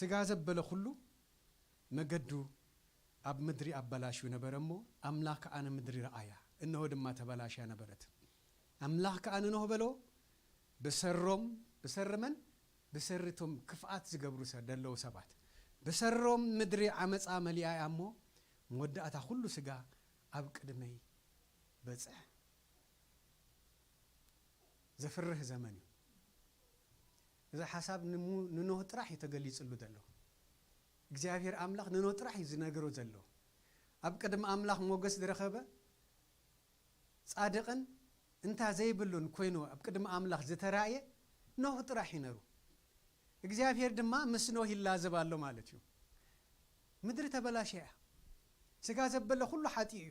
ስጋ ዘበለ ኩሉ መገዱ ኣብ ምድሪ ኣበላሽዩ ነበረ እሞ ኣምላኽ ከኣነ ምድሪ ረኣያ እነሆ ድማ ተበላሽያ ነበረት ኣምላኽ ከኣነ ነሆ በሎ ብሰሮም ብሰርመን ብሰርቶም ክፍኣት ዝገብሩ ደለው ሰባት ብሰሮም ምድሪ ዓመፃ መሊኣ እሞ መወዳእታ ኩሉ ስጋ ኣብ ቅድመይ በጽሕ ዘፍርህ ዘመን እዩ እዚ ሓሳብ ንኖህ ጥራሕ የተገሊጽሉ ዘሎ እግዚአብሔር ኣምላኽ ንኖህ ጥራሕ ዝነገሮ ዘሎ ኣብ ቅድሚ ኣምላኽ ሞገስ ዝረኸበ ጻድቕን እንታ ዘይብሉን ኮይኑ ኣብ ቅድሚ ኣምላኽ ዝተራእየ ኖህ ጥራሕ ይነሩ እግዚአብሔር ድማ ምስ ኖህ ይላዘብ ኣሎ ማለት እዩ ምድሪ ተበላሽያ ስጋ ዘበለ ኩሉ ሓጢ እዩ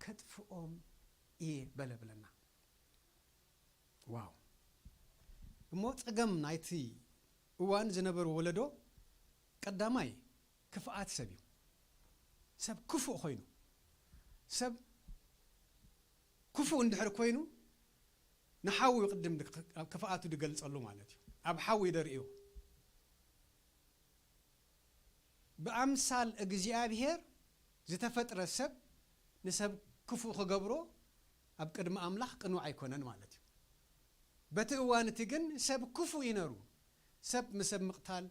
ከጥፍኦም እየ በለ ብለና ዋው እሞ ጸገም ናይቲ እዋን ዝነበሩ ወለዶ ቀዳማይ ክፍኣት ሰብ እዩ ሰብ ክፉእ ኮይኑ ሰብ ክፉእ እንድሕር ኮይኑ ንሓዊ ቅድም ክፍኣቱ ድገልጸሉ ማለት እዩ ኣብ ሓዊ ደርእዮ ብኣምሳል እግዚአብሔር ዝተፈጥረ ሰብ ንሰብ ክፉእ ክገብሮ ኣብ ቅድሚ ኣምላኽ ቅኑዕ ኣይኮነን ማለት እዩ በቲ እዋን እቲ ግን ሰብ ክፉእ ይነሩ ሰብ ምሰብ ምቕታል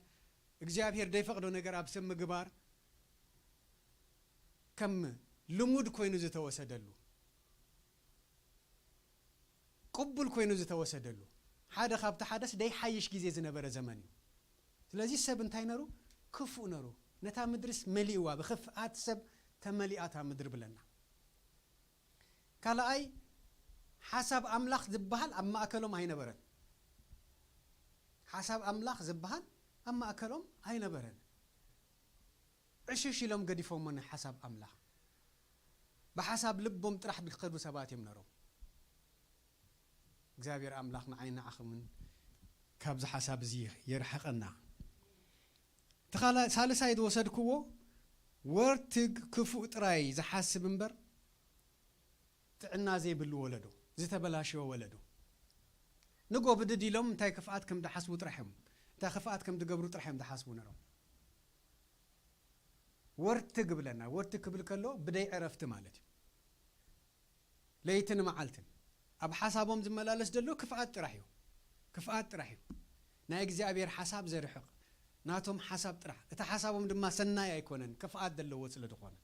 እግዚአብሔር ደይፈቅዶ ነገር ኣብ ሰብ ምግባር ከም ልሙድ ኮይኑ ዝተወሰደሉ ቅቡል ኮይኑ ዝተወሰደሉ ሓደ ካብቲ ሓደስ ደይ ሓይሽ ግዜ ዝነበረ ዘመን እዩ ስለዚህ ሰብ እንታይ ነሩ ክፉእ ነሩ ነታ ምድርስ መሊእዋ ብኽፍኣት ሰብ ተመሊኣታ ምድሪ ብለና ካልኣይ ሓሳብ ኣምላኽ ዝበሃል ኣብ ማእከሎም ኣይነበረን ሓሳብ ኣምላኽ ዝበሃል ኣብ ማእከሎም ኣይነበረን ዕሽሽ ኢሎም ገዲፎም ሓሳብ ኣምላኽ ብሓሳብ ልቦም ጥራሕ ዝኸዱ ሰባት እዮም ነሮም እግዚአብሔር ኣምላኽ ንዓይና ዓኽምን ካብዚ ሓሳብ እዚ የርሐቐና ሳልሳይ ዝወሰድክዎ ወርትግ ክፉእ ጥራይ ዝሓስብ እምበር ጥዕና ዘይብሉ ወለዶ ዝተበላሸወ ወለዶ ንጎ ብድድ ኢሎም እንታይ ክፍኣት ከም ዝሓስቡ ጥራሕዮም እንታይ ክፍኣት ከም ዝገብሩ ጥራሕዮም ዝሓስቡ ነሮም ወርትግ ብለና ወርትግ ክብል ከሎ ብደይ ዕረፍቲ ማለት እዩ ለይትን መዓልትን ኣብ ሓሳቦም ዝመላለስ ዘሎ ክፍኣት ጥራሕ እዩ ክፍኣት ጥራሕ እዩ ናይ እግዚአብሔር ሓሳብ ዘርሕቕ ናቶም ሓሳብ ጥራሕ እቲ ሓሳቦም ድማ ሰናይ ኣይኮነን ክፍኣት ዘለዎ ስለ ዝኾነ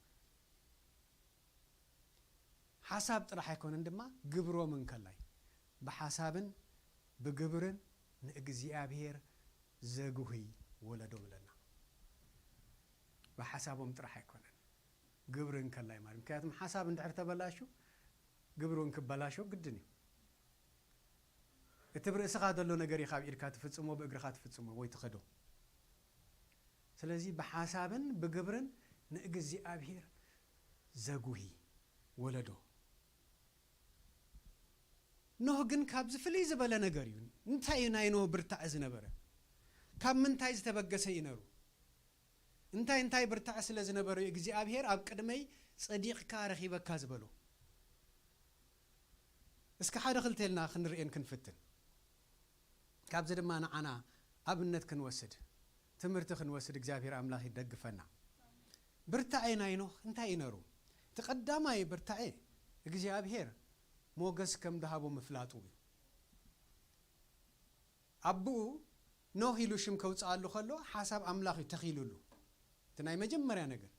ሓሳብ ጥራሕ ኣይኮነን ድማ ግብሮምን ከላይ ብሓሳብን ብግብርን ንእግዚአብሔር ዘጉህይ ወለዶ ብለና ብሓሳቦም ጥራሕ ኣይኮነን ግብርን ከላይ ማለት ምክንያቱም ሐሳብ እንድሕር ተበላሹ ግብሩን ክበላሹ ግድን እትብርእስኻ ዘሎ ነገር ይኻብ ኢድካ ትፍጽሞ በእግርኻ ትፍጽሞ ወይ ትኸዶ ስለዚህ በሐሳብን በግብርን ንእግዚአብሔር ዘጉሂ ወለዶ ኖህ ግን ካብ ዝፍልይ ዝበለ ነገር እዩ እንታይ ናይ ኖህ ብርታዕ ዝነበረ ካብ ምንታይ ዝተበገሰ ይነሩ እንታይ ብርታዕ ስለ ዝነበረ እግዚአብሔር ኣብ ቅድመይ ጸዲቕካ ረኺበካ ዝበሎ እስከ ሓደ ክልተልና ክንርኤን ክንፍትን ካብዚ ድማ ንዓና ኣብነት ክንወስድ ትምህርቲ ክንወስድ እግዚአብሔር ኣምላኽ ይደግፈና ብርታዕ ናይ ኖህ እንታይ ይነሩ ተቀዳማይ ብርታዕ እግዚአብሔር ሞገስ ከም ደሃቦ መፍላጡ አቡኡ ኖህ ኢሉ ሽም ከውጻሉ ከሎ ሐሳብ አምላኽ ተኺሉሉ ትናይ መጀመሪያ ነገር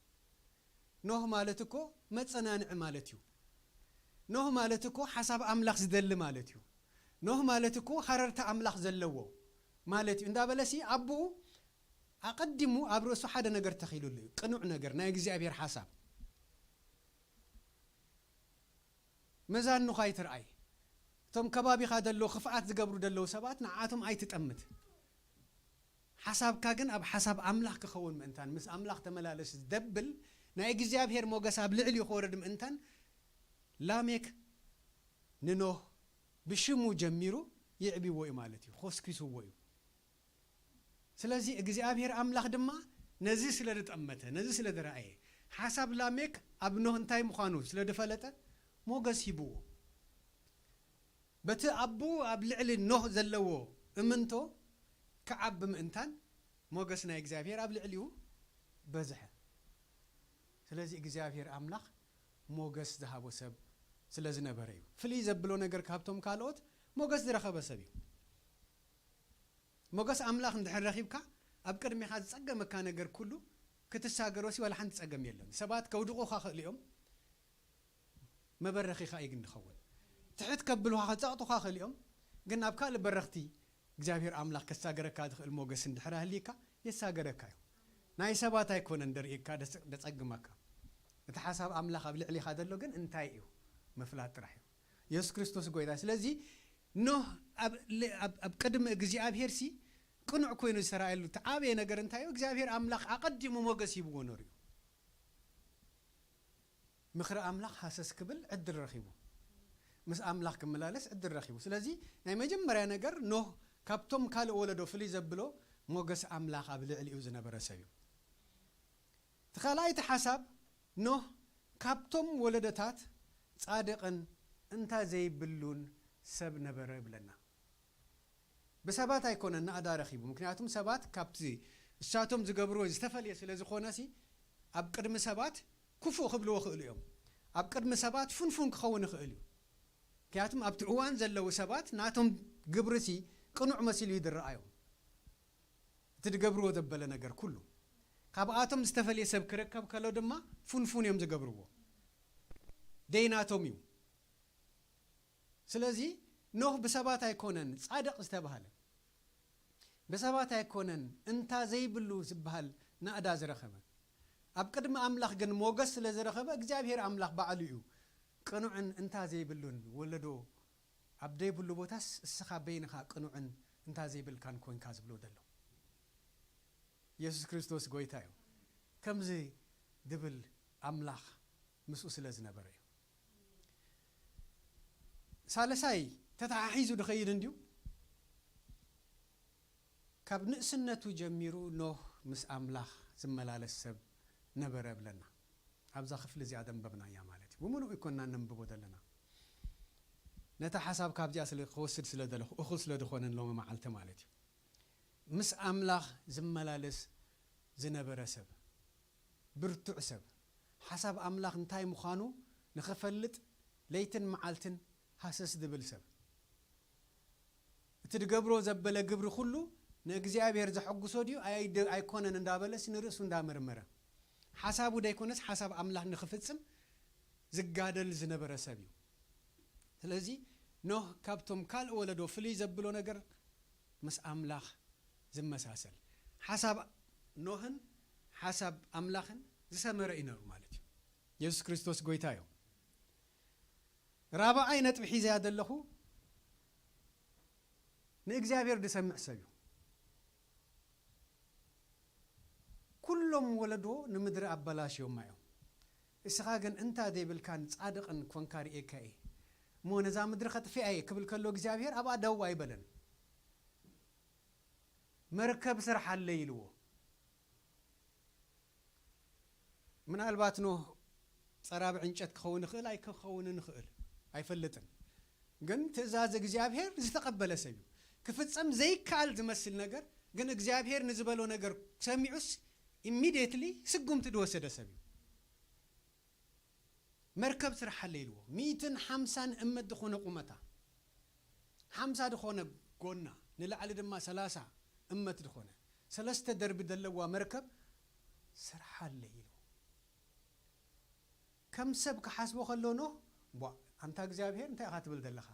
ኖህ ማለት እኮ መጸናንዕ ማለት እዩ ኖህ ማለት እኮ ሐሳብ አምላኽ ዝደል ማለት እዩ ኖህ ማለት እኮ ሐረርታ አምላኽ ዘለዎ ማለት እዩ እንዳበለሲ አቡኡ አቀድሙ አብሮሱ ሓደ ነገር ተኺሉሉ ቅኑዕ ነገር ናይ እግዚአብሔር ሐሳብ መዛኑ ኻይት ርአይ ቶም ከባቢኻ ደሎ ክፍአት ዝገብሩ ደለው ሰባት ንዓቶም ኣይትጠምት ሐሳብካ ግን ኣብ ሐሳብ አምላኽ ክኸውን ምእንታን ምስ አምላኽ ተመላለስ ዝደብል ናይ እግዚአብሔር ሞገስ ኣብ ልዕሊ ይወርድ ምእንታን ላሜክ ንኖህ ብሽሙ ጀሚሩ ይዕቢዎ እዩ ማለት እዩ ኾስኪስዎ እዩ ስለዚህ እግዚአብሔር አምላኽ ድማ ነዚ ስለ ዝጠመተ ነዚ ስለ ዝረአየ ሐሳብ ላሜክ ኣብ ኖህ እንታይ ምዃኑ ስለ ዝፈለጠ ሞገስ ሂብዎ በቲ አቡ ኣብ ልዕሊ ኖህ ዘለዎ እምንቶ ከዓብ ምእንታን ሞገስ ናይ እግዚአብሔር ኣብ ልዕሊኡ በዝሐ ስለዚህ እግዚአብሔር አምላኽ ሞገስ ዝሃቦ ሰብ ስለ ዝነበረ እዩ ፍልይ ዘብሎ ነገር ካብቶም ካልኦት ሞገስ ዝረኸበ ሰብ እዩ ሞገስ አምላኽ እንድሕር ረኺብካ ኣብ ቅድሚኻ ዝጸገመካ ነገር ኩሉ ክትሳገሮሲ ወላ ሓንቲ ጸገም የለን ሰባት ከውድቑኻ ክእል እዮም መበረኺኻ ይግን ድኸውን ትሕት ከብልኻ ኸጻቕጡኻ ክእል እዮም ግን ኣብ ካልእ በረኽቲ እግዚአብሔር አምላኽ ከሳገረካ ዝኽእል ሞገስ እንድሕር ሃልይካ የሳገረካ እዩ ናይ ሰባት ኣይኮነን ደርኢካ ደጸግመካ እቲ ሐሳብ አምላኽ ኣብ ልዕሊኻ ዘሎ ግን እንታይ እዩ መፍላት ጥራሕ እዩ ኢየሱስ ክርስቶስ ጎይታ ስለዚ ኖህ ኣብ ቅድሚ እግዚአብሔር ሲ ቅኑዕ ኮይኑ ዝሰራየሉ ተዓበየ ነገር እንታይ እዩ እግዚአብሔር አምላኽ አቀዲሙ ሞገስ ይብዎ ነሩ እዩ ምኽሪ አምላኽ ሐሰስ ክብል ዕድል ረኺቡ ምስ አምላኽ ክመላለስ ዕድል ረኺቡ ስለዚ ናይ መጀመርያ ነገር ኖህ ካብቶም ካልእ ወለዶ ፍልይ ዘብሎ ሞገስ አምላኽ ኣብ ልዕሊኡ ዝነበረ ሰብ እዩ ተኻላይቲ ሐሳብ ኖህ ካብቶም ወለደታት ጻድቕን እንታ ዘይብሉን ሰብ ነበረ ብለና ብሰባት ኣይኮነን ናእዳ ረኺቡ ምክንያቱም ሰባት ካብቲ እሳቶም ዝገብርዎ ዝተፈልየ ስለ ዝኾነሲ ኣብ ቅድሚ ሰባት ክፉእ ክብልዎ ክእሉ እዮም ኣብ ቅድሚ ሰባት ፍንፉን ክኸውን ይኽእል እዩ ምክንያቱም ኣብቲ እዋን ዘለው ሰባት ናቶም ግብርሲ ቅኑዕ መሲሉ ይድረአዮም እቲ ዝገብርዎ ዘበለ ነገር ኩሉ ካብኣቶም ዝተፈልየ ሰብ ክረከብ ከሎ ድማ ፍንፉን እዮም ዝገብርዎ ደይናቶም እዩ ስለዚ ኖህ ብሰባት ኣይኮነን ጻድቕ ዝተባሃለ ብሰባት ኣይኮነን እንታ ዘይብሉ ዝበሃል ናእዳ ዝረኸበ ኣብ ቅድሚ አምላኽ ግን ሞገስ ስለ ዝረኸበ እግዚአብሔር አምላኽ ባዕሉ እዩ ቅኑዕን እንታ ዘይብሉን ወለዶ ኣብ ደይብሉ ቦታስ እስኻ በይንኻ ቅኑዕን እንታ ዘይብልካን ኮንካ ዝብሎ ደሎ ኢየሱስ ክርስቶስ ጎይታ እዩ ከምዚ ድብል አምላኽ ምስኡ ስለ ዝነበረ እዩ ሳለሳይ ተተሓሒዙ ድኸይድ እንዲሁ ካብ ንእስነቱ ጀሚሩ ኖህ ምስ አምላኽ ዝመላለስ ሰብ ነበረ ብለና ኣብዛ ክፍሊ እዚኣ ደንበብናያ ማለት እዩ ብምሉእ ይኮንና ነንብቦ ዘለና ነታ ሓሳብ ካብዚኣ ስለ ክወስድ ስለ ዘለኹ እኹል ስለ ዝኾነን ሎሚ መዓልቲ ማለት እዩ ምስ አምላኽ ዝመላለስ ዝነበረ ሰብ ብርቱዕ ሰብ ሓሳብ አምላኽ እንታይ ምዃኑ ንኽፈልጥ ለይትን መዓልትን ሐሰስ ድብል ሰብ እቲ ድገብሮ ዘበለ ግብሪ ኩሉ ንእግዚአብሔር ዘሐጉሶ ድዩ ኣይኮነን እንዳበለስ ንርእሱ እንዳመርመረ ሐሳቡ ደይኮነስ ሐሳብ አምላኽ ንኽፍጽም ዝጋደል ዝነበረ ሰብ እዩ ስለዚ ኖህ ካብቶም ካልእ ወለዶ ፍልይ ዘብሎ ነገር ምስ አምላኽ ዝመሳሰል ሐሳብ ኖህን ሐሳብ አምላኽን ዝሰመረ ይነሩ ማለት እዩ ኢየሱስ ክርስቶስ ጎይታ እዩ ራብዓይ ነጥብ ሒዘ ያደለኹ ንእግዚአብሔር ድሰምዕ ሰብ እዩ ኩሎም ወለዶ ንምድሪ አበላሽዮም እዮም እስኻ ግን እንታ ደይብልካን ጻድቕን ኮንካሪ ኤካኤ ሞ ነዛ ምድሪ ኸጥፊአየ ክብል ከሎ እግዚአብሔር አብ አደው አይበለን መርከብ ስራሕ አለ ይልዎ ምናልባት ነው ጸራብ ዕንጨት ክኸውን ይኽእል አይክኸውን ይኽእል አይፈልጥን ግን ትእዛዝ እግዚአብሔር ዝተቀበለ ሰብ እዩ ክፍጸም ዘይካል ዝመስል ነገር ግን እግዚአብሔር ንዝበሎ ነገር ሰሚዑስ immediately ስጉም ትድወሰደ ሰብ እዩ መርከብ ስራሕ አለ ይልዎ 150 እመት ድኾነ ቁመታ 50 ድኾነ ጎና ንላዕሊ ድማ 30 እመት ድኾነ ሰለስተ ደርቢ ደለዋ መርከብ ስራሕ አለ ይልዎ ከም ሰብ ክሓስቦ ከሎ ነው አንታ እግዚአብሔር እንታይ አትብል ደለኻ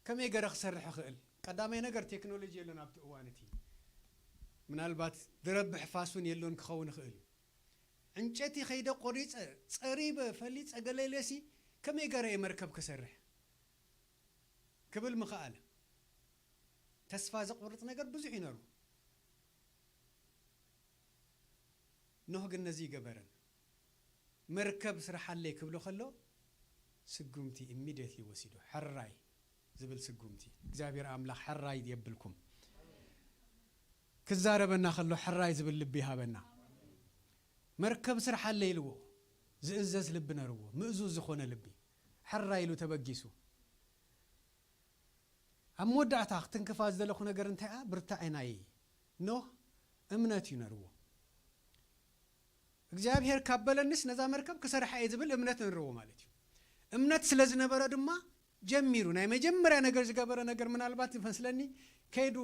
ከመይ ገረ ክሰርሕ ይኽእል ቀዳማይ ነገር ቴክኖሎጂ የለን ኣብቲ እዋንቲ ምናልባት ድረብሕ ፋሱን የለን ክኸውን ይኽእል ዕንጨቲ ኸይደ ቆሪፀ ጸሪበ ፈሊፀ ገለለሲ ከመይ ገረ የመርከብ ክሰርሕ ክብል ምኽኣለ ተስፋ ዘቁርጥ ነገር ብዙሕ ይነሩ ኖህ ግን ነዚ ገበረን መርከብ ስራሕ አለ ክብሎ ከሎ ስጉምቲ immediately ወሲዶ ሕራይ ዝብል ስጉምቲ እግዚአብሔር አምላክ ሕራይ ይብልኩም ክዛረበና ከሎ ሕራይ ዝብል ልብ ይሃበና መርከብ ስራሕ አለ ይልዎ ዝእዘዝ ልብ ነርዎ ምእዙዝ ዝኾነ ልቢ ሕራይ ኢሉ ተበጊሱ አሞዳዕታ ክትንከፋዝ ዘለኹ ነገር እንታይ ብርታዕናይ ኖህ እምነት ይነርዎ እግዚአብሔር ካበለንስ ነዛ መርከብ ከሰርሐ ይዝብል እምነት ንርዎ ማለት እዩ እምነት ስለዝነበረ ድማ ጀሚሩ ናይ መጀመሪያ ነገር ዝገበረ ነገር ምናልባት ይፈስለኒ ከይዱ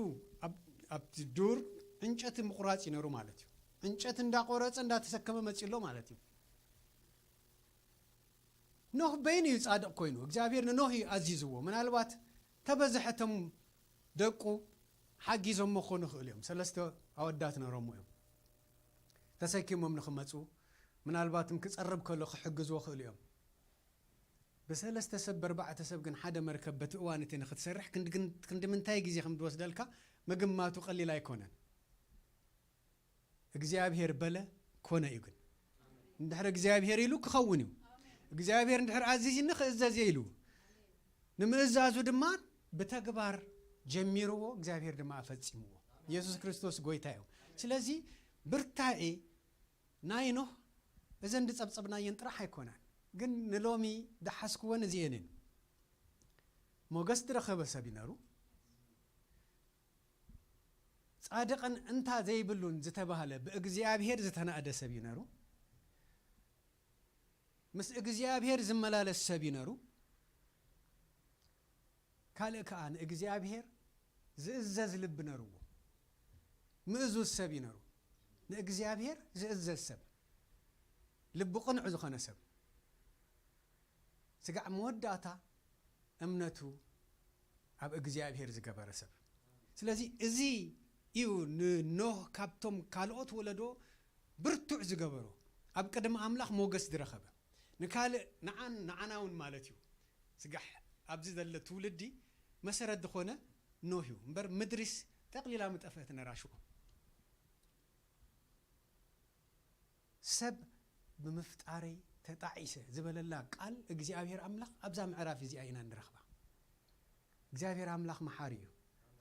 ኣብቲ ዱር እንጨት ምቁራጽ ይነሩ ማለት እዩ እንጨት እንዳቆረጸ እንዳተሰከመ መጽሎ ማለት እዩ ኖህ በይኑ ጻድቅ ኮይኑ እግዚአብሔር ንኖህ አዚዝዎ ምናልባት ተበዝሐተም ደቁ ሓጊዞም መኾኑ ይኽእልዮም ሰለስተ አወዳት ነሮም እዮም ተሰኪሞም ንኽመጹ ምናልባትም ክጸርብ ከሎ ክሕግዝዎ ይኽእልዮም በሰለስተ ሰብ በርባዕተ ሰብ ግን ሓደ መርከብ በቲ እዋንቲ ንኽትሰርሕ ክንዲ ምንታይ ግዜ ከም ድወስደልካ መግማቱ ቀሊል አይኮነን እግዚአብሔር በለ ኮነ እዩ ግን እንድሕር እግዚአብሔር ኢሉ ክኸውን እዩ እግዚአብሔር እንድሕር አዚዝኒ ክእዘዝ ኢሉ ንምእዛዙ ድማ በተግባር ጀሚርዎ እግዚአብሔር ድማ አፈጽምዎ ኢየሱስ ክርስቶስ ጎይታ እዩ ስለዚህ ብርታዒ ናይ ኖህ እዘን ድጸብጸብናየን ጥራሕ አይኮናን ግን ንሎሚ ደሓስክወን እዚአንን ሞገስ ድረኸበ ሰብ ይነሩ ጻድቕን እንታ ዘይብሉን ዝተባሃለ በእግዚአብሔር ዝተናእደ ሰብ ይነሩ ምስ እግዚአብሔር ዝመላለስ ሰብ ይነሩ ካልእ ከዓ ንእግዚአብሔር ዝእዘዝ ልብ ነርዎ ምእዙዝ ሰብ ይነሩ ንእግዚአብሔር ዝእዘዝ ሰብ ልብ ቅንዕ ዝኾነ ሰብ ስጋዕ መወዳእታ እምነቱ ኣብ እግዚአብሔር ዝገበረ ሰብ ስለዚህ እዚ እዩ ንኖህ ካብቶም ካልኦት ወለዶ ብርቱዕ ዝገበሮ ኣብ ቅድሚ አምላኽ ሞገስ ዝረኸበ ንካልእ ንዓናውን ማለት እዩ ስጋሕ ኣብዚ ዘለ ትውልዲ መሰረት ዝኾነ ኖህ እዩ እምበር ምድሪስ ጠቕሊላ ምጠፈት ነራሽኡ ሰብ ብምፍጣረይ ተጣዒሰ ዝበለላ ቃል እግዚአብሔር አምላኽ ኣብዛ ምዕራፍ እዚኣ ኢና ንረኽባ እግዚአብሔር አምላኽ መሓሪ እዩ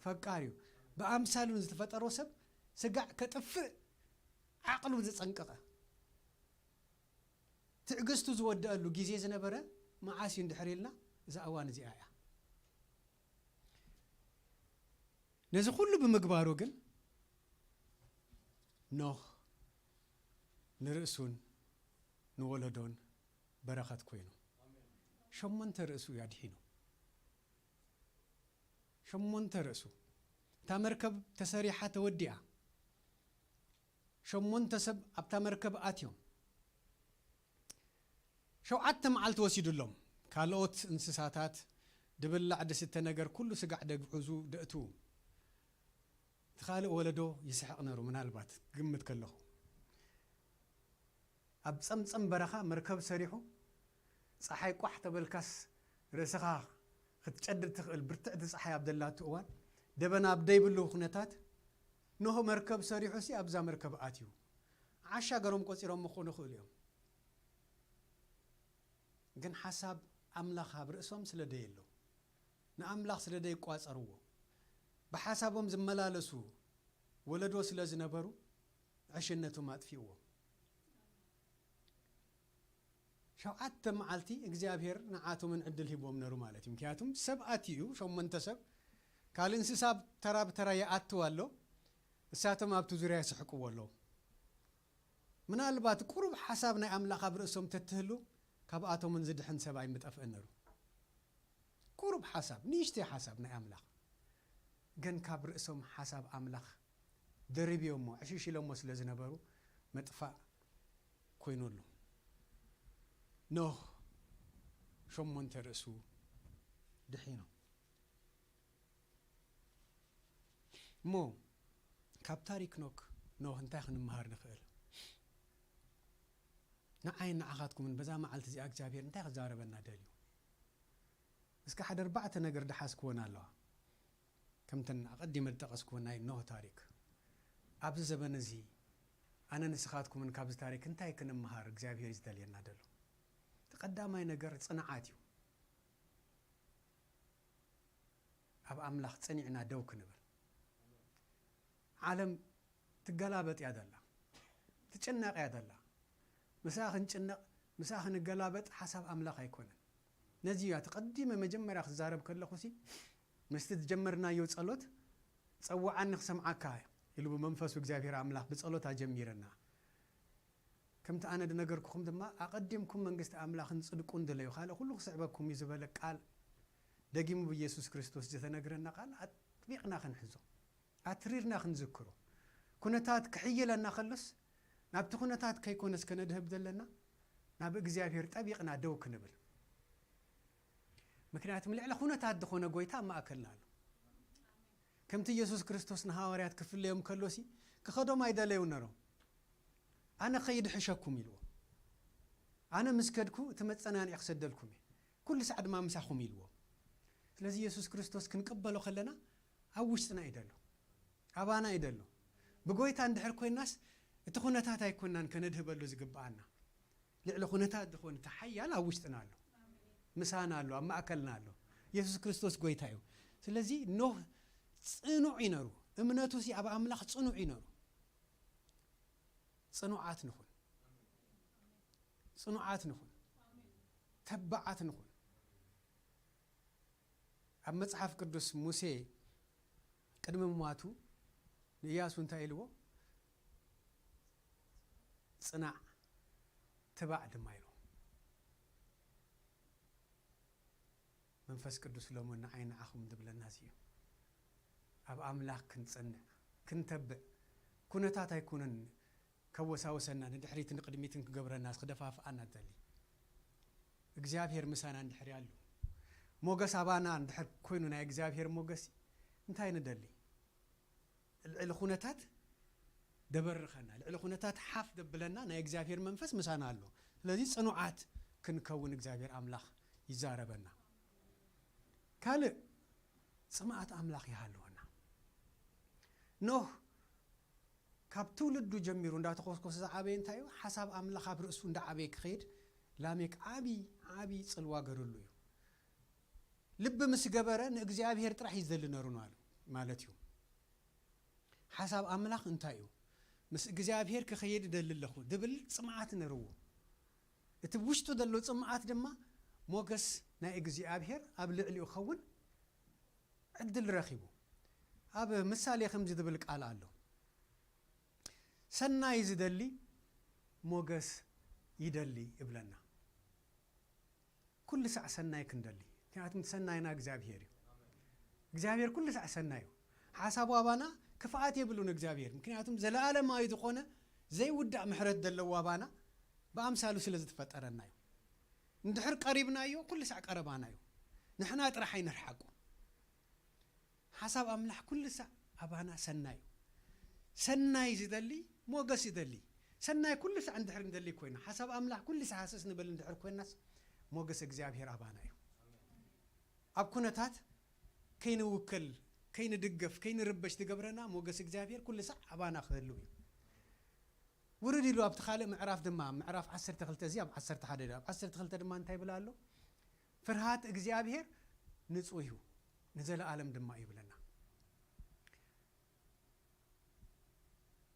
ፈቃሪ እዩ በአምሳሉን ዝተፈጠሮ ሰብ ስጋዕ ከጥፍእ ዓቕሉ ዝጸንቀቐ ትዕግስቱ ዝወደአሉ ጊዜ ዝነበረ መዓስ እንድሕር ኢልና እዛ እዋን እዚኣ እያ ነዚ ኩሉ ብምግባሩ ግን ኖህ ንርእሱን ንወለዶን በረኸት ኮይኑ ሸሞንተ ርእሱ ያድሒኑ ሸሞንተ ርእሱ እታ መርከብ ተሰሪሓ ተወዲኣ ሸሞንተ ሰብ ኣብታ መርከብ ኣትዮም 7 መዓልቲ ወሲዱሎም ካልኦት እንስሳታት ድብላዕ ደስተ ነገር ኩሉ ስጋዕ ደግዑዙ ደእቱ ትኻልእ ወለዶ ይስሐቕ ነሩ ምናልባት ግምት ከለኹ أب صمصم برخا مركب سريحو صحي قحت بالكاس رسخا ختشدد تخل برتعد صحي عبد الله تؤوان دبنا بدي بلو خنتات نهو مركب سريحو سي أبزا مركب آتيو عشا قروم قصيرهم مخونو خوليهم جن حساب أملاخ برأسهم سلديلو نأملاخ سلدي قواس أروه بحسابهم زملالسو ولدو سلازنبرو عشنتو ما تفيوه شو أتم معلتي إجزابير نعاتو من عدل هبوم نرو مالتي مكياتهم سب آتيو شو منتسب قال انسساب ترى يأتو والله الساتم أبتو زريا سحقو والله من البات قرب حسابنا أملاخ برأسهم تتهلو كاباتو من زد حن سبعين متأفئنرو قرب حساب نيشتي حسابنا أملاخ جن كابر اسم حساب أملاخ دربي يومه عشيش لهم مسلزنا برو متفا كوينولو نو شو منترسو دحينو مو كابتاريك نوك نو هنتاخن مهار نخيل نعين نعاقاتكم من بزا ما علت زي أكجابير نتاخ زاربنا داليو اسكا حد 4 نجر دحاس كونا الله كم تن أقدم التقص كونا نو تاريخ أبز زبن زي أنا نسخاتكم من كابز تاريخ انتاي كن مهار أكجابير يزدالينا دالو تقدامي نجر صنعاتيو أب أملاخ تصنعنا دوك نبل عالم تقلابت يا دلا تتشنق يا دلا مساخن تشنق مساخن القلابت حسب أملاخ يكون نزيها تقدم مجمرة خزارب كله خسي مستد جمرنا يوصلوت تصوع عن سمعك اللي بمنفس وجزافير أملاخ بتصلوت أجميرنا كم تأنا دنقركم دما أقدمكم من قست أملاخ نصدقون دليو خاله كله صعبكم يزبلك قال دقيم بيسوع كريستوس جتنقرنا قال أطبيقنا خنحزو أتريرنا خنذكره كنتات كحية لنا خلص نبت كنتات كيكون اسكن دهب دلنا ناب إجزافير طبيقنا دوك نبل مكنات ملي على كنتات دخونا قويتا ما أكلنا له كم تي يسوع كريستوس نهاوريات كفل يوم كلوسي كخدو ما يدليو نرو أنا خيد حشكم يلو أنا مسكدكو تمتصنان يخسدلكم كل سعد ما مساخم يلو ስለዚህ ኢየሱስ ክርስቶስ ክንቀበለው خلنا አውሽትና አይደሉ አባና አይደሉ በጎይታ እንድሕር ኮይናስ እቲ ኩነታት አይኮናን ከነድህበሉ ዝግባአና ልዕለ ኩነታት ድኾን ተሐያል አውሽትና አሎ ምሳና አሎ አማከልና አሎ ኢየሱስ ክርስቶስ ጎይታ እዩ ስለዚህ ኖህ ጽኑዕ ይነሩ እምነቱ ሲ አብ አምላኽ ጽኑዕ ይነሩ ጽኑዓት ንኹን ጽኑዓት ንኹን ተባዓት ንኹን أب مصحف قدوس موسى قدم مواتو نياسو انتا يلو صنع تبع دمايلو منفس قدوس لومن عين عخم دبلنا زيو أب أملاك كنصنع كنتبع كنتات يكونن كوساوسنا ندحريت نقدميتن كغبر الناس خدفاف انا دلي እግዚአብሔር ምሳና እንድሕር ያሉ موجس أبانا ندحر كوينو نا إجزافير موجس انتهي ندلي الخونتات دبر خنا الخونتات حاف دبلنا نا إجزافير منفس مسانا له الذي صنوعات كن كون إجزافير أملاخ يزاربنا قال سمعت أملاخ يهالونا نوح كابتول الدو جميرون دا تخصكو سعابين تايو حساب أملاخ برأسون دا عبيك خير لاميك عبي صلوا قرلو لب مسجبرة نجزابير ترح يزلنا رونالو مالتيو حسب أملاخ انتايو مسجبير كخير دل الله دبل سمعات نروه تبوشتو دلو سمعات دما موجس نا إجزابير قبل اللي يخون عدل رخيبو أب مثال يا خمسة دبلك على الله سنا يزدلي موجس يدلي إبلنا كل ساعة سنا يكندلي كانت متسناينا እግዚአብሔር كل ساعة سنايو حسابو أبانا كفاءات يبلون እግዚአብሔር ምክንያቱም ዘላለማዊ ዝኾነ ዘይውዳዕ ምሕረት ደለዎ አባና በአምሳሉ ስለዚህ ተፈጠረናዩ እንድሕር ቀሪብናዮ كل ساعة ቀረባናዩ ንሕና ጥራሕ አይንርሐቁ حساب أملاح كل ساعة أبانا سنايو سناي زدلي موجس يدلي سناي كل ساعة عند حرم دلي كوينا حسب أملاح كل ساعة حسس نبل ندحر كويناس موجس إجزابير أبانا يو أبكونتات كين وكل كين دقف كين ربش تقبرنا موجس إجزابير كل ساعة أبانا خذلوي وردي له أبتخالق معراف دمام معراف 10 تخلت زياب 10 تحديد 10 تخلت دمان تاي بلالو فرهات إجزابير نصويه نزل عالم دما يبلنا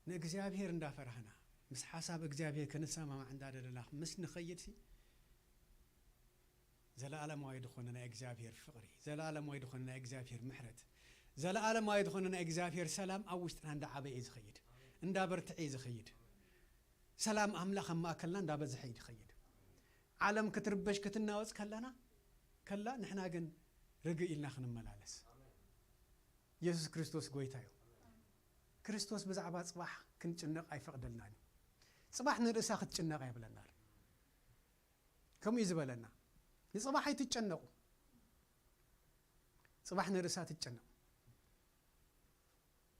نإجزابير ندافرهنا مس حساب إجزابير كنسامة ما عندها دلنا مس نخيد سي زلالم وايد خوننا إجزابير فقري زلالم وايد خوننا إجزابير محرت زلالم وايد خوننا إجزابير سلام أوشت عند عبي إز خيد عند برتعي إز خيد سلام أملاخ ما أكلنا عند بزحيد خيد عالم كتربش كتناوز كلنا كلا نحنا جن رجع إلنا خن ملالس يسوع كريستوس قويتايو كريستوس بزعبات صباح كنت جنق أي فقدلنا صباح نرسا خد جنق أي بلنا كم يزبلنا لصباح يتجنقوا صباح نرسا تتجنق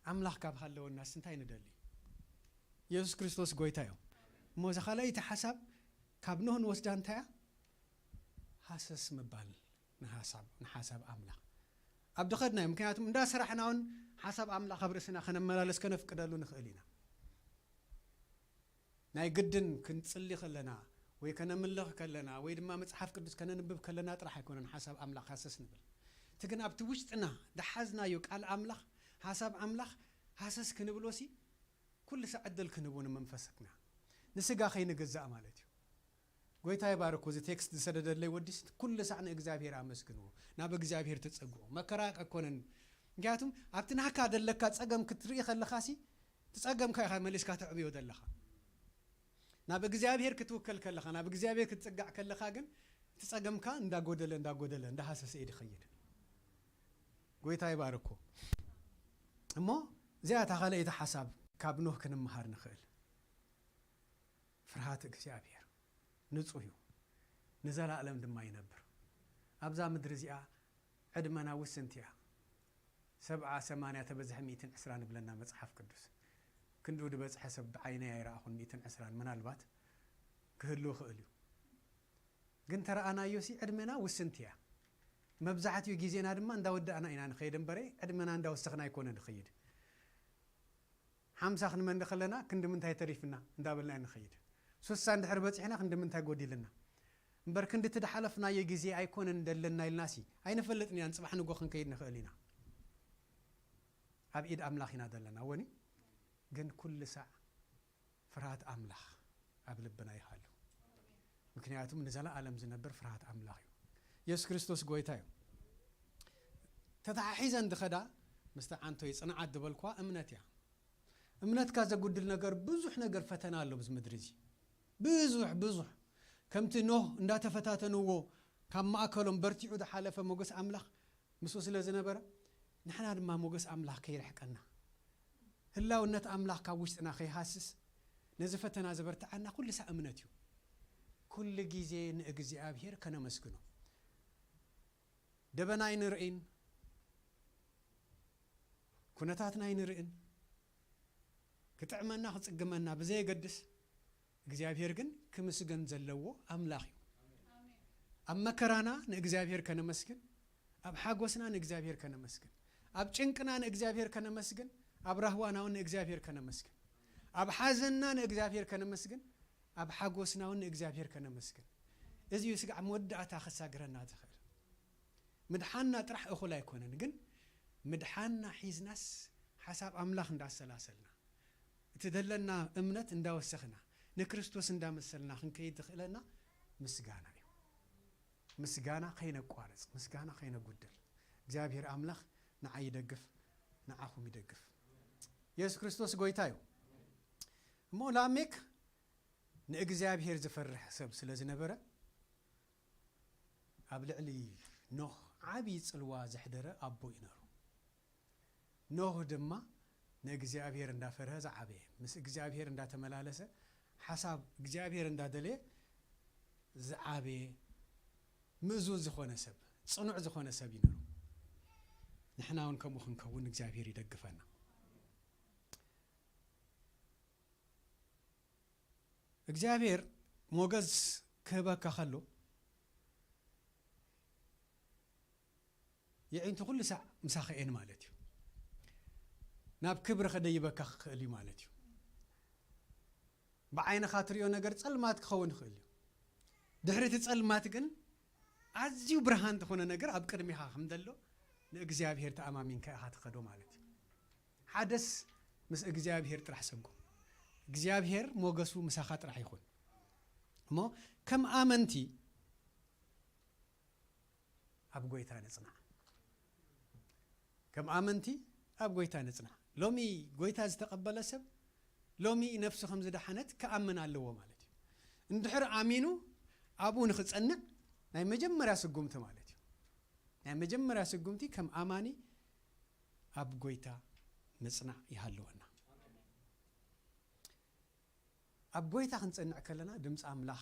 أملاح كابها لو الناس انتهي ندلي يسوع كريستوس قويتايو موزا خلاي تحسب كابنهن وسدان تايا حاسس مبال نحاسب أملاح أبدخدنا يمكناتهم دا سرحناون حسب أملاح خبرسنا خنا ملالس كنف كدالو نخيلنا ناي قدن كنت صلي خلنا ويكنا ملخ كلنا ويد ما مصحف قدس كنا نبب كلنا طرح يكون حسب أملاح حاسس نبل تكن أبت وشتنا دحزنا يوك على أملاح حسب أملاح حاسس كنبلوسي كل سعدل كنبون منفسكنا نسقا خينا جزاء مالتي قويتا يبارك وزي تكست سدد اللي وديس كل ساعة إجزابير عمسكنو ناب إجزابير تتصقو ما كراك أكونن جاتم أبتنا هكا دلك تتصقم كتريخ اللخاسي تتصقم كاي مليس كاتعبي ودلخا ناب إجزابير كتوكل كلخا ناب إجزابير كتسقع كلخا جن تتصقم كان دا قودلن دا حاسس إيدي خيد قويتا يباركو أما زيادة خالي يتحسب كابنوه كن مهار نخيل فرهات إجزابير نصويو نزال عالم دما ينبر أبزا مدرزيا عدمنا وسنتيا 7 8 تبزح 100 عسران بلنا مصحف قدس كندو دبز حسب بعيني يراهن 100 عسران من البات كهلو خليو ግን ተራአናዮ ሲ ዕድመና ውስንቲያ መብዛሕትኡ ጊዜና ድማ እንዳወዳእና ኢና ንኸይድ እምበረ ዕድመና እንዳወሰኽና ይኮነ ንኸይድ 50 ክንመንድ ከለና ክንድምንታይ ተሪፍና እንዳበልና ንኸይድ 3 እንድሕር በጽሕና ክንድምንታይ ጎዲልና እምበር ክንድ ትድሓለፍና የጊዜ ኣይኮነን እንደለና ኢልናሲ ኣይነፈልጥን ያን ጽባሕ ንጎ ክንከይድ ንኽእል ኢና ኣብ ኢድ ኣምላኽ ኢና ዘለና ወኒ ግን ኩል ሰዕ ፍርሃት ኣምላኽ ኣብ ልብና ይሃሉ ምክንያቱም ንዘላ ዓለም ዝነብር ፍርሃት ኣምላኽ እዩ ኢየሱስ ክርስቶስ ጎይታ እዩ ተታሒዘን ድኸዳ ምስተዓንቶ ይጽንዓት ድበልኳ እምነት እያ እምነትካ ዘጉድል ነገር ብዙሕ ነገር ፈተና ኣሎ ብዝ ምድሪ እዚ ብዙሕ ከምቲ ኖህ እንዳተፈታተንዎ ካብ ማእከሎም በርቲዑ ዝሓለፈ ሞገስ ኣምላኽ ምስ ስለ ዝነበረ ንሕና ድማ ሞገስ ኣምላኽ ከይርሕቀና ህላውነት ኣምላኽ ካብ ውሽጥና ከይሃስስ ነዚ ፈተና ዝበርትዓና ኩሉ ሰዕ እምነት እዩ ኩሉ ግዜ ንእግዚአብሔር ከነመስግኖ ደበና ይንርኢን ኩነታትና ይንርኢን ክጥዕመና ክጽግመና ብዘይ ገድስ እግዚአብሔር ግን ክምስገን ዘለዎ ኣምላኽ እዩ ኣብ መከራና ንእግዚአብሔር ከነመስግን ኣብ ሓጎስና ንእግዚአብሔር ከነመስግን ኣብ ጭንቅና ንእግዚአብሔር ከነመስግን ኣብ ራህዋናውን ንእግዚአብሔር ከነመስግን ኣብ ሓዘንና ንእግዚአብሔር ከነመስግን ኣብ ሓጎስናውን ንእግዚአብሔር ከነመስግን እዚ ስጋዕ መወዳእታኸሳግረና ትኽእል ምድሓና ጥራሕ እኹል ኣይኮነን ግን ምድሓና ሒዝናስ ሓሳብ ኣምላኽ እንዳሰላሰልና እቲ ደለና እምነት እንዳወሰኽና ንክርስቶስ እንዳመሰልና ክንከይድ ትኽእለና ምስጋና እዩ ምስጋና ከይነቋርጽ ምስጋና ከይነጉድል እግዚአብሔር ኣምላኽ ንዓይ ይደግፍ ንዓኹም ይደግፍ ኢየሱስ ክርስቶስ ጎይታ እዩ እሞ ላሜክ ንእግዚአብሔር ዝፈርሕ ሰብ ስለ ዝነበረ ኣብ ልዕሊ ኖህ ዓብይ ጽልዋ ዘሕደረ ኣቦ እዩ ነይሩ ኖህ ድማ ንእግዚአብሔር እንዳፈርሀ ዝዓበየ ምስ እግዚአብሔር እንዳተመላለሰ ሓሳብ እግዚአብሔር እንዳደለየ ዝዓበየ ምእዙዝ ዝኾነ ሰብ ጽኑዕ ዝኾነ ሰብ እዩ ነይሩ ንሕና እውን ከምኡ ክንከውን እግዚአብሔር ይደግፈና እግዚአብሔር ሞገዝ ክህበካ ከሎ የዒንቱ ኩሉ ሰዕ ምሳኸኤን ማለት እዩ ናብ ክብሪ ከደይበካ ክኽእል እዩ ማለት እዩ ብዓይንኻ ትሪኦ ነገር ጸልማት ክኸውን ይኽእል እዩ ድሕሪ እቲ ጸልማት ግን ኣዝዩ ብርሃን ዝኾነ ነገር ኣብ ቅድሚኻ ከም ዘሎ ንእግዚአብሔር ተኣማሚንካ ኢኻ ትኸዶ ማለት እዩ ሓደስ ምስ እግዚአብሔር ጥራሕ ሰንጎ እግዚአብሔር ሞገሱ ምሳኻ ጥራሕ ይኹን እሞ ከም ኣመንቲ ኣብ ጎይታ ንጽናዕ ከም ኣመንቲ ኣብ ጎይታ ንጽናዕ ሎሚ ጎይታ ዝተቀበለ ሰብ ሎሚ ነፍሱ ከም ዝደሓነት ከኣምን ኣለዎ ማለት እዩ እንድሕር ኣሚኑ ኣብኡ ንኽጸንዕ ናይ መጀመርያ ስጉምቲ ማለት እዩ ናይ መጀመርያ ስጉምቲ ከም ኣማኒ ኣብ ጎይታ ንጽናዕ ይሃለወና ኣብ ጎይታ ክንጸንዕ ከለና ድምፂ ኣምላኽ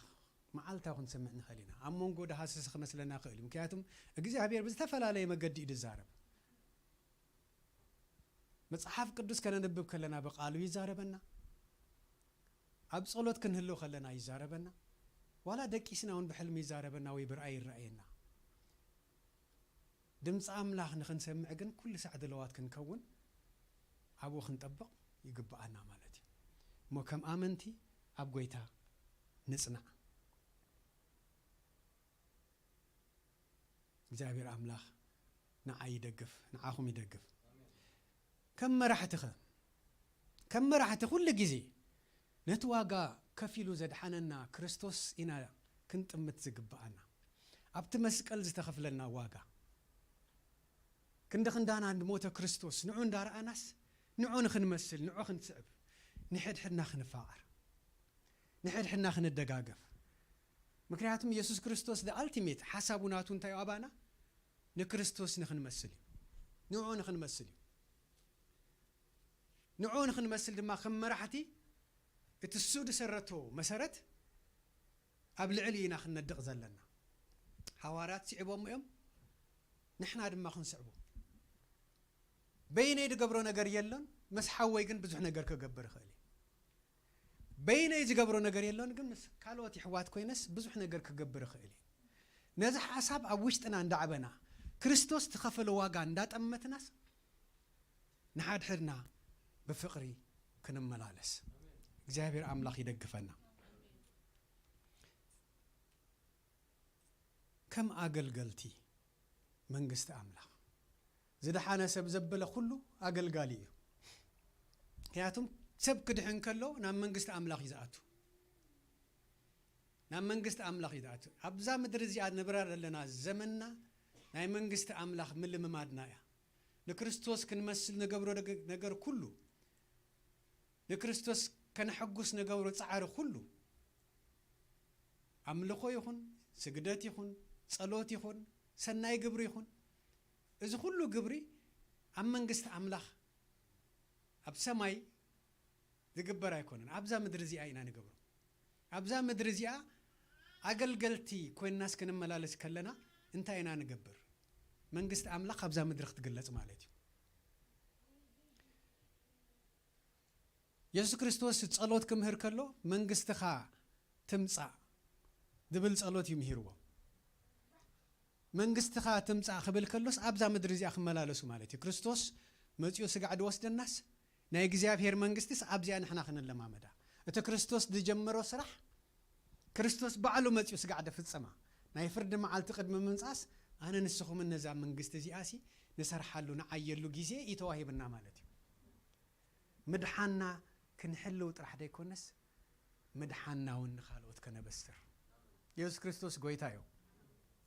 መዓልታዊ ክንሰምዕ ንኽእል ኢና ኣብ መንጎ ደሃስስ ክመስለና ክእል እዩ ምክንያቱም እግዚአብሔር ብዝተፈላለየ መገዲ እዩ ዝዛረብ መጽሓፍ ቅዱስ ከነንብብ ከለና በቃሉ ይዛረበና ኣብ ጸሎት ክንህልው ከለና ይዛረበና ዋላ ደቂስና እውን ብሕልሚ ይዛረበና ወይ ብርአይ ይረአየና ድምፂ ኣምላኽ ንኽንሰምዕ ግን ኩሉ ሰዕ ድለዋት ክንከውን ኣብኡ ክንጠብቕ ይግባአና ማለት እዩ እሞ ከም ኣመንቲ ኣብ ጎይታ ንጽናዕ እግዚአብሔር ኣምላኽ ንዓይ ይደግፍ ንዓኹም ይደግፍ ከም መራሕቲ ኩሉ ግዜ ነቲ ዋጋ ከፊሉ ዘድሓነና ክርስቶስ ኢና ክንጥምት ዝግባአና ኣብቲ መስቀል ዝተኸፍለና ዋጋ ክንዲ ክንዳና እንድሞተ ክርስቶስ ንዑ እንዳረኣናስ ንዑ ንኽንመስል ንዑ ክንስዕብ ንሕድሕድና ክንፋቐር ንሕድሕድና ክንደጋገፍ ምክንያቱም ኢየሱስ ክርስቶስ አልቲሜት ሓሳቡ ናቱ እንታይ ኣባና ንክርስቶስ ንኽንመስል እዩ ንዑ ንኽንመስል እዩ ንዑ ንኽንመስል ድማ ከም መራሕቲ እቲ እሱ ድሰረቶ መሰረት ኣብ ልዕሊ ኢና ክንነድቕ ዘለና ሓዋርያት ሲዕቦም እዮም ንሕና ድማ ክንስዕቦ በይነይ ዝገብሮ ነገር የለን ምስ ሓወይ ግን ብዙሕ ነገር ክገብር ይኽእል በይነይ ዝገብሮ ነገር የለን ግን ምስ ካልኦት ይሕዋት ኮይነስ ብዙሕ ነገር ክገብር ይኽእል ነዚ ሓሳብ ኣብ ውሽጥና እንዳዕበና ክርስቶስ ተኸፈለ ዋጋ እንዳጠመትናስ ንሓድሕድና ብፍቕሪ ክንመላለስ እግዚአብሔር ኣምላኽ ይደግፈና ከም ኣገልገልቲ መንግስቲ ኣምላኽ ዝደሓነ ሰብ ዘበለ ኩሉ ኣገልጋሊ እዩ ምክንያቱም ሰብ ክድሕን ከሎ ናብ መንግስቲ ኣምላኽ ይዝኣቱ ናብ መንግስቲ ኣምላኽ ይዝኣቱ ኣብዛ ምድሪ እዚኣ ንብራ ዘለና ዘመንና ናይ መንግስቲ ኣምላኽ ምልምማድና እያ ንክርስቶስ ክንመስል ንገብሮ ነገር ኩሉ ንክርስቶስ ከነሐጉስ ንገብሮ ጻዕሪ ኩሉ ኣምልኾ ይኹን ስግደት ይኹን ጸሎት ይኹን ሰናይ ግብሪ ይኹን እዚ ኩሉ ግብሪ ኣብ መንግስቲ ኣምላኽ ኣብ ሰማይ ዝግበር ኣይኮነን ኣብዛ ምድሪ እዚኣ ኢና ንገብሮ ኣብዛ ምድሪ እዚኣ ኣገልገልቲ ኮይንናስ ክንመላለስ ከለና እንታይ ኢና ንገብር መንግስቲ ኣምላኽ ኣብዛ ምድሪ ክትግለጽ ማለት እዩ ኢየሱስ ክርስቶስ ጸሎት ክምህር ከሎ መንግስትኻ ትምጻእ ዝብል ጸሎት እዩ ምሂርዎ መንግስትኻ ትምጻእ ክብል ከሎስ ኣብዛ ምድሪ እዚኣ ክመላለሱ ማለት እዩ ክርስቶስ መጺኡ ስጋዕ ድወስደናስ ናይ እግዚአብሔር መንግስትስ ኣብዚኣ ንሕና ክንለማመዳ እቲ ክርስቶስ ዝጀመሮ ስራሕ ክርስቶስ ባዕሉ መጺኡ ስጋዕ ደፍጸማ ናይ ፍርዲ መዓልቲ ቅድሚ ምምጻስ ኣነ ንስኹም ነዛ መንግስቲ እዚኣሲ ንሰርሓሉ ንዓየሉ ግዜ ይተዋሂብና ማለት እዩ ምድሓና ክንሕልው ጥራሕ ደይኮነስ ምድሓና እውን ንኻልኦት ከነበስር ኢየሱስ ክርስቶስ ጎይታ እዩ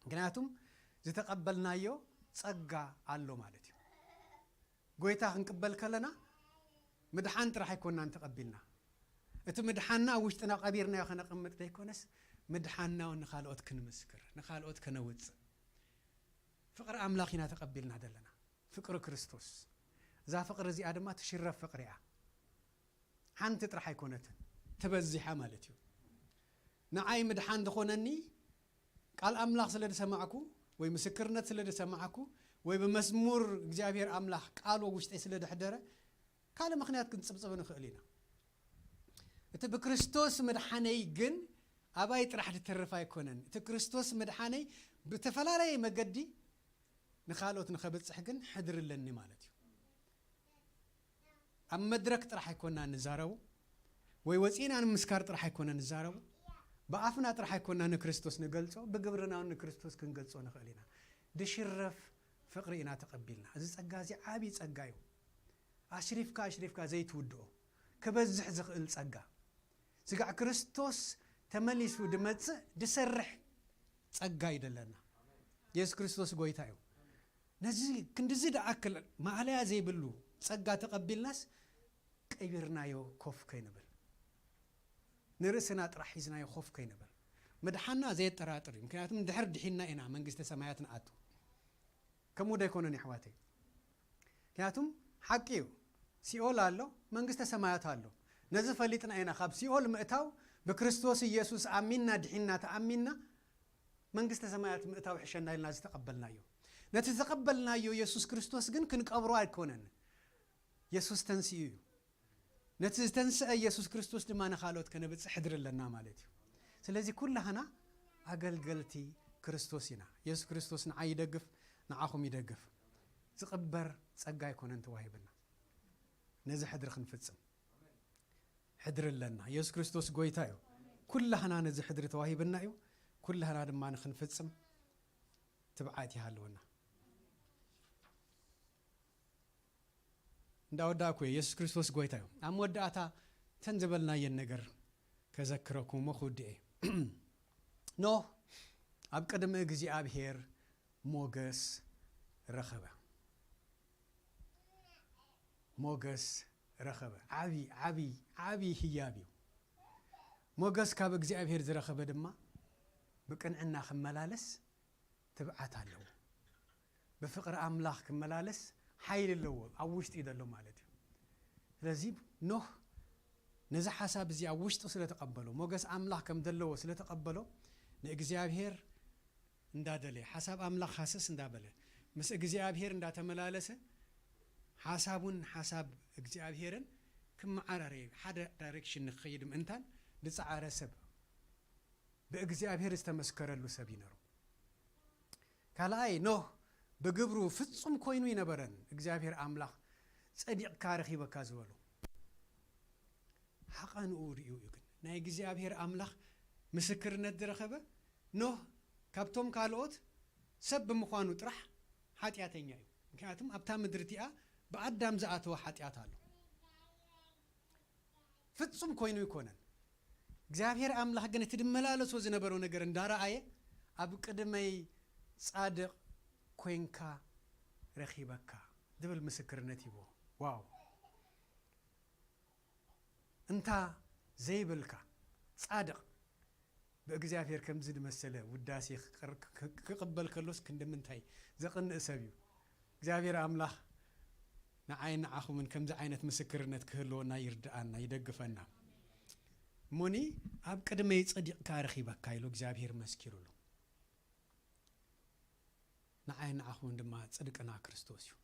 ምክንያቱም ዝተቀበልናዮ ጸጋ ኣሎ ማለት እዩ ጎይታ ክንቅበል ከለና ምድሓን ጥራሕ ኣይኮንናን ተቐቢልና እቲ ምድሓና ውሽጥና ቀቢርናዮ ከነቕምጥ ደይኮነስ ምድሓና እውን ንኻልኦት ክንምስክር ንኻልኦት ከነውፅእ ፍቅሪ ኣምላኽ ኢና ተቐቢልና ዘለና ፍቅሪ ክርስቶስ እዛ ፍቅሪ እዚኣ ድማ ትሽረፍ ፍቅሪ እያ ሓንቲ ጥራሕ ኣይኮነትን ተበዚሓ ማለት እዩ ንዓይ ምድሓን ዝኾነኒ ቃል ኣምላኽ ስለ ዝሰማዕኩ ወይ ምስክርነት ስለ ዝሰማዕኩ ወይ በመስሙር እግዚአብሔር ኣምላኽ ቃል ውሽጠይ ስለ ድሕደረ ካለ ምክንያት ክንጽብጽብ ንኽእል ኢና እቲ ብክርስቶስ መድሓነይ ግን ኣባይ ጥራሕ ዝተርፍ ኣይኮነን እቲ ክርስቶስ መድሓነይ ብተፈላለየ መገዲ ንኻልኦት ንኸበፅሕ ግን ሕድርለኒ ማለት እዩ ኣብ መድረክ ጥራሕ ኣይኮንና ንዛረቡ ወይ ወፂና ንምስካር ጥራሕ ኣይኮንና ንዛረቡ ብኣፍና ጥራሕ ኣይኮንና ንክርስቶስ ንገልጾ ብግብርና ንክርስቶስ ክንገልጾ ንኽእል ኢና ድሽረፍ ፍቕሪ ኢና ተቐቢልና እዚ ጸጋ እዚ ዓብይ ጸጋ እዩ ኣሽሪፍካ ዘይትውድኦ ክበዝሕ ዝኽእል ጸጋ ስጋዕ ክርስቶስ ተመሊሱ ድመጽእ ድሰርሕ ጸጋ ይደለና ኢየሱስ ክርስቶስ ጎይታ እዩ ነዚ ክንድዚ ደኣክል ማዕለያ ዘይብሉ ጸጋ ተቐቢልናስ ቀይርናዮ ኮፍ ከይንብል ንርእስና ጥራሕ ሒዝናዮ ኮፍ ከይንብል መድሓና ዘየጠራጥር እዩ ምክንያቱም ድሕር ድሒና ኢና መንግስተ ሰማያት ንኣቱ ከምኡ ደይኮነን ኣሕዋተይ ምክንያቱም ሓቂ እዩ ሲኦል ኣሎ መንግስተ ሰማያት ኣሎ ነዚ ፈሊጥና ኢና ካብ ሲኦል ምእታው ብክርስቶስ ኢየሱስ ኣሚንና ድሒና ተኣሚንና መንግስተ ሰማያት ምእታው ሕሸና ኢልና ዝተቐበልናዮ ነቲ ተቐበልናዮ ኢየሱስ ክርስቶስ ግን ክንቀብሮ ኣይኮነን ኢየሱስ ተንስኡ እዩ ነቲ ዝተንስአ ኢየሱስ ክርስቶስ ድማ ንኻልኦት ከነብፅሕ ሕድርለና ማለት እዩ ስለዚ ኩላህና ኣገልገልቲ ክርስቶስ ኢና ኢየሱስ ክርስቶስ ንዓይ ይደግፍ ንዓኹም ይደግፍ ዝቕበር ጸጋ ኣይኮነን ተዋሂብና ነዚ ሕድሪ ክንፍጽም ሕድርለና ኢየሱስ ክርስቶስ ጎይታ እዩ ኩላህና ነዚ ሕድሪ ተዋሂብና እዩ ኩላህና ድማ ንኽንፍጽም ትብዓት ይሃለወና እንዳወዳእኩ ኢየሱስ ክርስቶስ ጎይታ እዩ ኣብ መወዳእታ ተንዝበልናየን ነገር ከዘክረኩም መኹድኤ ኖህ ኣብ ቅድሚ እግዚኣብሔር ሞገስ ረኸበ ዓብይ ህያብ እዩ ሞገስ ካብ እግዚኣብሔር ዝረኸበ ድማ ብቅንዕና ክመላለስ ትብዓት ኣለዎ ብፍቕሪ ኣምላኽ ክመላለስ ሓይል ኣለዎ ኣብ ውሽጢ እዩ ዘሎ ማለት እዩ ስለዚ ኖህ ነዚ ሓሳብ እዚ ኣብ ውሽጡ ስለተቐበሎ ሞገስ ኣምላኽ ከም ዘለዎ ስለተቐበሎ ንእግዚኣብሔር እንዳደለየ ሓሳብ ኣምላኽ ሓሰስ እንዳበለ ምስ እግዚኣብሔር እንዳተመላለሰ ሓሳቡን ሓሳብ እግዚኣብሔርን ክመዓራረ ሓደ ዳይሬክሽን ንኽኸይድ ምእንታን ዝፀዓረ ሰብ ብእግዚኣብሔር ዝተመስከረሉ ሰብ ይነሩ ካልኣይ ኖህ ብግብሩ ፍጹም ኮይኑ ይነበረን እግዚኣብሔር ኣምላኽ ጸዲቕካ ረኺበካ ዝበሉ ሓቐንኡ ርዩ እዩ ግን ናይ እግዚኣብሔር ኣምላኽ ምስክርነት ዝረኸበ ኖህ ካብቶም ካልኦት ሰብ ብምዃኑ ጥራሕ ሓጢኣተኛ እዩ ምክንያቱም ኣብታ ምድሪ እቲኣ ብኣዳም ዝኣተወ ሓጢኣት ኣሎ ፍጹም ኮይኑ ይኮነን እግዚኣብሔር ኣምላኽ ግን እቲ ድመላለሶ ዝነበረው ነገር እንዳረኣየ ኣብ ቅድመይ ጻድቕ ኮንካ ረኺበካ ዝብል ምስክርነት ይቦ ዋው እንታ ዘይብልካ ጻድቕ ብእግዚኣብሔር ከምዚ ድመሰለ ውዳሴ ክቕበል ከሎስ ክንደምንታይ ዘቕንእ ሰብ እዩ እግዚአብሔር አምላክ ንዓይን ዓኹምን ከምዚ ዓይነት ምስክርነት ክህልወና ይርዳአና ይደግፈና ሞኒ ኣብ ቅድመይ ጸዲቕካ ረኺበካ ኢሉ እግዚአብሔር መስኪሩሉ ንዓይን ዓኹምን ድማ ጽድቅና ክርስቶስ እዩ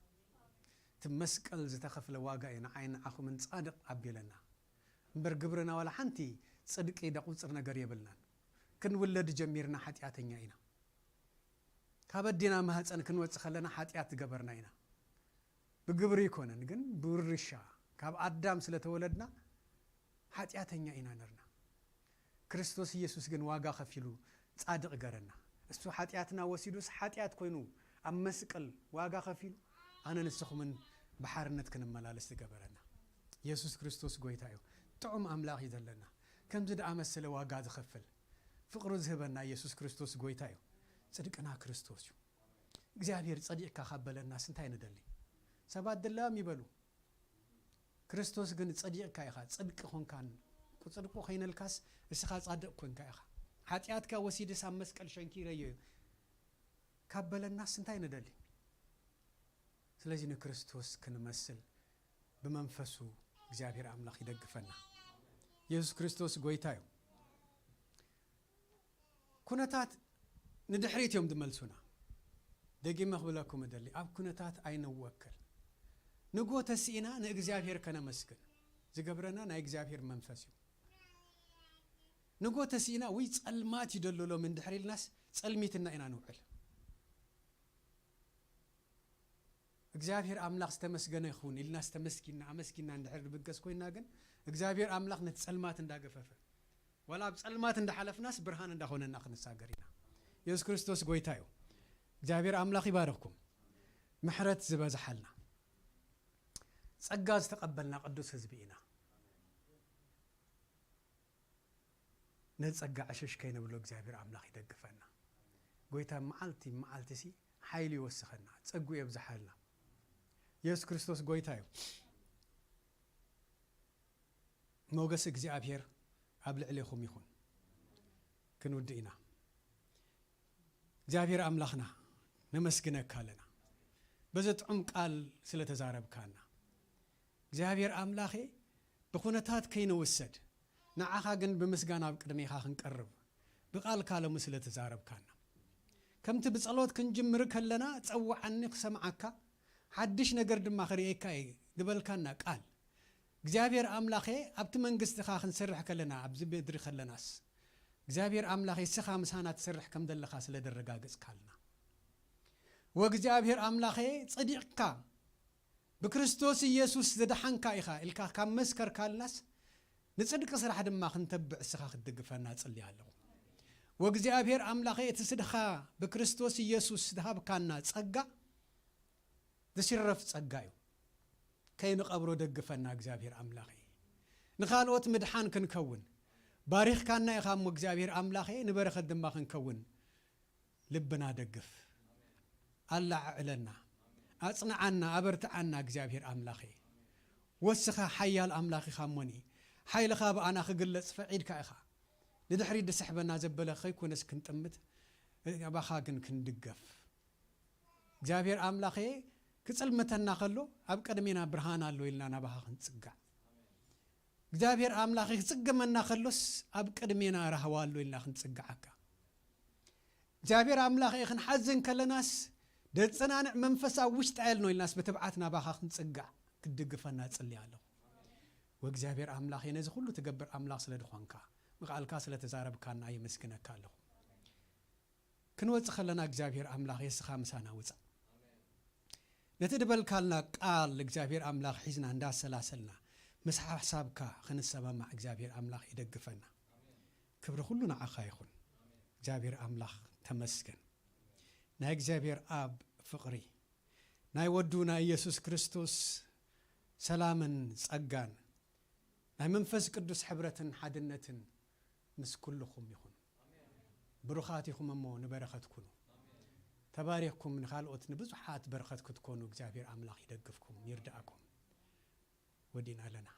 ትመስቀል ዝተኸፍለ ዋጋ እዩ ንዓይን ዓኹምን ጻድቕ ኣቢለና እምበር ግብርና ወላ ሓንቲ ጽድቂ ደቁፅር ነገር የብልናን ክንውለድ ጀሚርና ኃጢአተኛ ኢና ካብዲና ማህፀን ክንወጽእ ከለና ኃጢአት ገበርና ኢና ብግብሪ ይኮነን ግን ብውርሻ ካብ አዳም ስለተወለድና ኃጢአተኛ ኢና ነርና ክርስቶስ ኢየሱስ ግን ዋጋ ከፊሉ ጻድቕ ገረና እሱ ኃጢአትና ወሲዱስ ኃጢአት ኮይኑ ኣብ መስቀል ዋጋ ከፊሉ አነ ንስኹምን በሓርነት ክንመላለስ ገበረና ኢየሱስ ክርስቶስ ጎይታ እዩ ጥዑም አምላኽ ይዘለና ከምዚ ደኣ መሰለ ዋጋ ዝኸፍል ፍቅሩ ዝህበና ኢየሱስ ክርስቶስ ጎይታ እዩ ጽድቅና ክርስቶስ እዩ እግዚአብሔር ጸዲቅካ ካበለና ስንታይ ነደሊ ሰባት ደላም ይበሉ ክርስቶስ ግን ጸዲቅካ ኢኻ ጽድቅ ኾንካን ጽድቁ ኸይነልካስ እስኻ ጻድቕ ኾንካ ኢኻ ኃጢአትካ ወሲድስ ኣብ መስቀል ሸንኪረዮ ካበለና ስንታይ ነደሊ ስለዚህ ንክርስቶስ ክንመስል በመንፈሱ እግዚአብሔር አምላክ ይደግፈና ኢየሱስ ክርስቶስ ጎይታ እዩ ኩነታት ንድሕሪትዮም ድመልሱና ደጊመ ክብለኩም ደሊ ኣብ ኩነታት ኣይንወከል ንጎ ተሲኢና ንእግዚአብሔር ከነመስግን ዝገብረና ናይ እግዚአብሔር መንፈስ እዩ نقول تسينا ويصلمات يدللو من دحري الناس صلميتنا إنا نوعل እግዚአብሔር አምላክ ተመስገነ ይሁን ኢልናስ ተመስኪና አመስኪና እንደሕር ብገስ ኮይና ግን እግዚአብሔር አምላክ ነጽልማት እንዳገፈፈ ወላ በጽልማት እንደሐለፍናስ ብርሃን እንዳሆነና ክንሳገሪና ኢየሱስ ክርስቶስ ጎይታዩ እግዚአብሔር አምላክ ይባረክኩም ምሕረት ዝበዝሐልና ጸጋ ዝተቀበልና ቅዱስ ህዝቢና ነጸጋ አሽሽ ከይነ ብሎ እግዚአብሔር አምላክ ይደግፈና ጎይታ መዓልቲ ኃይል ይወስኸና ጸጉ ይብዝሐልና ኢየሱስ ክርስቶስ ጎይታዩ ሞገስ እግዚአብሔር አብልዕለኩም ይሁን ክንውድኢና እግዚአብሔር አምላክና ነመስግነካለና በዘጥዑም ቃል ስለተዛረብካና እግዚአብሔር አምላኬ በኹነታት ከይነወሰድ ንዓኻ ግን በመስጋና በቅድሜኻ ክንቀርብ በቃል ካለሙ ስለተዛረብካና ከምቲ በጸሎት ክንጅምር ከለና ጸዋዓኒ ክሰምዓካ حدش نجر دم آخر إيكاي قبل كنا قال እግዚአብሔር አምላኬ አብት መንግስት ኻን ሰርሕ ከለና አብዝ በድሪ ኸለናስ እግዚአብሔር አምላኬ ስኻ ምሳናት ሰርሕ ከም ደለኻ ስለደረጋግጽ ካልና ወእግዚአብሔር አምላኬ ጽዲቅካ በክርስቶስ ኢየሱስ ዘደሐንካ ኢኻ ኢልካ ካብ መስከር ካልናስ ንጽድቅ ስራሕ ድማ ክንተብዕ ስኻ ክድግፈና ጽልያለሁ ወእግዚአብሔር አምላኬ ትስድኻ በክርስቶስ ኢየሱስ ደሃብካና ጸጋ ዝሽረፍ ጸጋዩ كين قبرو دقفنا እግዚአብሔር አምላኬ ንኻልኦት ምድሓን ክንከውን ባሪኽ ካና ይኻም እግዚአብሔር አምላኬ ንበረኸት ድማ ክንከውን ልብና ደግፍ አላዕለና አጽናዓና አበርታዓና እግዚአብሔር አምላኬ ወስኻ ሓያል አምላኺ ኻሞኒ ሓይልኻ በአና ክግለጽ ፈዒድካ ኢኻ ንድሕሪ ድስሕበና ዘበለ ኸይኮነስ ክንጥምት ባኻ ግን ክንድገፍ እግዚአብሔር አምላኬ كصلمتنا خلو اب قدمينا برهان الله إلنا نباها خنصقع እግዚአብሔር አምላክ ይጽገመና خلوس اب قدمينا رهوالو إلنا خنصقعك እግዚአብሔር አምላክ ይخن حزن كلناس دصنانع منفسا ውሽጥ አይል ነው ኢልናስ በተባዓትና ባኻ خنصقع ክድግፈና ጽልያለሁ ወእግዚአብሔር አምላክ የነዚ ሁሉ ተገበር አምላክ ስለድኾንካ መቃልካ ስለተዛረብካና ይመስገነካለሁ ክንወጽ خلنا እግዚአብሔር አምላክ የስኻ ምሳና ወጽ نتدبل كالنا قال لإجابير أملاخ حزنا عندها سلاسلنا مسح حسابك خن السبب مع إجابير أملاخ يدقفنا كبر كلنا عخايخون إجابير أملاخ تمسكن نا إجابير أب فقري نا يودونا يسوع كريستوس سلاما صقان نا منفس قدوس حبرة حدنة مس كلكم يخون بروخاتكم مو نبرختكم تباريكم من خالقت نبزحات برختكم تكونوا እግዚአብሔር አምላክ ይደግፍኩም ይርዳአኩም ወዲና ለና